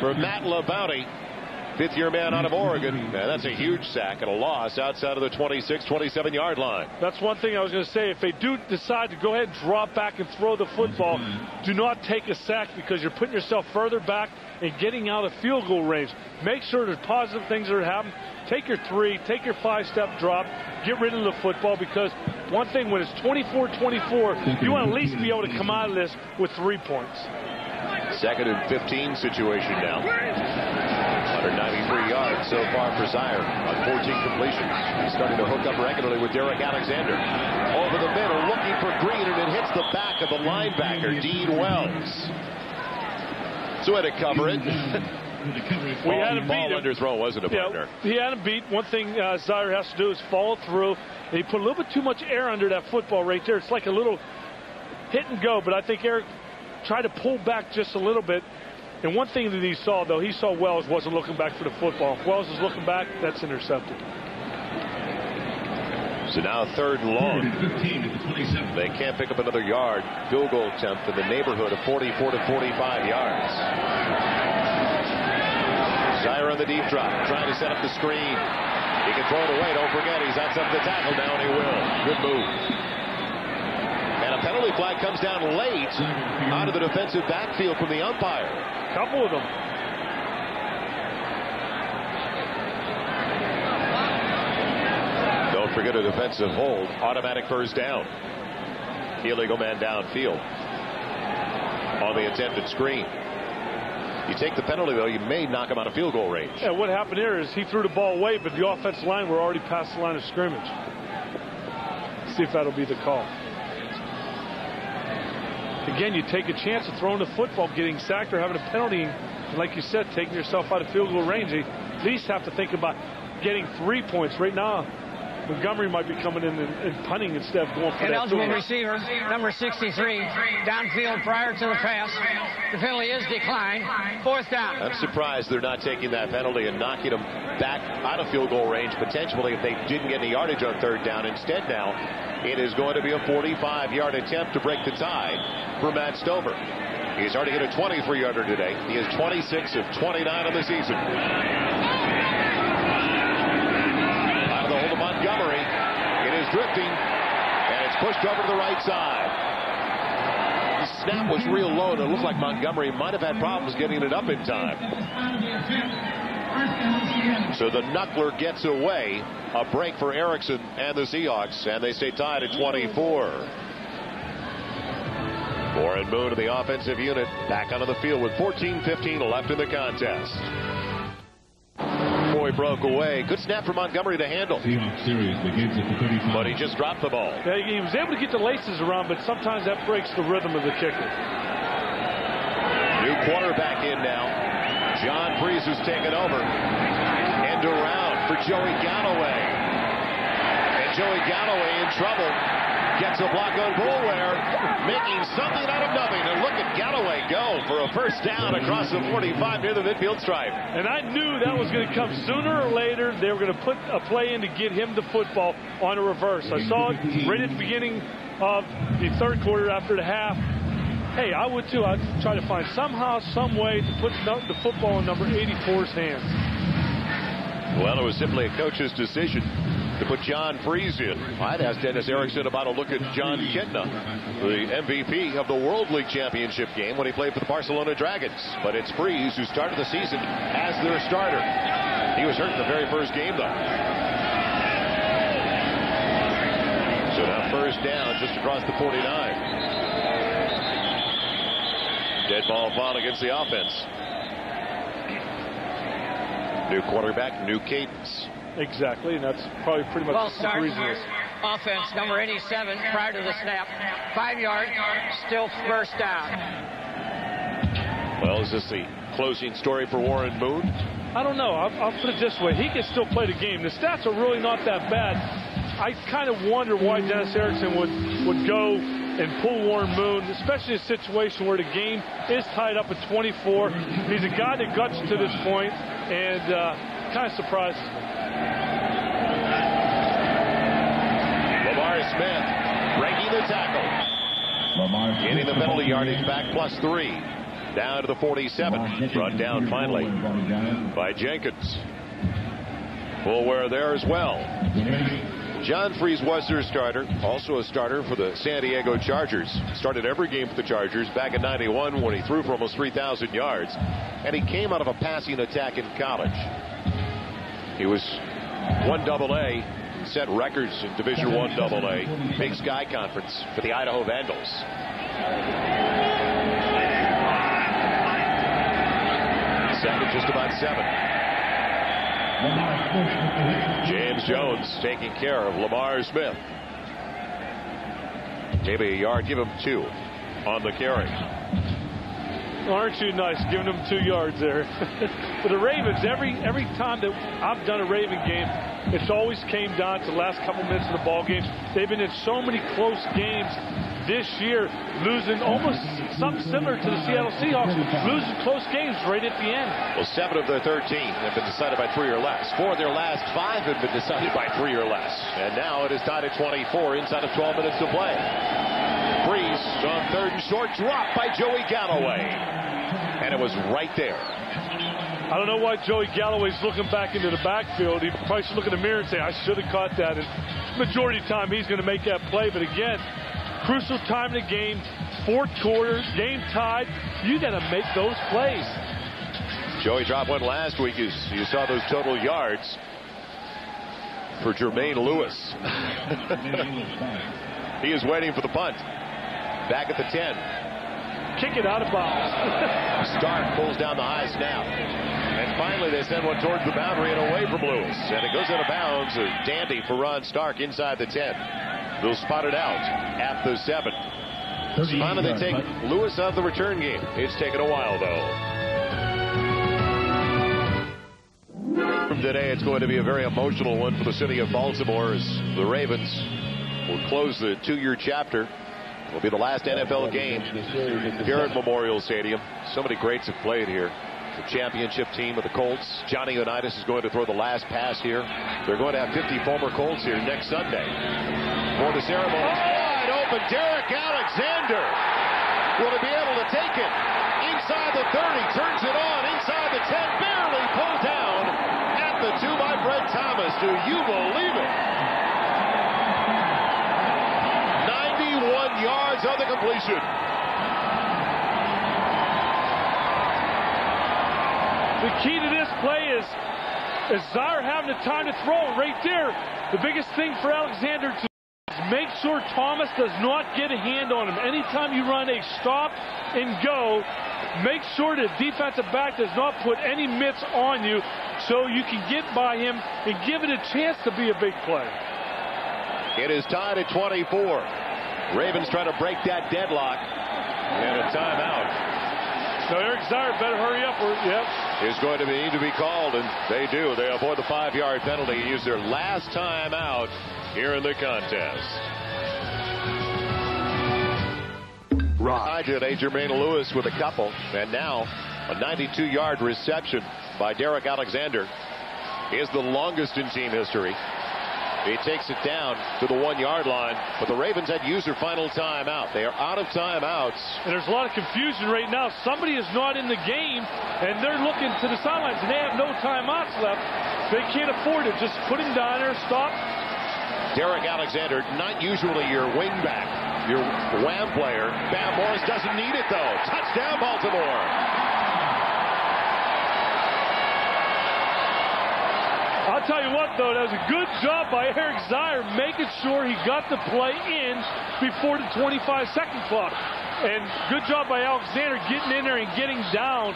for Matt LaBounty. fifth-year man out of Oregon. And that's a huge sack and a loss outside of the 26, 27-yard line. That's one thing I was going to say. If they do decide to go ahead and drop back and throw the football, do not take a sack because you're putting yourself further back and getting out of field goal range. Make sure there's positive things that are happening. Take your 3, take your 5-step drop, get rid of the football, because one thing, when it's 24-24, you want to at least be able to come out of this with 3 points. 2nd and 15 situation now. 193 yards so far for Zaire on 14 completions. He's starting to hook up regularly with Derek Alexander. Over the middle, looking for Green, and it hits the back of the linebacker, Dean Wells. So had to cover it. We had him beat him. Underthrow, wasn't it, partner? Yeah, he had him beat. One thing Zaire has to do is follow through. And he put a little bit too much air under that football right there. It's like a little hit and go, but I think Eric tried to pull back just a little bit. And one thing that he saw, though, he saw Wells wasn't looking back for the football. If Wells is looking back, that's intercepted. So now 3rd and long. They can't pick up another yard. Field goal attempt in the neighborhood of 44 to 45 yards. Zaire on the deep drop, trying to set up the screen. He can throw it away. Don't forget, he's outside the tackle now, and he will. Good move. And a penalty flag comes down late out of the defensive backfield from the umpire. A couple of them. Don't forget a defensive hold. Automatic first down. Illegal man downfield on the attempted screen. You take the penalty, though, you may knock him out of field goal range. Yeah, what happened here is he threw the ball away, but the offensive line were already past the line of scrimmage. See if that'll be the call. Again, you take a chance of throwing the football, getting sacked, or having a penalty. And like you said, taking yourself out of field goal range. You at least have to think about getting 3 points. Right now, Montgomery might be coming in and punting instead of going for that. Eligible receiver, number 63, downfield prior to the pass. The penalty is declined. 4th down. I'm surprised they're not taking that penalty and knocking them back out of field goal range, potentially, if they didn't get any yardage on 3rd down. Instead now, it is going to be a 45-yard attempt to break the tie for Matt Stover. He's already hit a 23-yarder today. He is 26 of 29 on the season. Out of the hold of Montgomery. It is drifting, and it's pushed over to the right side. The snap was real low, and it looked like Montgomery might have had problems getting it up in time. So the knuckler gets away. A break for Erickson and the Seahawks, and they stay tied at 24. Warren Moon of the offensive unit back onto the field with 14:15 left in the contest. Boy broke away. Good snap for Montgomery to handle. But he just dropped the ball. Yeah, he was able to get the laces around, but sometimes that breaks the rhythm of the kicker. New quarterback in now. John Freeze has taken over. End around for Joey Galloway. And Joey Galloway in trouble. Gets a block on Boulware, making something out of nothing. And look at Galloway go for a first down across the 45 near the midfield stripe. And I knew that was going to come sooner or later. They were going to put a play in to get him the football on a reverse. I saw it right at the beginning of the 3rd quarter after the half. Hey, I would too. I'd try to find somehow, some way to put the football in number 84's hands. Well, it was simply a coach's decision to put John Freeze in. I'd ask Dennis Erickson about a look at John Kitna, the MVP of the World League Championship game when he played for the Barcelona Dragons. But it's Freeze who started the season as their starter. He was hurt in the very first game, though. So now first down just across the 49. Dead ball foul against the offense. New quarterback, new cadence. Exactly, and that's probably pretty much the reason. Offense, number 87, prior to the snap. 5 yards, still first down. Well, is this the closing story for Warren Moon? I don't know. I'll put it this way. He can still play the game. The stats are really not that bad. I kind of wonder why Dennis Erickson would go and pull Warren Moon, especially in a situation where the game is tied up at 24. He's a guy that guts to this point, and kind of surprises me. Lamar Smith breaking the tackle. Getting the penalty yardage back +3. Down to the 47. Run down finally by Jenkins. Full wear there as well. John Freese was their starter, also a starter for the San Diego Chargers. Started every game for the Chargers back in '91 when he threw for almost 3,000 yards. And he came out of a passing attack in college. He was 1AA, set records in Division I AA, Big Sky Conference for the Idaho Vandals. Second, just about 7. James Jones taking care of Lamar Smith. Maybe a yard, give him 2 on the carry. Aren't you nice giving them 2 yards there? For the Ravens, every time that I've done a Raven game, it's always came down to the last couple minutes of the ball game. They've been in so many close games this year, losing almost something similar to the Seattle Seahawks, losing close games right at the end. Well, 7 of their 13 have been decided by 3 or less. 4 of their last 5 have been decided by 3 or less. And now it is tied at 24 inside of 12 minutes to play. Freeze on 3rd and short, dropped by Joey Galloway. And it was right there. I don't know why Joey Galloway's looking back into the backfield. He probably should look in the mirror and say, I should have caught that. And majority of the time, he's going to make that play. But again, crucial time in the game, 4th quarter, game tied. You got to make those plays. Joey dropped one last week. You saw those total yards for Jermaine Lewis. He is waiting for the punt. Back at the 10. Kick it out of bounds. Stark pulls down the high snap. And finally they send one towards the boundary and away from Lewis. And it goes out of bounds. A dandy for Ron Stark inside the 10. They'll spot it out at the 7. Finally they take Lewis out of the return game. It's taken a while though. From today it's going to be a very emotional one for the city of Baltimore as the Ravens will close the 2-year chapter. Will be the last NFL game here at Memorial Stadium. So many greats have played here. The championship team of the Colts. Johnny Unitas is going to throw the last pass here. They're going to have 50 former Colts here next Sunday. For the ceremony, wide open, Derek Alexander. Will he be able to take it? Inside the 30, turns it on. Inside the 10, barely pulled down. At the 2 by Brett Thomas. Do you believe it? 91 yards on the completion. The key to this play is Zaire having the time to throw right there. The biggest thing for Alexander to make sure Thomas does not get a hand on him. Anytime you run a stop and go, make sure the defensive back does not put any mitts on you so you can get by him and give it a chance to be a big play. It is tied at 24. Ravens trying to break that deadlock. And a timeout. So Eric Zaire better hurry up. Is going to need to be called, and they do. They avoid the 5-yard penalty and use their last timeout here in the contest. Right. Today, Jermaine Lewis with a couple, and now a 92-yard reception by Derek Alexander is the longest in team history. He takes it down to the 1-yard line, but the Ravens had used their final timeout. They are out of timeouts. And there's a lot of confusion right now. Somebody is not in the game, and they're looking to the sidelines, and they have no timeouts left. They can't afford it. Just put him down there, stop. Derek Alexander, not usually your wingback, your wham player. Bam Morris doesn't need it, though. Touchdown, Baltimore. I'll tell you what, though, that was a good job by Eric Zaire making sure he got the play in before the 25-second clock. And good job by Alexander getting in there and getting down.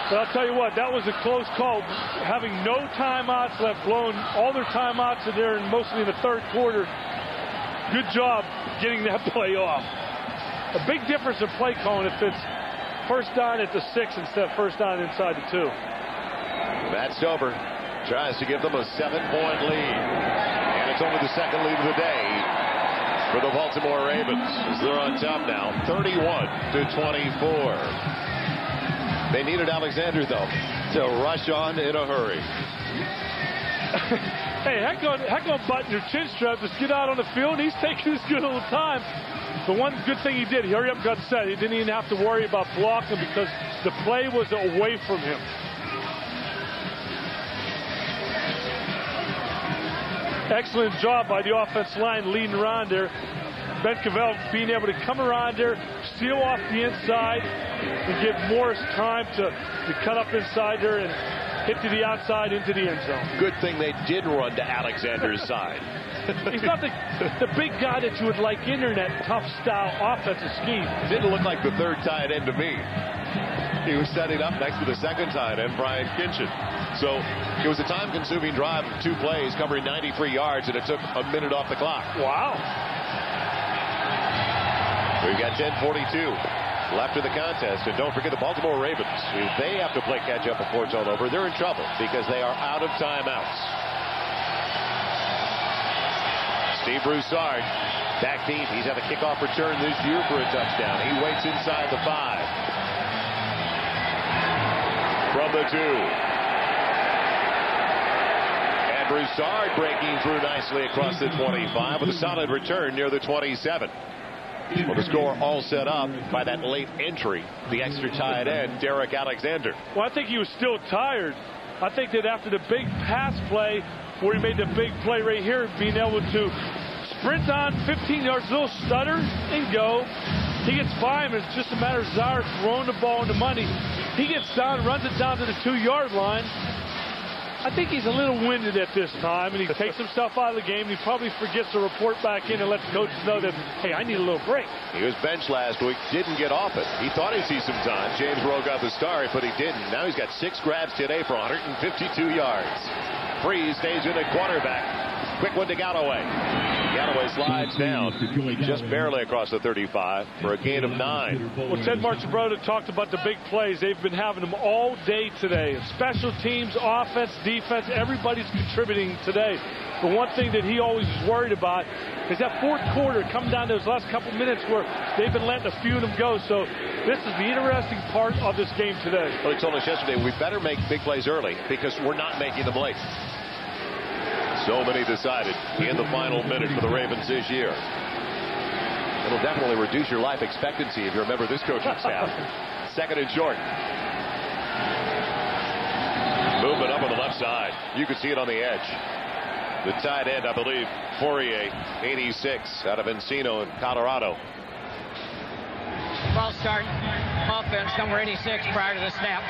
But I'll tell you what, that was a close call. Having no timeouts left, blowing all their timeouts in there, and mostly in the 3rd quarter. Good job getting that play off. A big difference in play calling if it's first down at the 6 instead of first down inside the 2. That's over. Tries to give them a 7-point lead. And it's only the 2nd lead of the day for the Baltimore Ravens as they're on top now, 31-24. They needed Alexander, though, to rush on in a hurry. Hey, heck on button your chin strap. Just get out on the field. He's taking his good old time. the one good thing he did, he hurry up, got set. He didn't even have to worry about blocking because the play was away from him. Excellent job by the offense line leading around there. Ben Cavell being able to come around there, steal off the inside, and give Morris time to cut up inside there and hit to the outside into the end zone. Good thing they did run to Alexander's side. He's not the big guy that you would like in there in that tough style offensive scheme. Didn't look like the third tight end to me. He was setting up next to the second tight end, Brian Kinchin. So it was a time-consuming drive of 2 plays covering 93 yards, and it took a minute off the clock. Wow. We've got 10:42 left in the contest. And don't forget the Baltimore Ravens. If they have to play catch-up before it's all over, they're in trouble because they are out of timeouts. Steve Broussard, back deep. He's had a kickoff return this year for a touchdown. He waits inside the 5. From the 2. And Broussard breaking through nicely across the 25 with a solid return near the 27. Well, the score all set up by that late entry, the extra tight end, Derek Alexander. Well, I think he was still tired. I think that after the big pass play, where he made the big play right here, being able to sprint on 15 yards, little stutter, and go. He gets by him. It's just a matter of Zaire throwing the ball in the money. He gets down, runs it down to the 2-yard line. I think he's a little winded at this time, and he takes himself out of the game. He probably forgets to report back in and let the coaches know that, hey, I need a little break. He was benched last week, didn't get off it. He thought he'd see some time. James Rowe got the start, but he didn't. Now he's got 6 grabs today for 152 yards. Freeze stays in at quarterback. Quick one to Galloway. Galloway slides down just barely across the 35 for a gain of 9. Well, Ted Marchibroda talked about the big plays. They've been having them all day today. Special teams, offense, defense, everybody's contributing today. The one thing that he always is worried about is that fourth quarter coming down to those last couple minutes where they've been letting a few of them go. So this is the interesting part of this game today. Well, he told us yesterday we better make big plays early because we're not making them late. So many decided in the final minute for the Ravens this year. It'll definitely reduce your life expectancy if you remember this coaching staff. 2nd and short. Movement up on the left side. You can see it on the edge. The tight end, I believe, Fourier, 86, out of Encino in Colorado. False start. Offense, number 86 prior to the snap.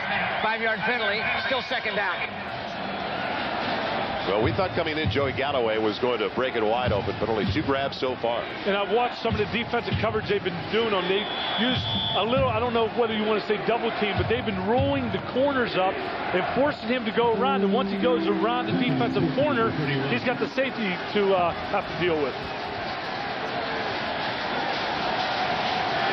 5-yard penalty. Still 2nd down. Well, we thought coming in Joey Galloway was going to break it wide open, but only 2 grabs so far. And I've watched some of the defensive coverage they've been doing on. They used a little, I don't know whether you want to say double team, but they've been rolling the corners up and forcing him to go around. And once he goes around the defensive corner, he's got the safety to have to deal with.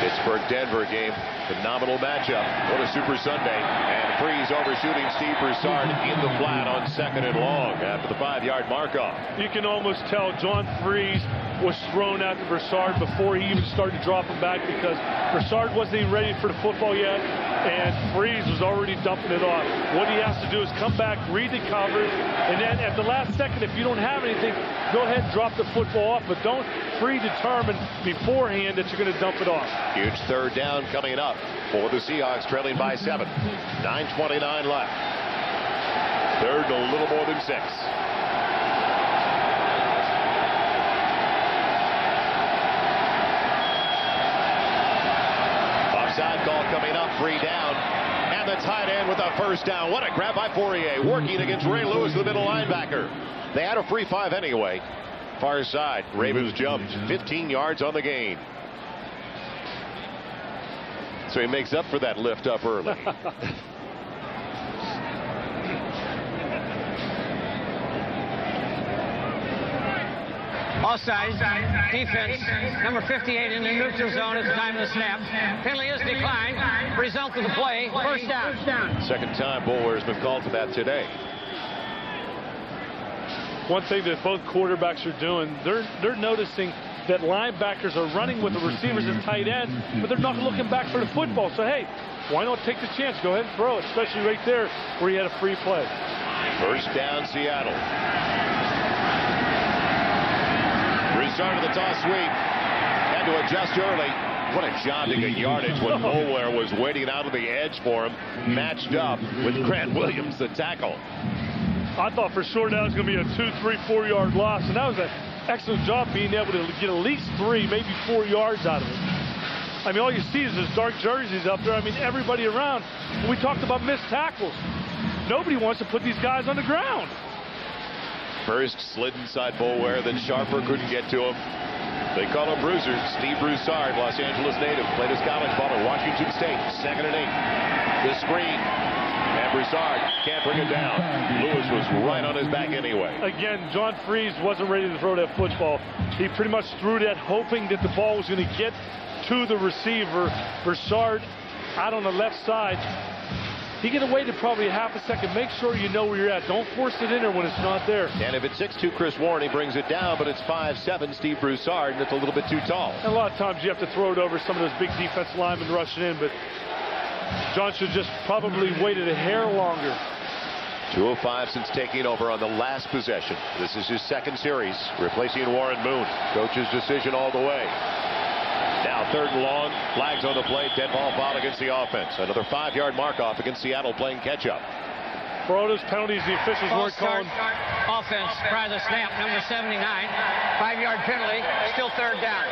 Pittsburgh-Denver game. Phenomenal matchup. What a Super Sunday. And Freeze overshooting Steve Broussard in the flat on 2nd and long after the 5-yard mark-off. You can almost tell John Freeze was thrown out to Broussard before he even started dropping back because Broussard wasn't even ready for the football yet, and Freeze was already dumping it off. What he has to do is come back, read the covers, and then at the last second, if you don't have anything, go ahead and drop the football off, but don't predetermine beforehand that you're going to dump it off. Huge 3rd down coming up for the Seahawks, trailing by 7. 9:29 left. 3rd and a little more than 6. Offside call coming up, 3 down. And the tight end with a 1st down. What a grab by Fourier, working against Ray Lewis, the middle linebacker. They had a free 5 anyway. Far side, Ravens jumped 15 yards on the gain. So he makes up for that lift up early. Offside. Defense. Number 58 in the neutral zone at the time of the snap. Penalty is declined. Result of the play. 1st down. 2nd time Bowler has been called for that today. One thing that both quarterbacks are doing, they're noticing that linebackers are running with the receivers and tight ends, but they're not looking back for the football. So, hey, why not take the chance? Go ahead and throw it, especially right there where he had a free play. 1st down, Seattle. Broussard to the toss sweep. And to adjust early. What a job to get yardage when Boulware was waiting out on the edge for him, matched up with Grant Williams, the tackle. I thought for sure that was going to be a 2, 3, 4 yard loss, and that was an excellent job being able to get at least 3, maybe 4 yards out of it. I mean, all you see is those dark jerseys up there. I mean, everybody around. We talked about missed tackles. Nobody wants to put these guys on the ground. First slid inside Boulware, then Sharper couldn't get to him. They call him Bruiser. Steve Broussard, Los Angeles native, played his college ball at Washington State. 2nd and 8. The screen. And Broussard can't bring it down. Lewis was right on his back anyway. Again, John Freeze wasn't ready to throw that football. He pretty much threw that hoping that the ball was going to get to the receiver. Broussard out on the left side. He could have waited probably a half a second. Make sure you know where you're at. Don't force it in there when it's not there. And if it's 6'2", Chris Warren, he brings it down, but it's 5'7", Steve Broussard, and it's a little bit too tall. And a lot of times you have to throw it over some of those big defense linemen rushing in, but John should just probably waited a hair longer. 2:05 since taking over on the last possession. This is his 2nd series, replacing Warren Moon. Coach's decision all the way. Now 3rd and long, flags on the play, dead ball foul against the offense. Another 5-yard mark off against Seattle playing catch-up. For all those penalties, the officials weren't calling. Offense prior to the snap, number 79. 5-yard penalty, still 3rd down.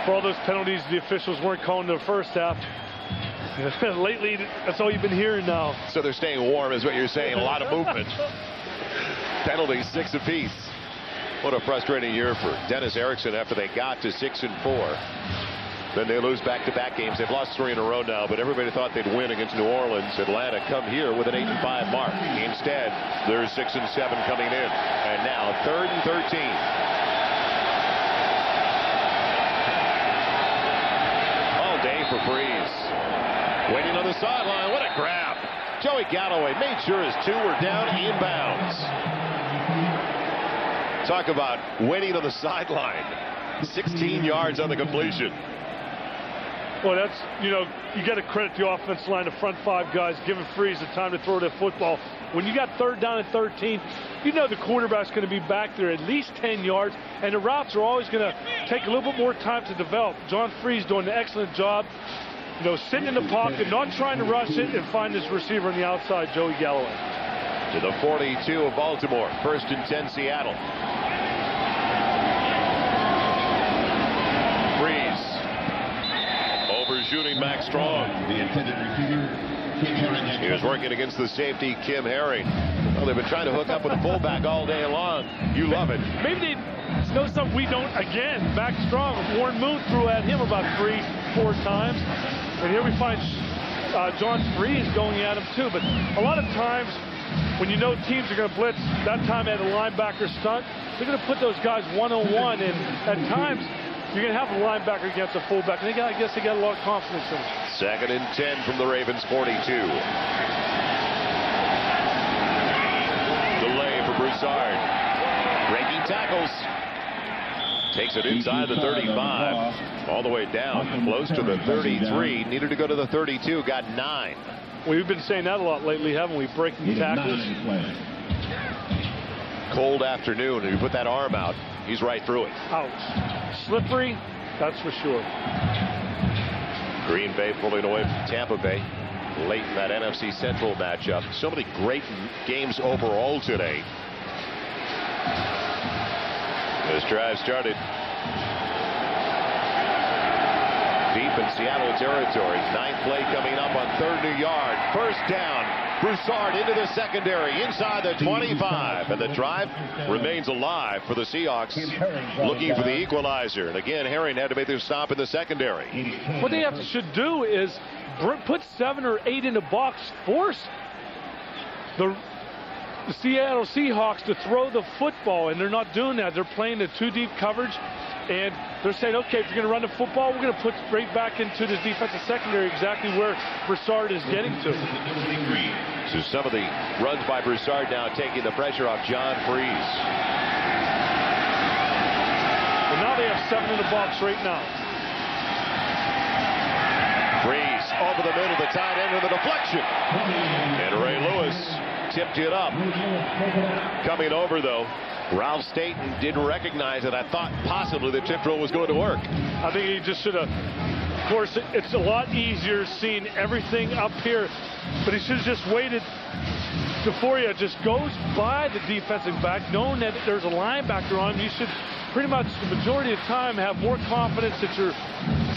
For all those penalties, the officials weren't calling the first half. Lately, that's all you've been hearing now. So they're staying warm is what you're saying. A lot of movement. Penalties 6 apiece. What a frustrating year for Dennis Erickson after they got to 6-4. Then they lose back-to-back games. They've lost 3 in a row now, but everybody thought they'd win against New Orleans. Atlanta come here with an 8-5 mark. Instead, they're 6-7 coming in. And now 3rd and 13. All day for Freeze. Waiting on the sideline. What a grab. Joey Galloway made sure his 2 were down inbounds. Talk about waiting on the sideline. 16 yards on the completion. Well, that's, you got to credit the offense line, the front 5 guys, giving Freeze the time to throw that football. When you got 3rd down and 13, you know the quarterback's going to be back there at least 10 yards, and the routes are always going to take a little bit more time to develop. John Freeze doing an excellent job, sitting in the pocket, not trying to rush it, and find this receiver on the outside, Joey Galloway. To the 42 of Baltimore. 1st and 10 Seattle. Freeze. Overshooting Max Strong. He was working against the safety, Kim Herring. Well, they've been trying to hook up with the fullback all day long. You love it. Maybe they know something we don't. Again, Max Strong. Warren Moon threw at him about 3-4 times. And here we find John Freeze going at him too. But a lot of times, when you know teams are going to blitz, that time at a linebacker stunt, they're going to put those guys one-on-one, and at times you're going to have a linebacker against a fullback. And I guess they got a lot of confidence in him. 2nd and 10 from the Ravens 42. Delay for Broussard. Breaking tackles. Takes it inside the 35. All the way down, close to the 33. Needed to go to the 32. Got 9. We've been saying that a lot lately, haven't we? Breaking tackles. Cold afternoon, and you put that arm out, he's right through it. Ouch. Slippery, that's for sure. Green Bay pulling away from Tampa Bay late in that NFC Central matchup. So many great games overall today. This drive started deep in Seattle territory. 9th play coming up on 3rd and yard. 1st down. Broussard into the secondary inside the 25. And the drive remains alive for the Seahawks, looking for the equalizer. And again, Herring had to make their stop in the secondary. What they should do is put 7 or 8 in the box, force the Seattle Seahawks to throw the football, and they're not doing that. They're playing the 2 deep coverage. And they're saying, okay, if you're going to run the football, we're going to put right back into this defensive secondary exactly where Broussard is getting to. So some of the runs by Broussard now taking the pressure off John Freeze. Well, now they have 7 in the box right now. Freeze over the middle, the tight end with a deflection. And Ray Lewis tipped it up. Coming over, though, Ralph Staten didn't recognize it. I thought possibly the tip drill was going to work. I think he just should have. Of course, it's a lot easier seeing everything up here, but he should have just waited before he just goes by the defensive back, knowing that there's a linebacker on him. You should pretty much the majority of the time have more confidence that your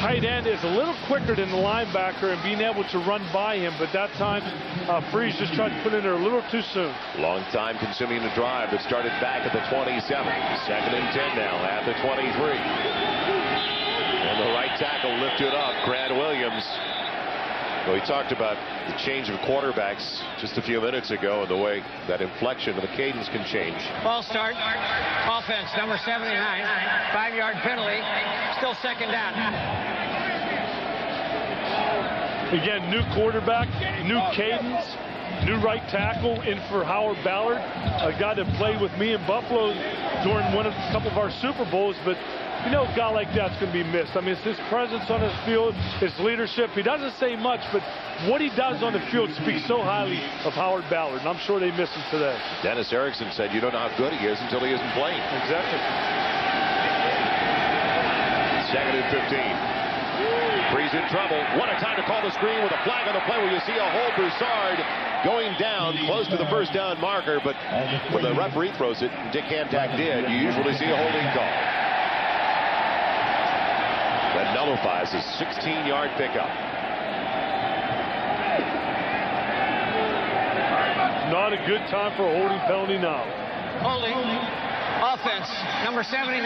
tight end is a little quicker than the linebacker and being able to run by him. But that time, Freeze just tried to put in there a little too soon. Long time consuming the drive that started back at the 27. 2nd and 10 now at the 23. And the right tackle lifted up, Grant Williams. Well, we talked about the change of quarterbacks just a few minutes ago and the way that inflection of the cadence can change. Ball start. Offense, number 79. 5-yard penalty. Still 2nd down. Again, new quarterback, new cadence, new right tackle in for Howard Ballard, a guy that played with me in Buffalo during a couple of our Super Bowls, but you know, a guy like that's going to be missed. I mean, it's his presence on his field, his leadership. He doesn't say much, but what he does on the field speaks so highly of Howard Ballard, and I'm sure they miss him today. Dennis Erickson said you don't know how good he is until he isn't playing. Exactly. 2nd and 15. Freeze in trouble. What a time to call the screen with a flag on the play where you see a whole Broussard going down close to the first down marker, but when the referee throws it, Dick Hantak did, you usually see a holding call. That nullifies a 16-yard pickup. Not a good time for a holding penalty now. Holding. Offense, number 79.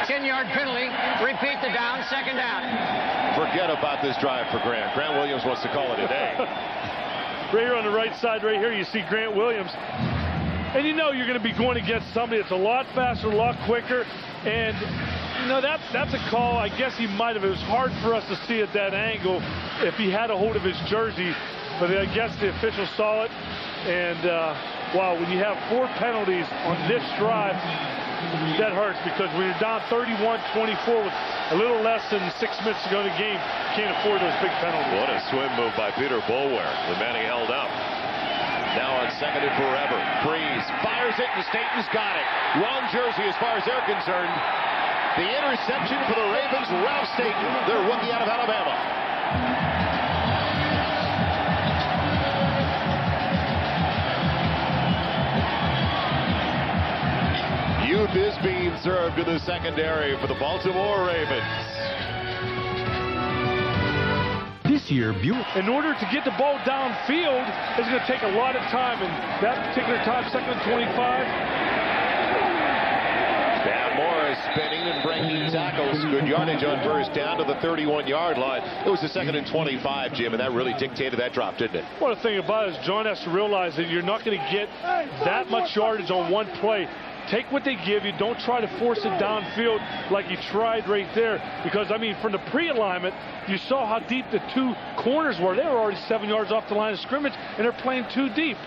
10-yard penalty. Repeat the down. 2nd down. Forget about this drive for Grant. Grant Williams wants to call it a day. Right here on the right side, right here, you see Grant Williams. And you know you're going to be going against somebody that's a lot faster, a lot quicker. And you know, that's a call. I guess he might have. It was hard for us to see at that angle if he had a hold of his jersey. But I guess the official saw it. And, wow, when you have 4 penalties on this drive, that hurts because when you're down 31-24 with a little less than 6 minutes to go in the game, you can't afford those big penalties. What a swim move by Peter Boulware. The man he held up. Now on 2nd and forever. Freeze fires it, and Staten's got it. Wrong jersey as far as they're concerned. The interception for the Ravens, Ralph Staten, their rookie out of Alabama. Youth is being served to the secondary for the Baltimore Ravens. This year, Buick. In order to get the ball downfield, it's going to take a lot of time. And that particular time, 2nd and 25. Van Morris spinning and breaking tackles. Good yardage on first down to the 31-yard line. It was the 2nd and 25, Jim, and that really dictated that drop, didn't it? Well, the thing about it is John has to realize that you're not going to get that much yardage on one play. Take what they give you. Don't try to force it downfield like you tried right there. Because, I mean, from the pre-alignment, you saw how deep the 2 corners were. They were already 7 yards off the line of scrimmage, and they're playing too deep.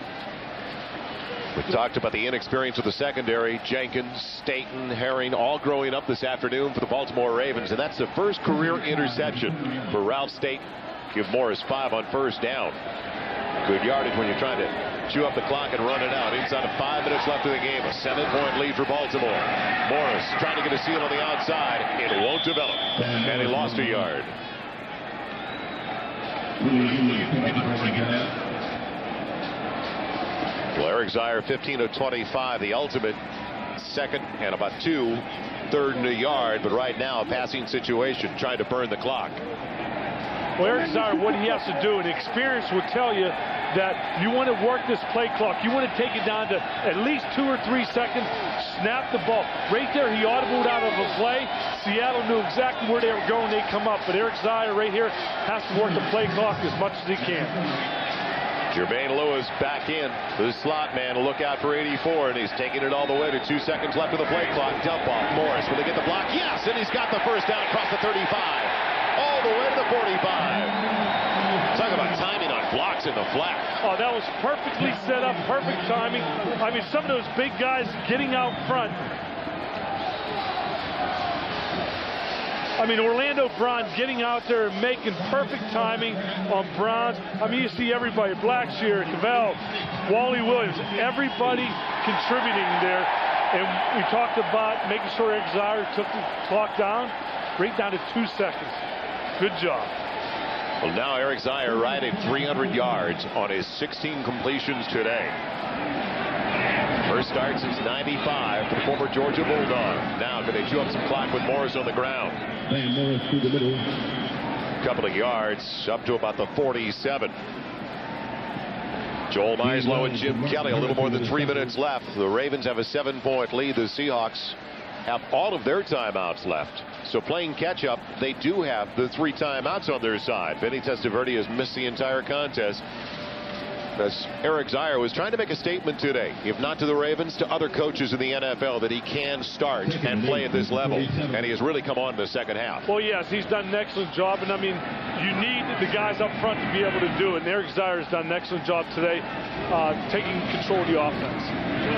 We talked about the inexperience of the secondary. Jenkins, Staten, Herring, all growing up this afternoon for the Baltimore Ravens. And that's the first career interception for Ralph Staten. Give Morris 5 on first down. Good yardage when you're trying to chew up the clock and run it out. Inside of 5 minutes left in the game. A 7-point lead for Baltimore. Morris trying to get a seal on the outside. It won't develop. And he lost a yard. Well, Eric Zier, 15 of 25, the ultimate 2nd and about 2, 3rd and a yard. But right now, a passing situation, trying to burn the clock. Well, Eric Zier, what he has to do, and experience will tell you that you want to work this play clock. You want to take it down to at least 2 or 3 seconds, snap the ball. Right there, he audibled out of a play. Seattle knew exactly where they were going. They come up. But Eric Zier right here has to work the play clock as much as he can. Jermaine Lewis back in. The slot man, look out for 84, and he's taking it all the way to 2 seconds left of the play clock. Dump off Morris. Will they get the block? Yes, and he's got the first down across the 35. All the way to the 45. Talk about timing on blocks in the flat. Oh, that was perfectly set up, perfect timing. I mean, some of those big guys getting out front. I mean, Orlando Brown getting out there and making perfect timing on Browns. I mean, you see everybody, Blackshear, Cavell, Wally Williams, everybody contributing there. And we talked about making sure Eric Zier took the clock down, right down to 2 seconds. Good job. Well, now Eric Zier right at 300 yards on his 16 completions today. First start since '95 for the former Georgia Bulldog. Now can they chew up some clock with Morris on the ground? Morris through the middle. Couple of yards up to about the 47. Joel Meislow and Jim Kelly, a little more than 3 minutes left. The Ravens have a 7-point lead. The Seahawks have all of their timeouts left. So playing catch up, they do have the 3 timeouts on their side. Vinny Testaverde has missed the entire contest. As Eric Zier was trying to make a statement today, if not to the Ravens, to other coaches in the NFL, that he can start and play at this level. And he has really come on in the second half. Well, yes, he's done an excellent job. And, I mean, you need the guys up front to be able to do it. And Eric Zier has done an excellent job today taking control of the offense.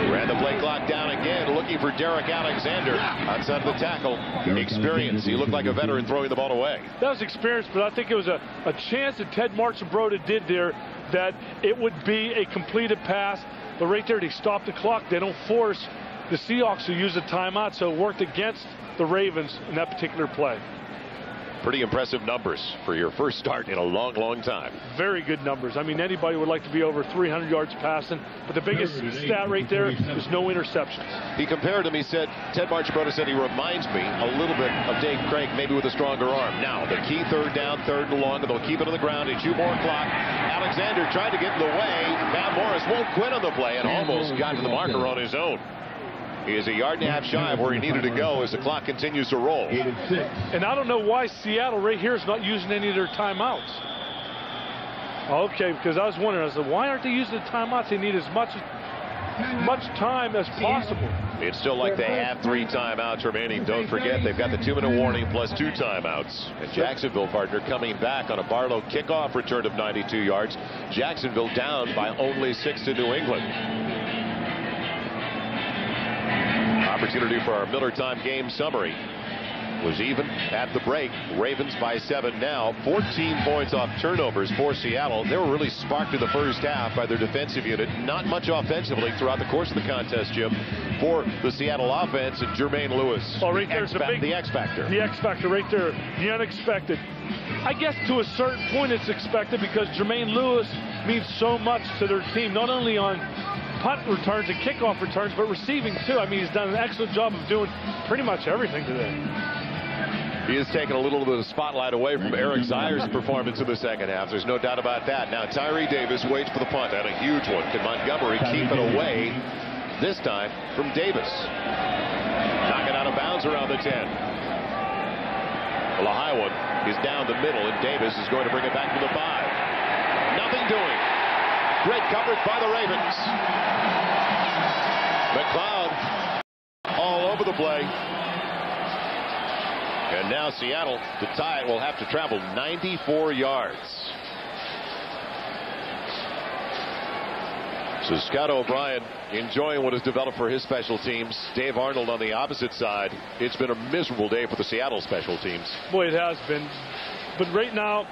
Ran the play clock down again, looking for Derek Alexander outside of the tackle. Experience. He looked like a veteran throwing the ball away. That was experience, but I think it was a chance that Ted Marchibroda did there that it would be a completed pass. But right there, they stopped the clock. They don't force the Seahawks to use a timeout, so it worked against the Ravens in that particular play. Pretty impressive numbers for your first start in a long, long time. Very good numbers. I mean, anybody would like to be over 300 yards passing, but the biggest stat right there is no interceptions. He compared him. He said, Ted Marchibroda said he reminds me a little bit of Dave Craig, maybe with a stronger arm. Now, the key third down, third and long, and they'll keep it on the ground. They chew more clock. Alexander tried to get in the way. Now Morris won't quit on the play and almost got to the marker on his own. He is a yard and a half shy of where he needed to go as the clock continues to roll. And I don't know why Seattle right here is not using any of their timeouts. Okay, because I was wondering, I said, why aren't they using the timeouts? They need as much time as possible. It's still like they have 3 timeouts remaining. Don't forget, they've got the 2-minute warning plus 2 timeouts. And Jacksonville, partner, coming back on a Barlow kickoff return of 92 yards. Jacksonville down by only 6 to New England. Opportunity for our Miller Time game summary. Was even at the break. Ravens by 7 now. 14 points off turnovers for Seattle. They were really sparked in the first half by their defensive unit. Not much offensively throughout the course of the contest, Jim, for the Seattle offense and Jermaine Lewis. Oh, right there's the X factor. The X factor right there. The unexpected. I guess to a certain point it's expected because Jermaine Lewis means so much to their team, not only on punt returns and kickoff returns, but receiving too. I mean, he's done an excellent job of doing pretty much everything today. He has taken a little bit of the spotlight away from Eric Zier's performance in the second half. There's no doubt about that. Now Tyree Davis waits for the punt, and a huge one. Can Montgomery keep it away this time from Davis? Knock it out of bounds around the 10. Well, a high one is down the middle, and Davis is going to bring it back to the 5. Nothing doing. Great coverage by the Ravens. McLeod all over the play. And now Seattle, to tie it, will have to travel 94 yards. So Scott O'Brien enjoying what has developed for his special teams. Dave Arnold on the opposite side. It's been a miserable day for the Seattle special teams. Boy, it has been. But right now,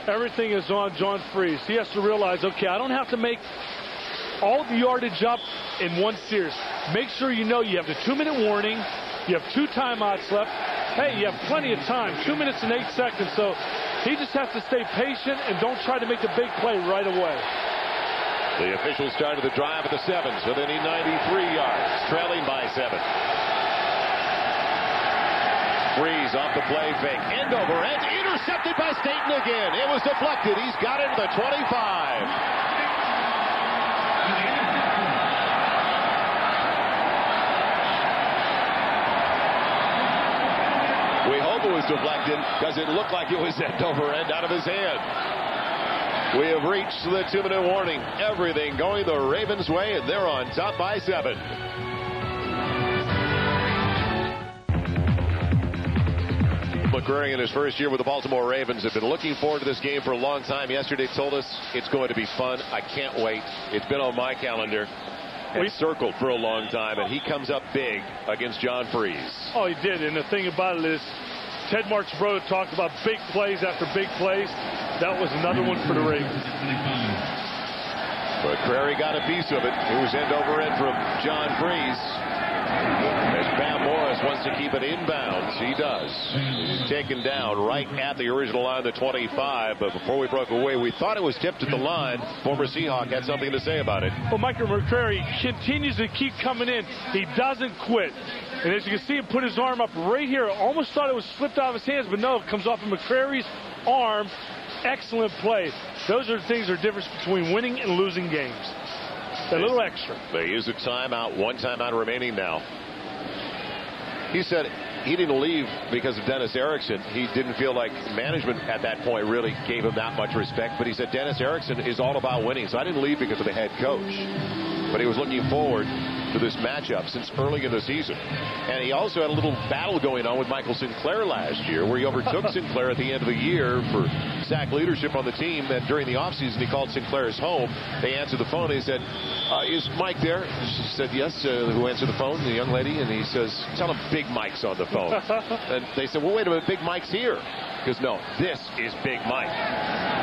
everything is on John Freeze. He has to realize, okay, I don't have to make all the yardage up in one series. Make sure you know you have the 2-minute warning. You have 2 timeouts left. Hey, you have plenty of time, 2 minutes and 8 seconds. So he just has to stay patient and don't try to make the big play right away. The officials started the drive at the 7s with any 93 yards, trailing by 7. Freeze off the play fake. End over end. Intercepted by Staten again. It was deflected. He's got it to the 25. We hope it was deflected because it looked like it was end over end out of his hand. We have reached the 2-minute warning. Everything going the Ravens' way, and they're on top by 7. McCurry in his first year with the Baltimore Ravens have been looking forward to this game for a long time. Yesterday told us it's going to be fun. I can't wait. It's been on my calendar and circled for a long time, and he comes up big against John Freeze. Oh, he did, and the thing about it is Ted Marchibroda talked about big plays after big plays. That was another one for the Ravens. But Prairie got a piece of it. It was end over end from John Freeze. As Bam Morris wants to keep it inbounds, he does. He's taken down right at the original line, the 25. But before we broke away, we thought it was tipped at the line. Former Seahawk had something to say about it. Well, Michael McCrary continues to keep coming in. He doesn't quit. And as you can see him put his arm up right here, almost thought it was slipped out of his hands, but no, it comes off of McCrary's arm. Excellent play. Those are the things that are difference between winning and losing games. A little extra. They use a timeout, one timeout remaining now. He said he didn't leave because of Dennis Erickson. He didn't feel like management at that point really gave him that much respect. But he said Dennis Erickson is all about winning. So I didn't leave because of the head coach. But he was looking forward to this matchup since early in the season. And he also had a little battle going on with Michael Sinclair last year, where he overtook Sinclair at the end of the year for sack leadership on the team. And during the offseason, he called Sinclair's home. They answered the phone. He said, is Mike there? She said, yes. Who answered the phone? The young lady. And he says, tell him Big Mike's on the phone. And they said, well, wait a minute, Big Mike's here. Because, no, this is Big Mike.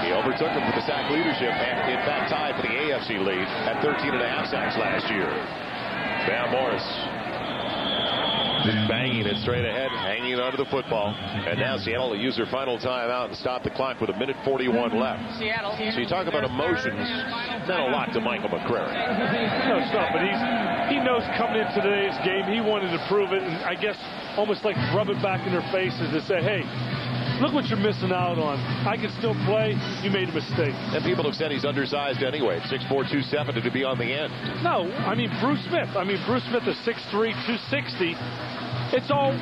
He overtook him for the sack leadership and, in fact, tied for the AFC lead at 13.5 sacks last year. Bam Morris just banging it straight ahead, hanging onto the football. And now Seattle will use their final timeout and stop the clock with 1:41 left. So you talk about emotions, not a lot to Michael McCrary. No, it's not, but he knows coming into today's game, he wanted to prove it, and I guess almost like rub it back in their faces to say, hey, look what you're missing out on. I can still play. You made a mistake. And people have said he's undersized anyway. 6'4", 270 to be on the end. No, I mean Bruce Smith. Bruce Smith is 6'3", 260. It's all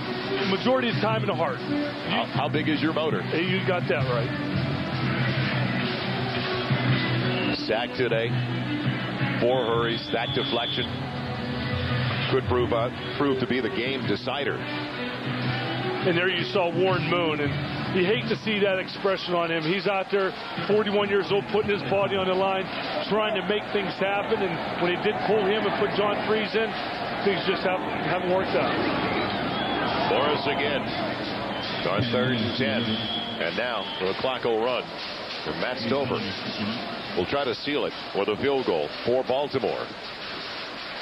majority of the time in the heart. How big is your motor? You got that right. Sack today. 4 hurries. That deflection could prove to be the game decider. And there you saw Warren Moon, and you hate to see that expression on him. He's out there, 41 years old, putting his body on the line, trying to make things happen. And when they did pull him and put John Freeze in, things just haven't worked out. Morris again on 3rd and 10. And now the clock will run. And Matt Stover will try to seal it with a field goal for Baltimore.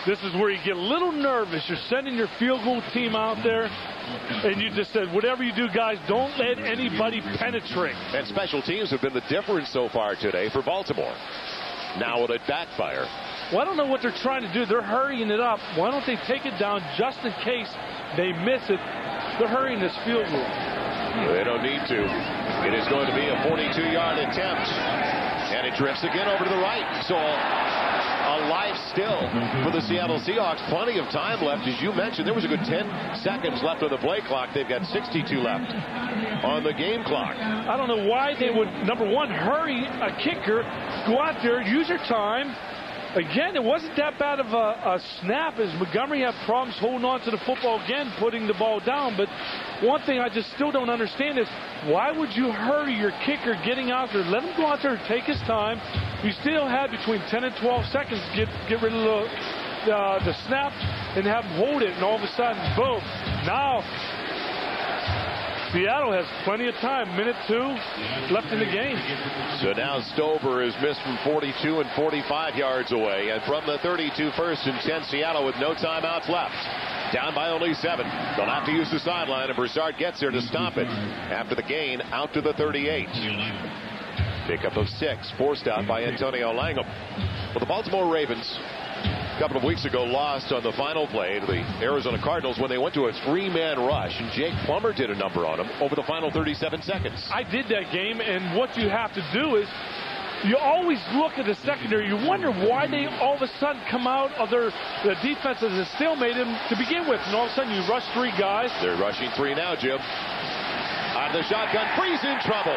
This is where you get a little nervous. You're sending your field goal team out there, and you just said, whatever you do, guys, don't let anybody penetrate. And special teams have been the difference so far today for Baltimore. Now will it backfire? Well, I don't know what they're trying to do. They're hurrying it up. Why don't they take it down just in case they miss it? They're hurrying this field goal. They don't need to. It is going to be a 42-yard attempt. And it drifts again over to the right. So a life still for the Seattle Seahawks. Plenty of time left. As you mentioned, there was a good 10 seconds left on the play clock. They've got 62 left on the game clock. I don't know why they would, number one, hurry a kicker, go out there, use your time. Again, it wasn't that bad of a snap, as Montgomery had problems holding on to the football again, putting the ball down. But one thing I just still don't understand is, why would you hurry your kicker getting out there? Let him go out there and take his time. You still have between 10 and 12 seconds to get rid of the snap and have him hold it, and all of a sudden, boom. Now, Seattle has plenty of time. 1:02 left in the game. So now Stover is missed from 42 and 45 yards away. And from the 32, 1st and 10, Seattle with no timeouts left. Down by only 7. They'll have to use the sideline, and Broussard gets there to stop it. After the gain, out to the 38. Pickup of 6, forced out by Antonio Langham. Well, the Baltimore Ravens a couple of weeks ago lost on the final play to the Arizona Cardinals when they went to a 3-man rush, and Jake Plummer did a number on them over the final 37 seconds. I did that game, and what you have to do is you always look at the secondary. You wonder why they all of a sudden come out of the defense as a stalemate to begin with, and all of a sudden you rush 3 guys. They're rushing 3 now, Jim. Out of the shotgun, Freeze in trouble.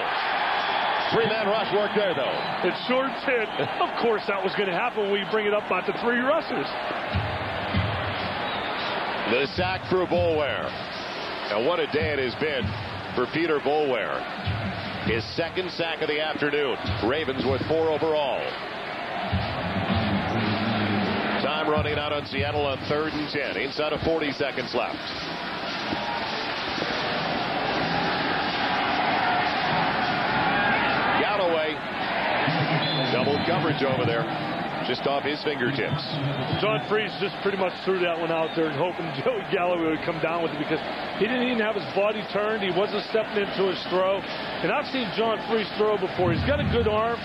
3-man rush worked there, though. It sure did. Of course, that was going to happen when we bring it up about the 3 rushers. The sack for Boulware. And what a day it has been for Peter Boulware. His 2nd sack of the afternoon. Ravens with 4 overall. Time running out on Seattle on 3rd and 10. Inside of 40 seconds left. Double coverage over there. just off his fingertips. John Freeze just pretty much threw that one out there and hoping Joey Galloway would come down with it because he didn't even have his body turned. He wasn't stepping into his throw. And I've seen John Freeze throw before. He's got a good arm.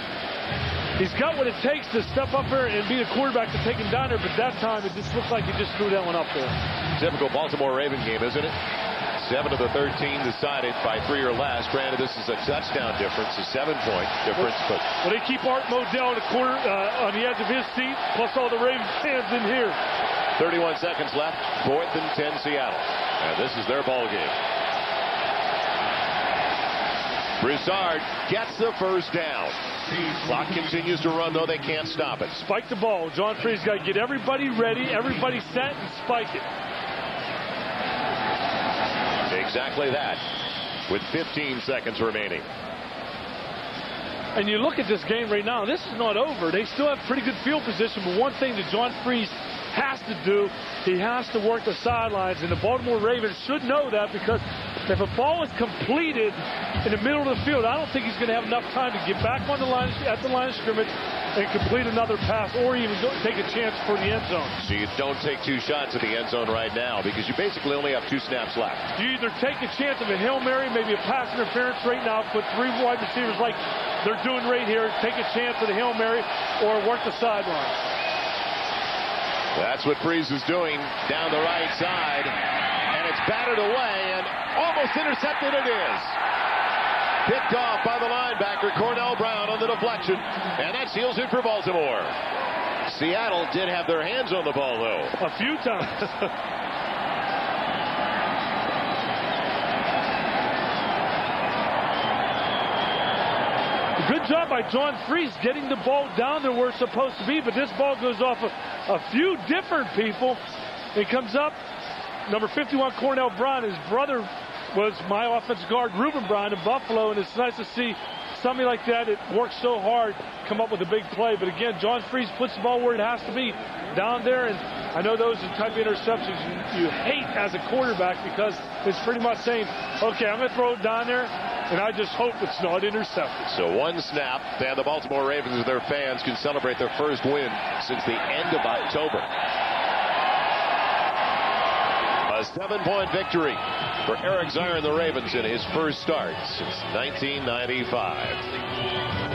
He's got what it takes to step up there and be a quarterback to take him down there, but that time it just looked like he just threw that one up there. Typical Baltimore Raven game, isn't it? 7 of the 13 decided by 3 or less. Granted, this is a touchdown difference, a 7-point difference. But they keep Art Modell in the corner on the edge of his seat, plus all the Ravens fans in here. 31 seconds left, 4th and 10 Seattle. And this is their ball game. Broussard gets the first down. Clock continues to run, though they can't stop it. Spike the ball. John Freeze got to get everybody ready, everybody set, and spike it. Exactly that, with 15 seconds remaining. And you look at this game right now, this is not over. They still have pretty good field position, but one thing that John Freeze has to do, he has to work the sidelines, and the Baltimore Ravens should know that because if a ball is completed in the middle of the field, I don't think he's going to have enough time to get back on the line at the line of scrimmage and complete another pass or even take a chance for the end zone. So you don't take 2 shots at the end zone right now because you basically only have 2 snaps left. You either take a chance of a Hail Mary, maybe a pass interference right now, put 3 wide receivers like they're doing right here, take a chance of the Hail Mary, or work the sideline. That's what Freeze is doing down the right side, and it's batted away and almost intercepted. It is. Picked off by the linebacker, Cornell Brown, on the deflection, and that seals it for Baltimore. Seattle did have their hands on the ball, though. A few times. Good job by John Freeze getting the ball down there where it's supposed to be, but this ball goes off a few different people. It comes up, number 51, Cornell Brown. His brother was my offensive guard, Reuben Brown, in Buffalo, and it's nice to see somebody like that. It works so hard, come up with a big play. But again, John Freeze puts the ball where it has to be, down there. And I know those are the type of interceptions you hate as a quarterback because it's pretty much saying, okay, I'm going to throw it down there, and I just hope it's not intercepted. So 1 snap, and the Baltimore Ravens and their fans can celebrate their first win since the end of October. A 7-point victory for Eric Zier and the Ravens in his first start since 1995.